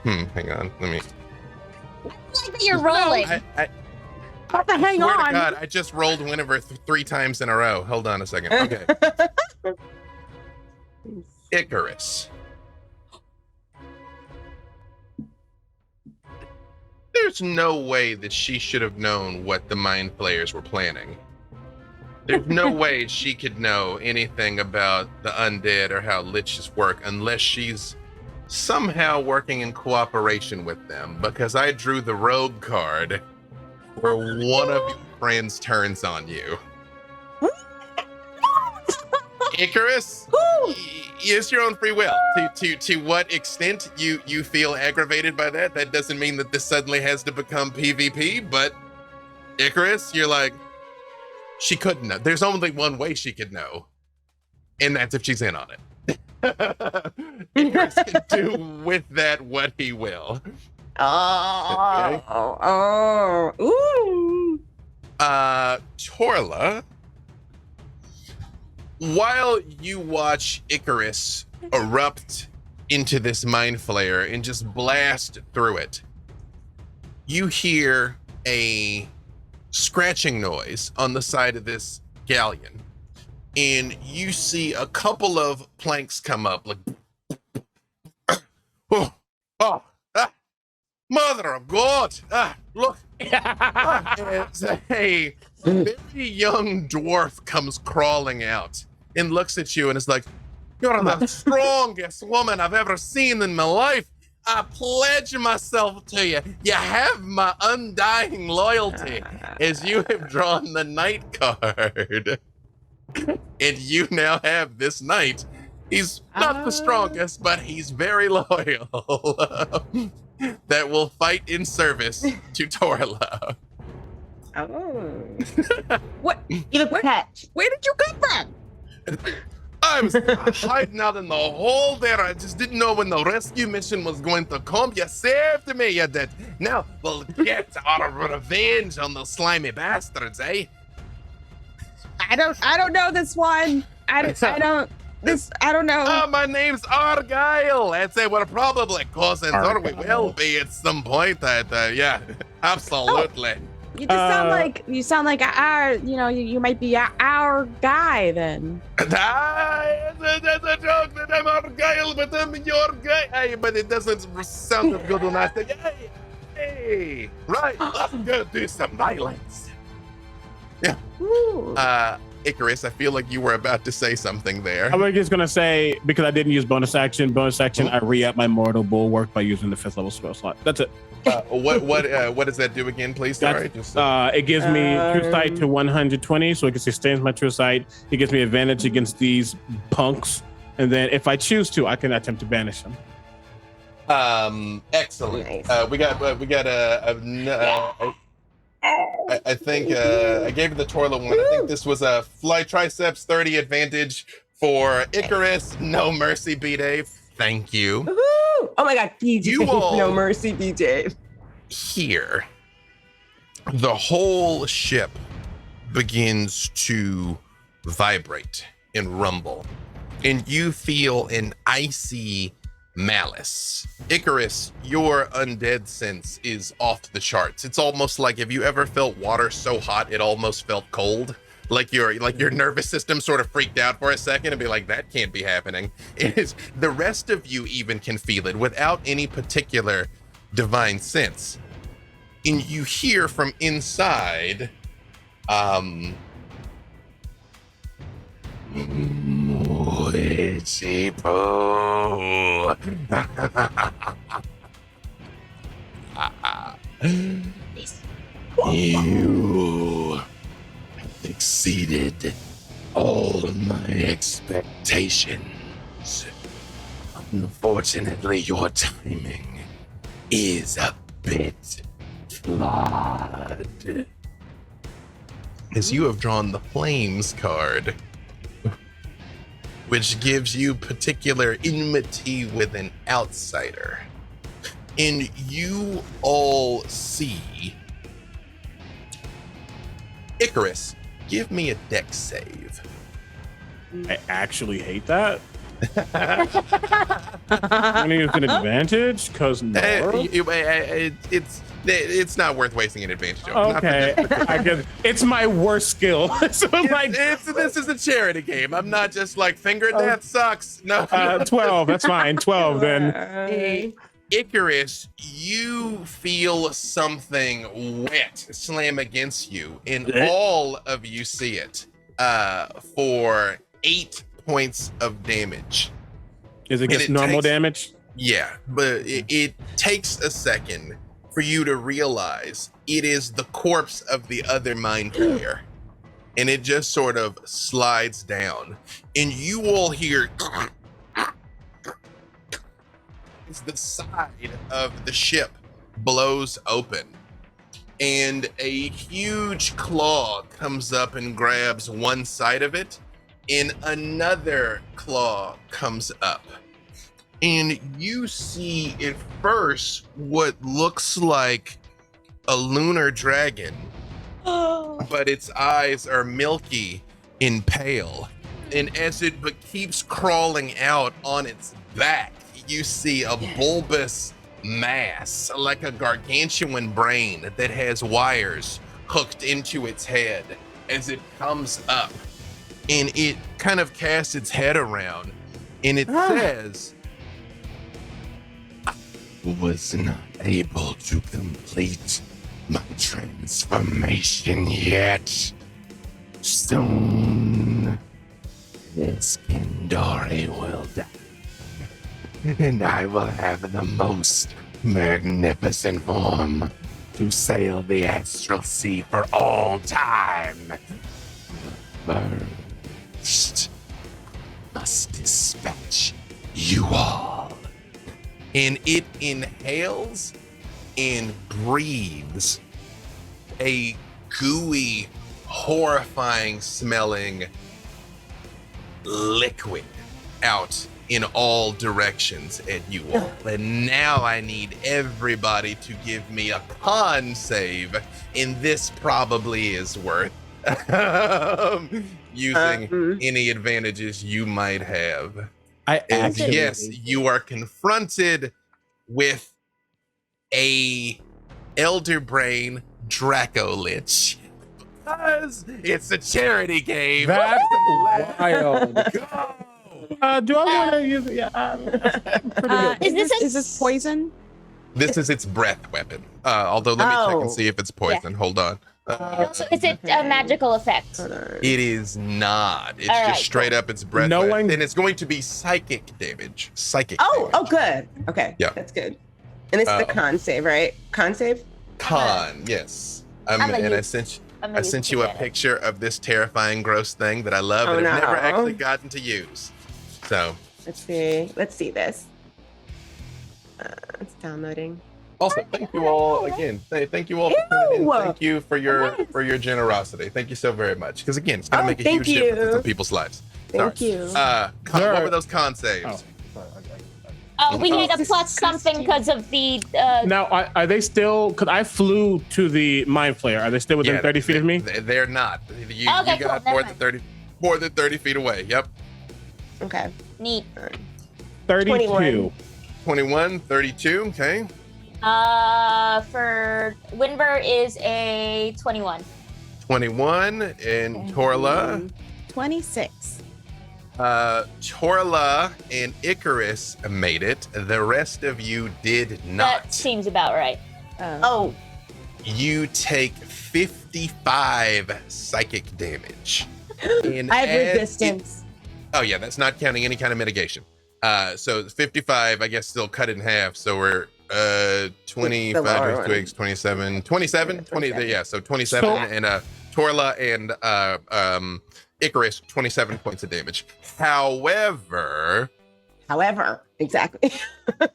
Hang on. Let me. you're rolling. Hang swear on. to God, I just rolled Whenever 3 times in a row. Hold on a second. Okay. Icarus. There's no way that she should have known what the mind players were planning. There's no way she could know anything about the undead or how liches work unless she's somehow working in cooperation with them, because I drew the rogue card where one of your friends turns on you. Icarus, it's your own free will. To what extent you feel aggravated by that doesn't mean that this suddenly has to become PvP, but Icarus, you're like, she couldn't know. There's only one way she could know, and that's if she's in on it. Icarus can do with that what he will. Ooh. Torla, while you watch Icarus erupt into this mind flayer and just blast through it, you hear a scratching noise on the side of this galleon, and you see a couple of planks come up, like, mother of God! Look! It's a very young dwarf comes crawling out and looks at you and is like, "You're the strongest woman I've ever seen in my life. I pledge myself to you. You have my undying loyalty," as you have drawn the knight card. And you now have this knight. He's not the strongest, but he's very loyal. That will fight in service to Torla. What? You look pet. Where did you come from? I was hiding out in the hole there. I just didn't know when the rescue mission was going to come. You saved me, you did. Now we'll get our revenge on those slimy bastards, eh? I don't know this one. I don't know. My name's Argyle. I'd say we're probably cousins, or we will be at some point. Yeah, absolutely. You just sound like our, you might be our guy then. That's a joke that I'm our guy, but I'm your guy. Hey, but it doesn't sound as good when I say, hey, right, let's go do some violence. Yeah. Ooh. Icarus, I feel like you were about to say something there. I was just gonna say, because I didn't use bonus action, I re-up my Mortal Bulwark by using the 5th level spell slot. That's it. What does that do again, please? Sorry. It gives me true sight to 120, so it sustains my true sight. It gives me advantage against these punks, and then if I choose to, I can attempt to banish them. Excellent. Nice. We got I think I gave it the toilet one. I think this was a fly triceps 30 advantage for Icarus. No mercy, BDave. Thank you. Woo-hoo! Oh my God, BJ. You all- No mercy, BJ. Here, the whole ship begins to vibrate and rumble, and you feel an icy malice. Icarus, your undead sense is off the charts. It's almost like, have you ever felt water so hot it almost felt cold? Like your nervous system sort of freaked out for a second and be like, that can't be happening. It is, the rest of you even can feel it without any particular divine sense. And you hear from inside, you have exceeded all my expectations. Unfortunately, your timing is a bit flawed. As you have drawn the Flames card, which gives you particular enmity with an outsider. And you all see Icarus, give me a dex save. I actually hate that. I mean, it's an advantage because it's not worth wasting an advantage on. Okay, I guess it's my worst skill. So This is a charity game. I'm not just like finger that sucks. No, 12. That's fine. 12 then. Icarus, you feel something wet slam against you, and all of you see it for 8 points of damage. Is it just normal damage? Yeah, but it takes a second for you to realize it is the corpse of the other mind player, and it just sort of slides down, and you all hear as the side of the ship blows open, and a huge claw comes up and grabs one side of it, and another claw comes up. And you see at first what looks like a lunar dragon, but its eyes are milky and pale. And as it keeps crawling out on its back, you see a bulbous mass, like a gargantuan brain that has wires hooked into its head as it comes up. And it kind of casts its head around, and it says, was not able to complete my transformation yet. Soon, this Kindori will die, and I will have the most magnificent form to sail the astral sea for all time. First, must dispatch you all. And it inhales and breathes a gooey, horrifying smelling liquid out in all directions at you all. And now I need everybody to give me a con save, and this probably is worth using any advantages you might have. Yes, you are confronted with a elder brain Draco Lich. Because it's a charity game. That's wild. Go! Do I want to use it? Yeah. Pretty good. Is this poison? This is its breath weapon. Although let me check Oh. and see if it's poison. Hold on. Also, is it a magical effect? It is not. It's All just right, straight up its breath No weapon. one- And it's going to be psychic damage. Psychic Oh, damage. good. Okay. Yeah. That's good. And this is the con save, right? Con save? Con, yes. I'm gonna And I use- sent I'm I gonna sent use you a it. picture of this terrifying, gross thing that I love Oh, and have never no. actually gotten to use. So, Let's see. Let's see this. It's downloading. also thank you all again. Thank you all for tuning in. Ew. Thank you for your generosity. Thank you so very much. Because again, it's gonna Oh, make a thank huge difference you. in people's lives. Thank Sorry. you. What were those con saves? Oh. Oh, we need a This plus is something because of the. Now, are they still? Because I flew to the Mind Flayer. Are they still within 30 feet of me? They're not. You Okay, cool, got never more than 30 feet away. Yep. Okay. Neat. 32. 21. 21, 32. Okay. For Winver is a 21. 21 and Torla. 26. Torla and Icarus made it. The rest of you did That not. seems about right. Oh, You take 55 psychic damage. And I have as resistance. oh yeah, that's not counting any kind of mitigation. So 55, I guess, still cut it in half. So we're 25 lower times one. 2 x 27, 27, 20. Yeah, so 27 So- and Torla and Icarus 27 points of damage. However, Exactly.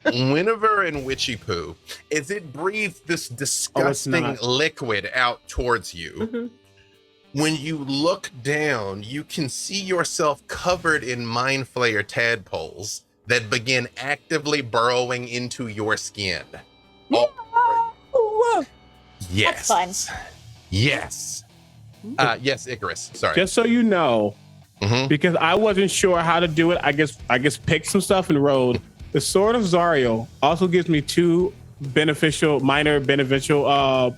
Whenever and Witchy Poo, as it breathes this disgusting not. liquid out towards you, Mhm. when you look down, you can see yourself covered in Mind Flayer tadpoles that begin actively burrowing into your skin. Oh, Yes. That's fun. Yes. Yes, Icarus. Sorry. Just so you know, Mhm. because I wasn't sure how to do it, I guess picked some stuff and rolled. The Sword of Zariel also gives me two minor beneficial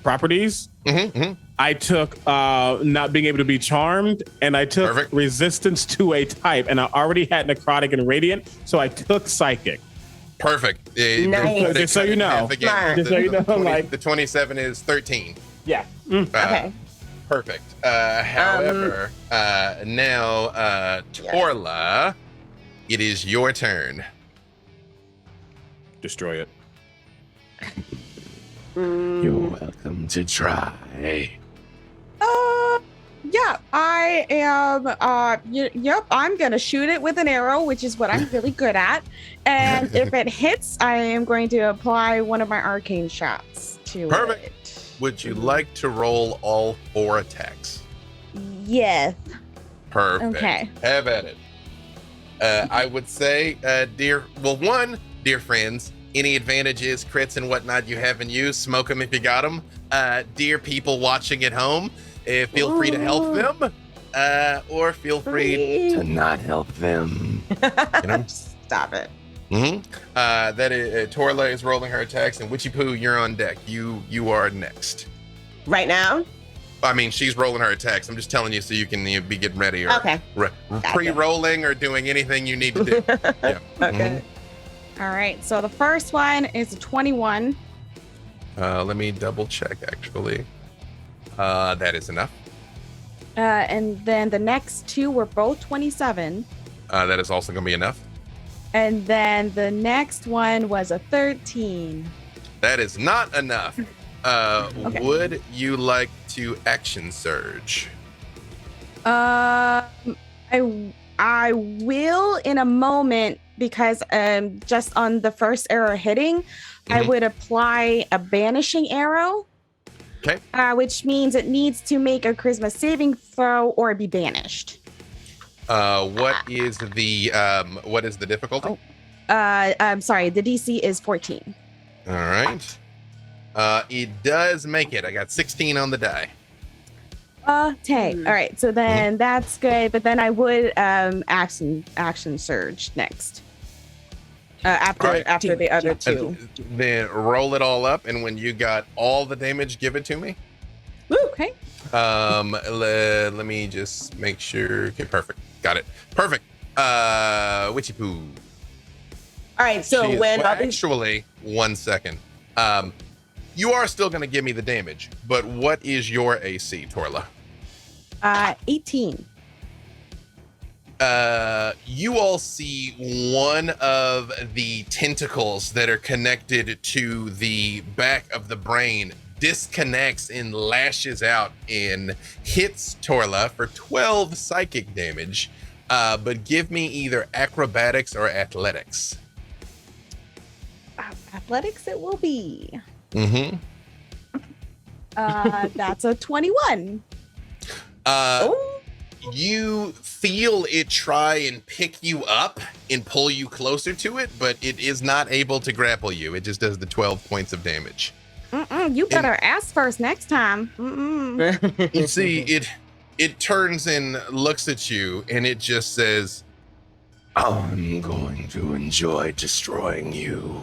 properties. Mhm, mhm. I took not being able to be charmed, and I took Perfect. resistance to a type, and I already had necrotic and radiant, so I took psychic. Perfect. Nice. Just so you know. Smart. Just so you know, like- the 27 is 13. Yeah. okay. Perfect. However, now, Torla, it is your turn. Destroy it. Mm, welcome to try. Yeah, I am. Yep, I'm gonna shoot it with an arrow, which is what I'm really good at. And if it hits, I am going to apply one of my arcane shots to Perfect. it. Would you like to roll all 4 attacks? Yes. Perfect. Okay. Have at it. I would say, dear friends, any advantages, crits, and whatnot you haven't used, smoke them if you got them. Dear people watching at home, feel free to help them, or feel free to not help them. You know? Stop it. Mm-hmm. That is, Torla is rolling her attacks, and Witchy Poo, you're on deck. You are next. Right now? I mean, she's rolling her attacks. I'm just telling you so you can be getting ready or Okay. pre-rolling or doing anything you need to do. Yeah. Okay. All right. So the first one is a 21. Let me double check, actually. That is enough. And then the next two were both 27. That is also going to be enough. And then the next one was a 13. That is not enough. Okay. Would you like to action surge? I will in a moment because just on the first arrow hitting, I Mhm. would apply a banishing arrow. Okay. Which means it needs to make a charisma saving throw or be banished. What is the difficulty? I'm sorry, the DC is 14. All right. It does make it. I got 16 on the die. Okay. All right. So then that's good. But then I would action surge next. After All right. after the other two. Then roll it all up, and when you got all the damage, give it to me. Okay. Let me just make sure. Okay, perfect. Got it. Perfect. Witchy Poo. All right, so actually, 1 second. You are still going to give me the damage, but what is your AC, Torla? 18. You all see one of the tentacles that are connected to the back of the brain disconnects and lashes out and hits Torla for 12 psychic damage. But give me either acrobatics or athletics. Athletics it will be. Mm-hmm. That's a 21. You feel it try and pick you up and pull you closer to it, but it is not able to grapple you. It just does the 12 points of damage. You better ask first next time. You see, it turns and looks at you, and it just says, "I'm going to enjoy destroying you."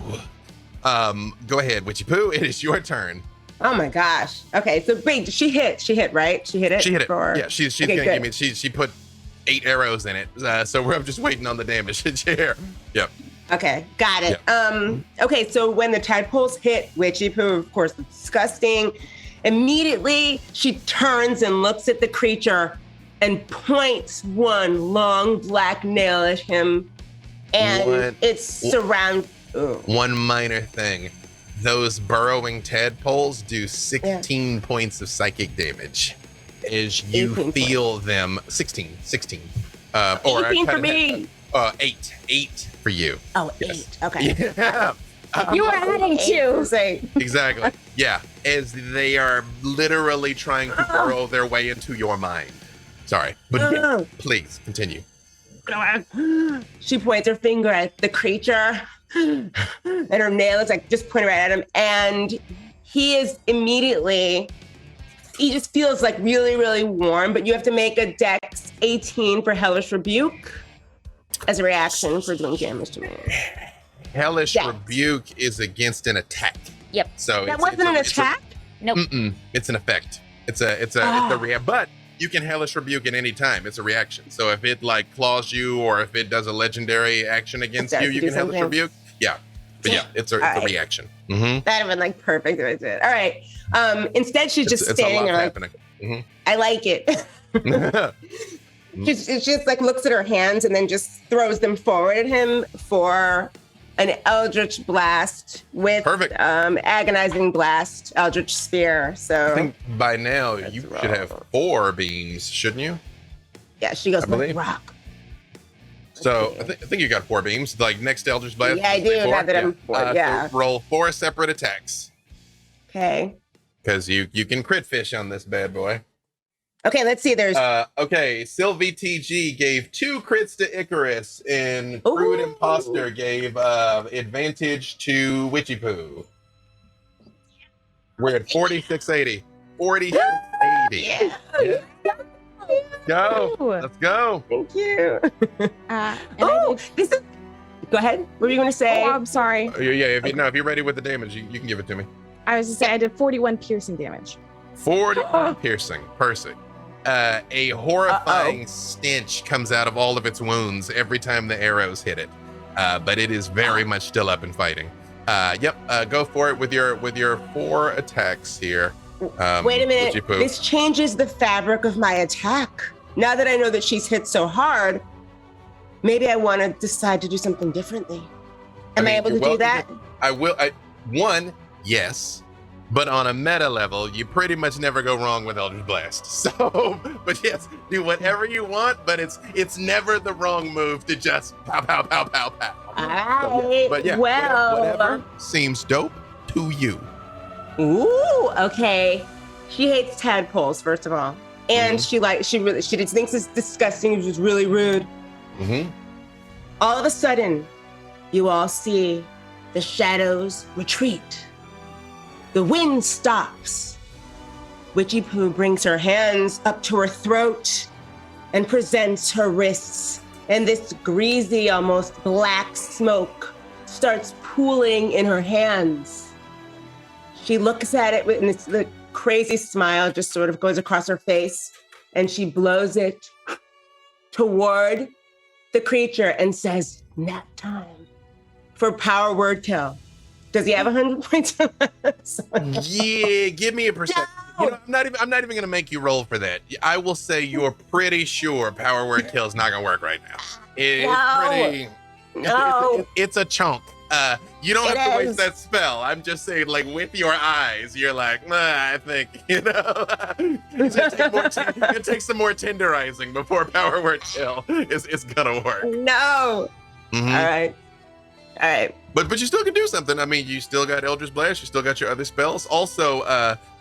Go ahead, Witchy Poo. It is your turn. Oh my gosh. Okay, so wait, she hit, right? She hit it? She hit it. Or... Yeah, she's okay, gonna give me. She put 8 arrows in it. So we're just waiting on the damage. Here. Yep. Okay, got it. Yeah. Okay, so when the tadpoles hit Witchy Poo, of course, it's disgusting. Immediately, she turns and looks at the creature and points one long black nail at him, and it's surrounded. One minor thing. Those burrowing tadpoles do 16 points of psychic damage as you feel them. 16. Or 18 for me. 8 for you. Oh, yes. 8. Okay. Yeah. You were adding 2. Exactly. Yeah. As they are literally trying to burrow their way into your mind. Sorry, but please continue. She points her finger at the creature, and her nail is like just pointing right at him. And he just feels like really, really warm, but you have to make a dex 18 for Hellish Rebuke as a reaction for doing damage to me. Hellish Rebuke is against an attack. Yep. So that wasn't an attack? Nope. It's an effect. It's a react, but you can Hellish Rebuke at any time. It's a reaction. So if it like claws you or if it does a legendary action against you, you can Hellish Rebuke. Yeah. But yeah, it's a reaction. Mm-hmm. That'd have been like perfect if I did. All right. Instead, she's just standing there like, I like it. She's just like looks at her hands and then just throws them forward at him for an Eldritch Blast with Agonizing Blast, Eldritch Spear. So I think by now you should have 4 beams, shouldn't you? Yeah, she goes like rock. So I think you got 4 beams. Like next Eldritch Blast. Yeah, I do. Now that I'm so roll 4 separate attacks. Okay. Because you can crit fish on this bad boy. Okay, let's see. There's okay. Sylvie TG gave 2 crits to Icarus, and Crude Imposter gave advantage to Witchy Poo. We're at 4680. 4680. Yeah. Go. Let's go. Thank you. Go ahead. What were you going to say? Oh, I'm sorry. Yeah. If you're ready with the damage, you can give it to me. I was just saying I did 41 piercing damage. 41 piercing. Perfect. A horrifying stench comes out of all of its wounds every time the arrows hit it, but it is very much still up and fighting. Go for it with your 4 attacks here. Wait a minute. This changes the fabric of my attack. Now that I know that she's hit so hard, maybe I want to decide to do something differently. Am I able to do that? I will. Yes. But on a meta level, you pretty much never go wrong with Eldritch Blast. So, but yes, do whatever you want, but it's never the wrong move to just pow, pow, pow, pow, pow. But yeah, whatever seems dope to you. Ooh, okay. She hates tadpoles, first of all. And she just thinks it's disgusting. It's just really rude. Mm-hmm. All of a sudden, you all see the shadows retreat. The wind stops. Witchy Poo brings her hands up to her throat and presents her wrists. And this greasy, almost black smoke starts pooling in her hands. She looks at it and it's the crazy smile just sort of goes across her face, and she blows it toward the creature and says, "Nap time for power word kill." Does he have 100 points? Yeah, give me a percent. No! You know, I'm not even gonna make you roll for that. I will say you're pretty sure power word kill is not gonna work right now. No. It's a chunk. You don't It have to is. waste that spell. I'm just saying, like, with your eyes, you're like, I think, you know, it takes some more tenderizing before power word kill is gonna work. No. Mhm. All right. But you still can do something. I mean, you still got Eldritch Blast. You still got your other spells. Also,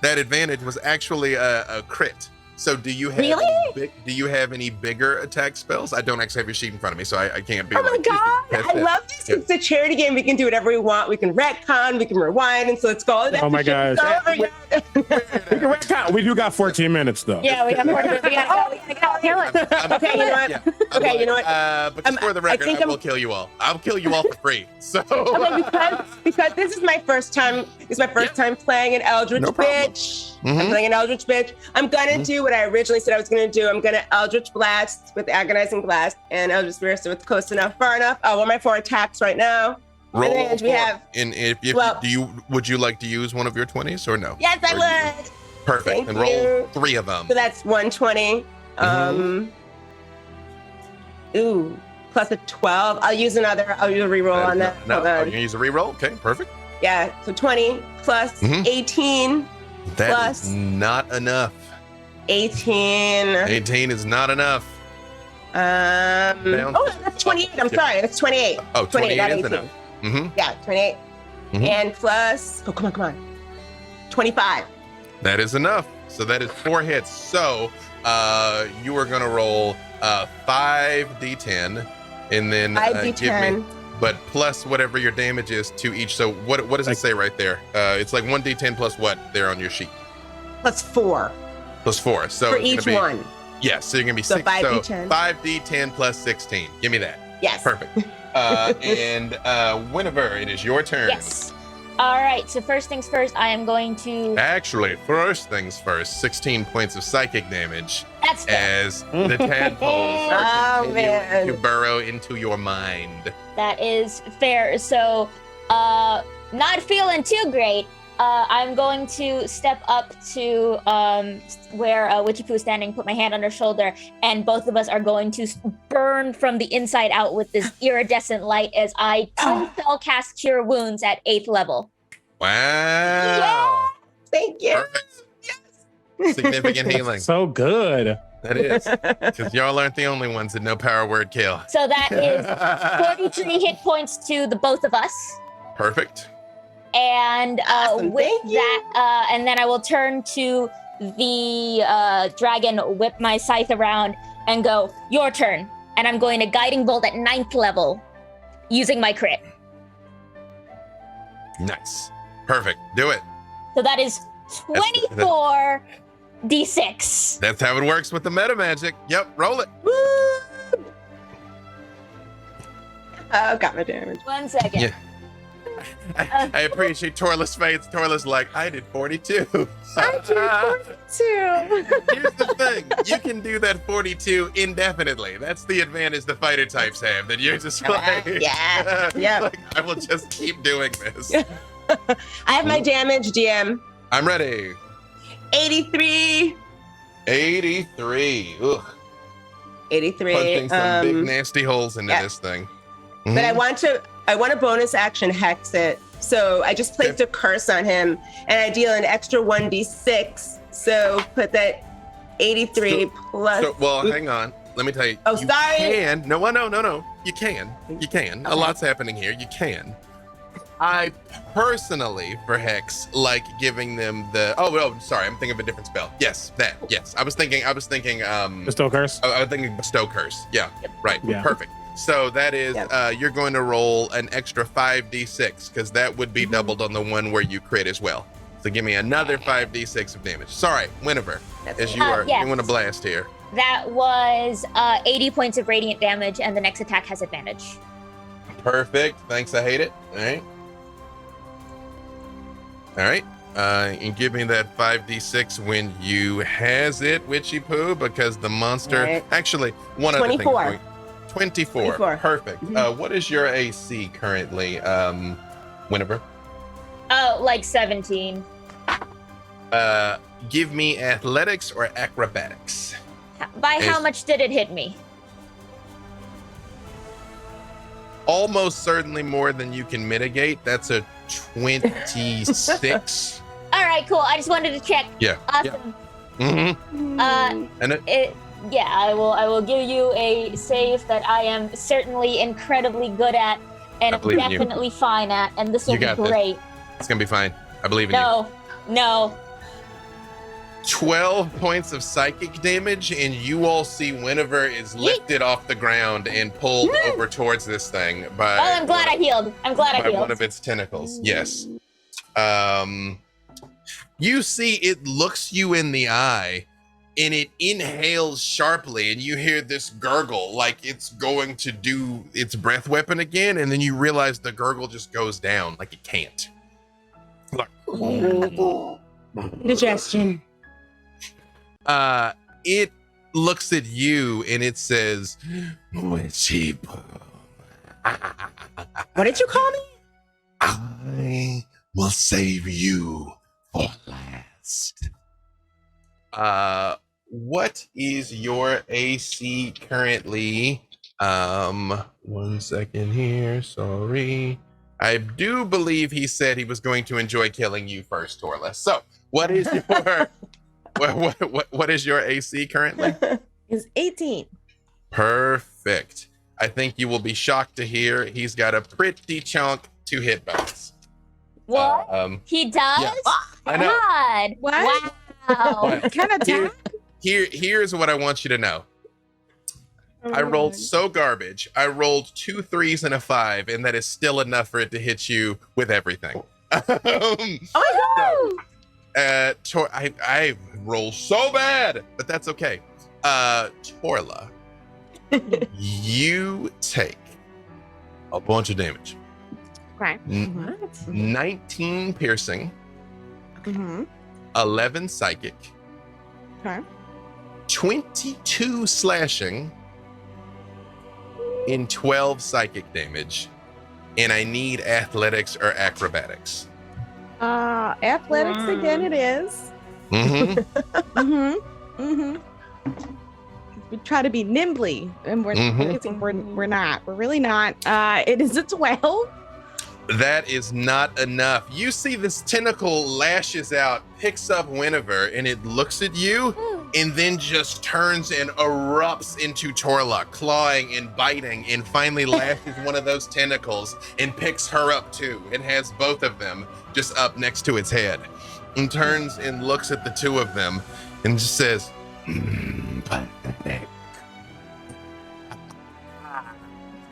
that advantage was actually a crit. So do you have Really? do you have any bigger attack spells? I don't actually have your sheet in front of me, so I can't be Oh my God. I love this. Yeah. It's a charity game. We can do whatever we want. We can retcon, we can rewind. And so let's go. Oh my gosh. We do got 14 minutes though. Yeah, we have more. We gotta kill it. Okay, you know what? Yeah, Okay, you know what? But just for the record, I will kill you all. I'll kill you all for free. So Okay, because this is my first time. It's my first time playing an Eldritch No problem. bitch. Mhm. I'm playing an Eldritch bitch. I'm gonna do what I originally said I was gonna do. I'm gonna Eldritch Blast with Agonizing Blast and Eldritch Spirit, so it's close enough, far enough. What are my 4 attacks right now? roll Advantage we for- have. And if Well- would you like to use one of your 20s or no? Yes, I Or would. Perfect. Thank And roll you. 3 of them. So that's 120. Ooh, plus a 12. I'll use a reroll on that. No, Hold you're on. gonna use a reroll. Okay, perfect. Yeah, so 20 plus Mhm. 18. That is Plus- not enough. 18. 18 is not enough. Oh, that's 28. I'm sorry. That's 28. Oh, 28 not is 18. enough. Mm-hmm. Yeah, 28. Mhm. And plus, come on. 25. That is enough. So that is 4 hits. So you are gonna roll 5d10 and then give 5d10. me, but plus whatever your damage is to each. So what does it say right there? It's like 1d10 plus what there on your sheet? Plus 4 Plus 4. So for it's gonna each be, one. Yeah, so you're gonna be So 6. 5d10. 5d10 plus 16. Give me that. Yes. Perfect. And Winifred, it is your turn. Yes. All right. So first things first, I am going to. Actually, first things first, 16 points of psychic damage That's fair. as the tadpoles are Oh, continuing man. to burrow into your mind. That is fair. So, not feeling too great. I'm going to step up to where Witchy Poo's standing, put my hand on her shoulder, and both of us are going to burn from the inside out with this iridescent light as I spell cast Cure Wounds at 8th level. Wow. Thank you. Perfect. Significant healing. So good. That is. Because y'all aren't the only ones that know power word kill. So that is 43 hit points to the both of us. Perfect. And Awesome, with thank you. that, and then I will turn to the dragon, whip my scythe around, and go, your turn. And I'm going to Guiding Bolt at 9th level using my crit. Nice. Perfect. Do it. So that is 24 d6. That's how it works with the meta magic. Yep. Roll it. Woo! Oh, got my damage. 1 second. Yeah. I appreciate Torless Fates. Torless like, I did 42. I did 42. Here's the thing. You can do that 42 indefinitely. That's the advantage the fighter types have. That you're just like, Yeah. like, I will just keep doing this. I have my damage, DM. I'm ready. 83. 83. Ugh. 83. Punching some big nasty holes into yeah. this thing. But I want a bonus action hex it. So I just placed a curse on him and I deal an extra 1d6. So put that 83 plus. Well, hang on. Let me tell you. Oh, you sorry. Can. No. You can. You can. A lot's happening here. You can. I personally, for Hex, like giving them the. Oh, sorry. I'm thinking of a different spell. Yes, that. Yes, I was thinking. Bestow curse. I was thinking bestow curse. Yeah. Right. Yeah. Perfect. So that is. You're going to roll an extra 5d6 because that would be doubled on the one where you crit as well. So give me another 5d6 of damage. Sorry, Winifred, as you are yes. doing a blast here. That was 80 points of radiant damage, and the next attack has advantage. Perfect. Thanks. I hate it. All right. And give me that 5d6 when you has it, Witchy Poo, because the monster. Right. Actually, one other thing. 24. 24. Perfect. Mhm. What is your AC currently, Winifred? Oh, like 17. Give me athletics or acrobatics. By how Yes. much did it hit me? Almost certainly more than you can mitigate. That's a 26. All right, cool. I just wanted to check. Yeah. Awesome. Mm-hmm. And Yeah, I will give you a save that I am certainly incredibly good at and I believe in you. definitely fine at, and this will You be got this. great. it's gonna be fine. I believe in you. No. 12 points of psychic damage, and you all see Winifred is lifted off the ground and pulled over towards this thing by. Oh, I'm glad I healed. I'm glad I by healed. one of its tentacles. Yes. You see it looks you in the eye and it inhales sharply, and you hear this gurgle like it's going to do its breath weapon again, and then you realize the gurgle just goes down like it can't. Like, Digestion. it looks at you and it says, "Witchy Poo, What did you call me? I will save you for last." What is your AC currently? 1 second here. Sorry. I do believe he said he was going to enjoy killing you first, Torla. So, what is your what is your AC currently? Is 18. Perfect. I think you will be shocked to hear he's got a pretty chunk to hit bonus. What? He does? Yes. I know. God. What? Wow. What kind of Here- tap? Here's what I want you to know. I rolled so garbage. I rolled 2 3s and a 5, and that is still enough for it to hit you with everything. Oh I roll so bad, but that's okay. Torla, you take a bunch of damage. Okay. N- 19 piercing, Mm-hmm. 11 psychic, Okay. 22 slashing, and 12 psychic damage. And I need athletics or acrobatics. Athletics again. It is. Mm-hmm. Mm-hmm. We try to be nimbly, and we're not. We're really not. It is a 12. That is not enough. You see this tentacle lashes out, picks up Winifred, and it looks at you, and then just turns and erupts into Torla, clawing and biting, and finally lashes one of those tentacles and picks her up too, and has both of them just up next to its head, and turns and looks at the two of them and just says, pathetic.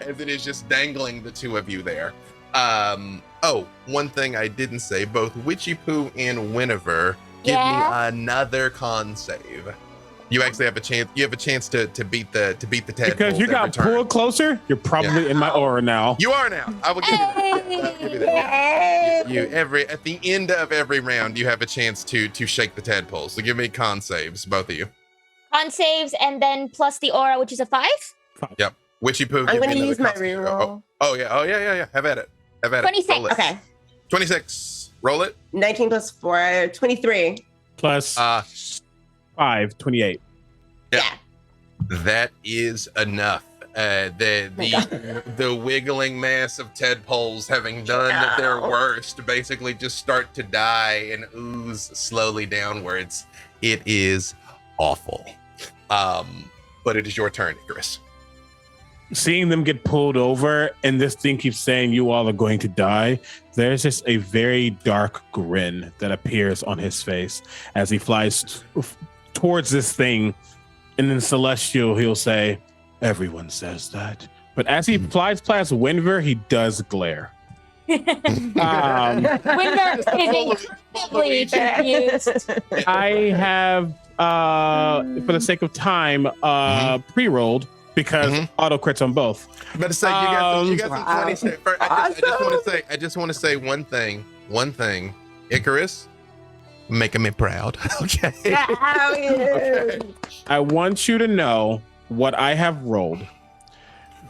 As it is just dangling the two of you there. One thing I didn't say, both Witchy Poo and Winifred, give me another con save. You actually have a chance. You have a chance to beat the tadpoles. Because you got pulled closer, you're probably in my aura now. You are now. I will give you that. Yeah, I'll give you that. You at the end of every round, you have a chance to shake the tadpoles. So give me con saves, both of you. Con saves and then plus the aura, which is a 5. Yep. Witchy Poo. I'm give going me to use another my con save. reroll. Oh yeah. Have at it. Have at 26. it. Roll it. Okay. 26. Roll it. 19 plus 4, 23. Plus 5, 28. Yeah. That is enough. The wiggling mass of tadpoles, having done their worst, basically just start to die and ooze slowly downwards. It is awful. But it is your turn, Icarus. Seeing them get pulled over and this thing keeps saying you all are going to die, there's just a very dark grin that appears on his face as he flies towards this thing. And in Celestial, he'll say, everyone says that. But as he flies past Winver, he does glare. Winver is incredibly confused. I have, for the sake of time, pre-rolled because auto crits on both. I'm about to say you got some 20 I just want to say one thing. Icarus, Making me proud. Okay. Yeah. I want you to know what I have rolled.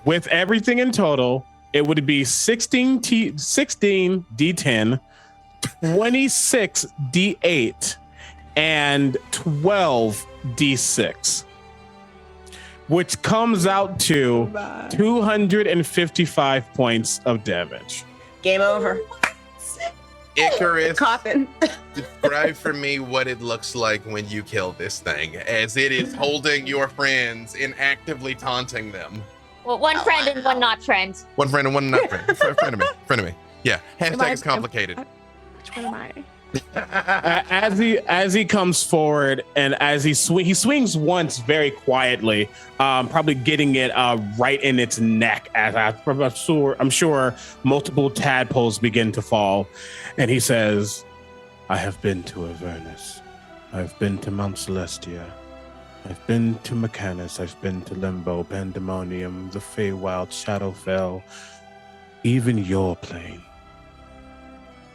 With everything in total, it would be 16 D10, 26 D8, and 12 D6, which comes out to 255 points of damage. Game over. Icarus, Coffin. describe for me what it looks like when you kill this thing, as it is holding your friends and actively taunting them. Well, one friend and one not friend. One friend and one not friend. Friend of me. Friend of me. Yeah. Hashtag is complicated. Which one am I? As he comes forward and as he swings once very quietly, probably getting it right in its neck. As I'm sure multiple tadpoles begin to fall, and he says, "I have been to Avernus. I've been to Mount Celestia. I've been to Mechanus. I've been to Limbo, Pandemonium, the Feywild, Shadowfell, even your plane.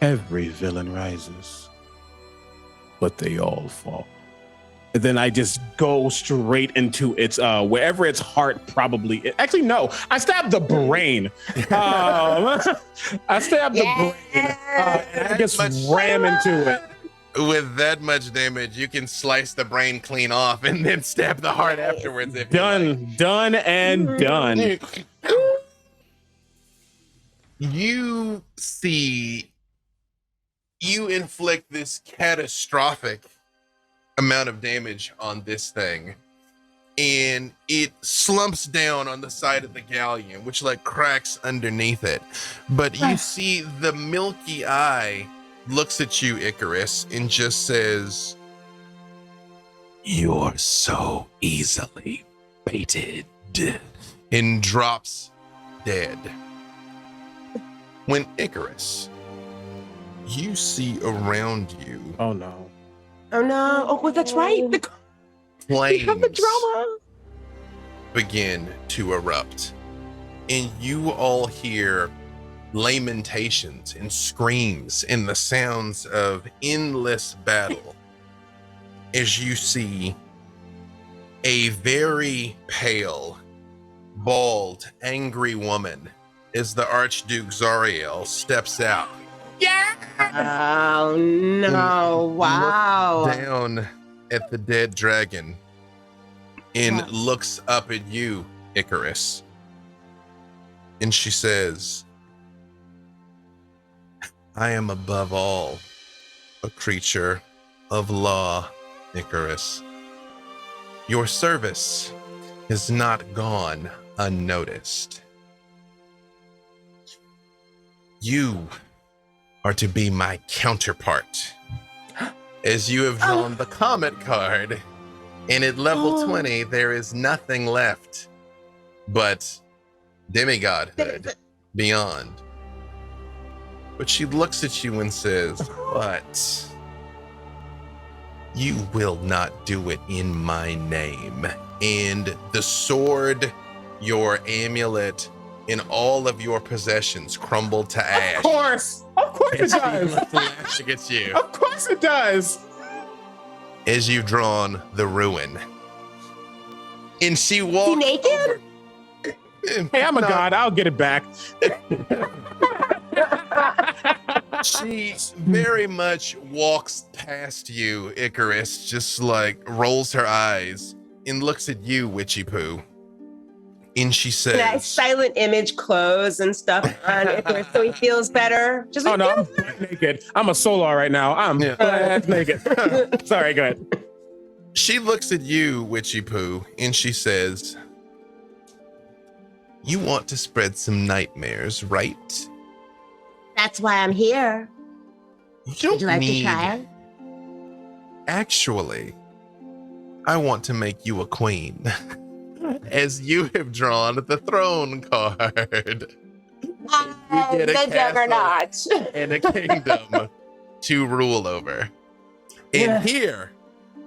Every villain rises, but they all fall." And then I just go straight into its wherever its heart probably. Actually, no, I stabbed the brain. I stabbed the brain. And I just ram into it. With that much damage, you can slice the brain clean off and then stab the heart afterwards. If you like. Done, and done. You see, you inflict this catastrophic amount of damage on this thing, and it slumps down on the side of the galleon, which like cracks underneath it. But you see the milky eye looks at you, Icarus, and just says, "You're so easily baited," and drops dead. When Icarus, you see around you Oh no. Oh no. Oh, well, that's right. We flames have the drama. begin to erupt, and you all hear lamentations and screams and the sounds of endless battle as you see a very pale, bald, angry woman as the Archduke Zariel steps out. Oh no. Wow. Looks down at the dead dragon and looks up at you, Icarus. And she says, "I am above all a creature of law, Icarus. Your service has not gone unnoticed. You are to be my counterpart, as you have drawn the Comet card, and at level 20, there is nothing left but demigodhood beyond." But she looks at you and says, "But you will not do it in my name." And the sword, your amulet, and all of your possessions crumble to ash. Of course it As she does. looks laughing at you, Of course it does. as you've drawn the ruin. And she walks naked? over. Hey, I'm a No. god. I'll get it back. She very much walks past you, Icarus, just like rolls her eyes and looks at you, Witchy Poo. And she Can I says, silent image clothes and stuff on Icarus so he feels better? Just Oh like, no, I'm butt naked. I'm a solar right now. I'm Yeah. butt naked. Sorry, go ahead. she looks at you, Witchy Poo, and she says, "You want to spread some nightmares, right? that's why I'm here. You don't Would you like to need- try? Actually, I want to make you a queen, as you have drawn the throne card. You get a The juggernaut. and a kingdom to rule over." And here,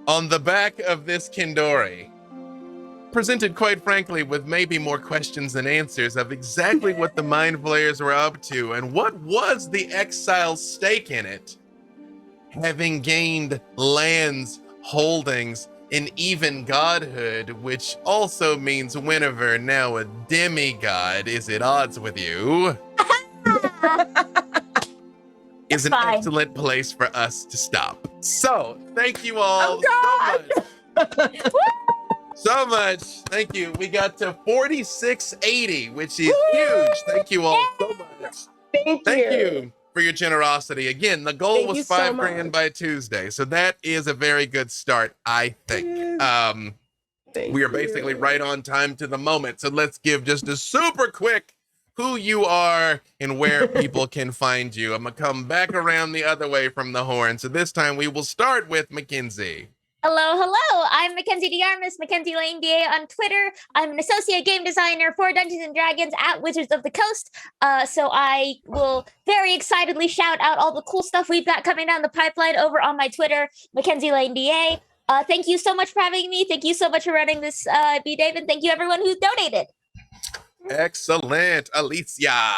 on the back of this Kindori, presented quite frankly with maybe more questions than answers of exactly what the Mind Flayers were up to and what was the Exile's stake in it, having gained lands, holdings, and even godhood, which also means Winnever, now a demigod, is at odds with you, is an Fine. excellent place for us to stop. So, thank you all so much. So much. Thank you. We got to 4680, which is huge. Thank you all so much. Thank you for your generosity. Again, the goal was $5,000 by Tuesday. So that is a very good start, I think. We are basically right on time to the moment. So let's give just a super quick who you are and where people can find you. I'm going to come back around the other way from the horn. So this time we will start with Mackenzie. Hello. I'm Mackenzie DeArmas, Mackenzie Lane DA on Twitter. I'm an associate game designer for Dungeons and Dragons at Wizards of the Coast. So I will very excitedly shout out all the cool stuff we've got coming down the pipeline over on my Twitter, Mackenzie Lane DA. Thank you so much for having me. Thank you so much for running this, BDave, and thank you everyone who donated. Excellent. Alicia.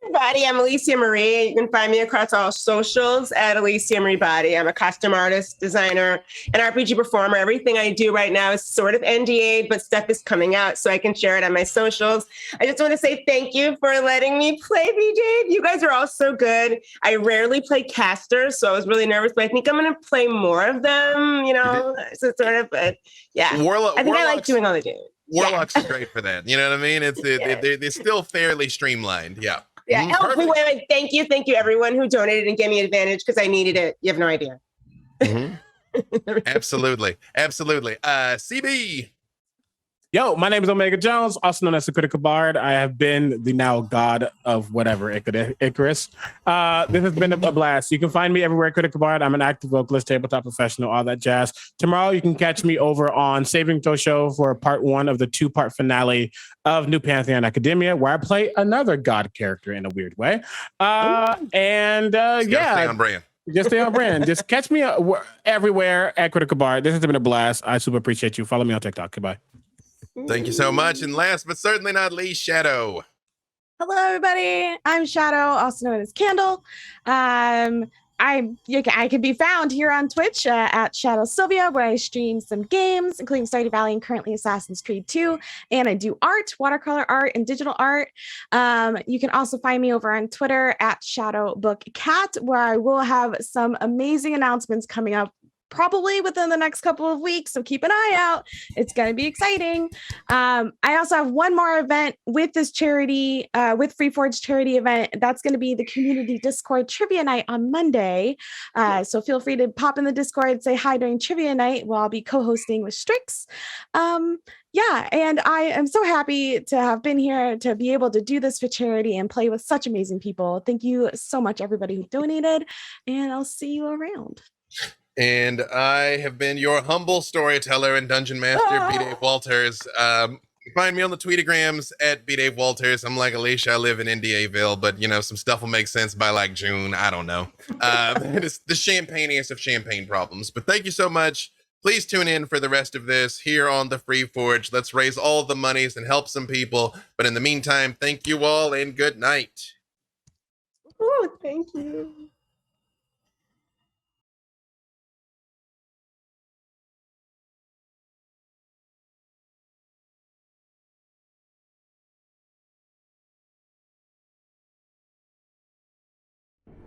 Everybody, I'm Alicia Marie. You can find me across all socials at Alicia Marie Body. I'm a costume artist, designer, and RPG performer. Everything I do right now is sort of NDA, but stuff is coming out so I can share it on my socials. I just want to say thank you for letting me play BDave. You guys are all so good. I rarely play casters, so I was really nervous, but I think I'm going to play more of them, so sort of, but yeah. I think I like doing all the games. Warlocks are great for that. You know what I mean? They're still fairly streamlined. Yeah. Yeah. Wait. Thank you, everyone who donated and gave me advantage because I needed it. You have no idea. Absolutely. CB. Yo, my name is Omega Jones, also known as the Critical Bard. I have been the now god of whatever, Icarus. This has been a blast. You can find me everywhere, Critical Bard. I'm an active vocalist, tabletop professional, all that jazz. Tomorrow, you can catch me over on Saving Tosho for part 1 of the 2-part finale of New Pantheon Academia, where I play another god character in a weird way. Stay on brand. Just stay on brand. Just catch me everywhere at Critical Bard. This has been a blast. I super appreciate you. Follow me on TikTok. Goodbye. Thank you so much. And last but certainly not least, Shadow. Hello, everybody. I'm Shadow, also known as Candle. I can be found here on Twitch at Shadow Sylvia, where I stream some games, including Stardew Valley and currently Assassin's Creed 2. And I do art, watercolor art, and digital art. You can also find me over on Twitter at ShadowBookCat, where I will have some amazing announcements coming up probably within the next couple of weeks. So keep an eye out. It's going to be exciting. I also have one more event with this charity, with FreeForge charity event. That's going to be the community Discord trivia night on Monday. So feel free to pop in the Discord, say hi during trivia night while I'll be co-hosting with Strix. Yeah, and I am so happy to have been here to be able to do this for charity and play with such amazing people. Thank you so much, everybody who donated, and I'll see you around. And I have been your humble storyteller and dungeon master, BDave Walters. Find me on the tweetagrams at BDave Walters. I'm like Alicia, I live in NDAville, but some stuff will make sense by like June. I don't know. It's the champagneest of champagne problems. But thank you so much. Please tune in for the rest of this here on the FreeForge. Let's raise all the monies and help some people. But in the meantime, thank you all and good night. Oh, thank you.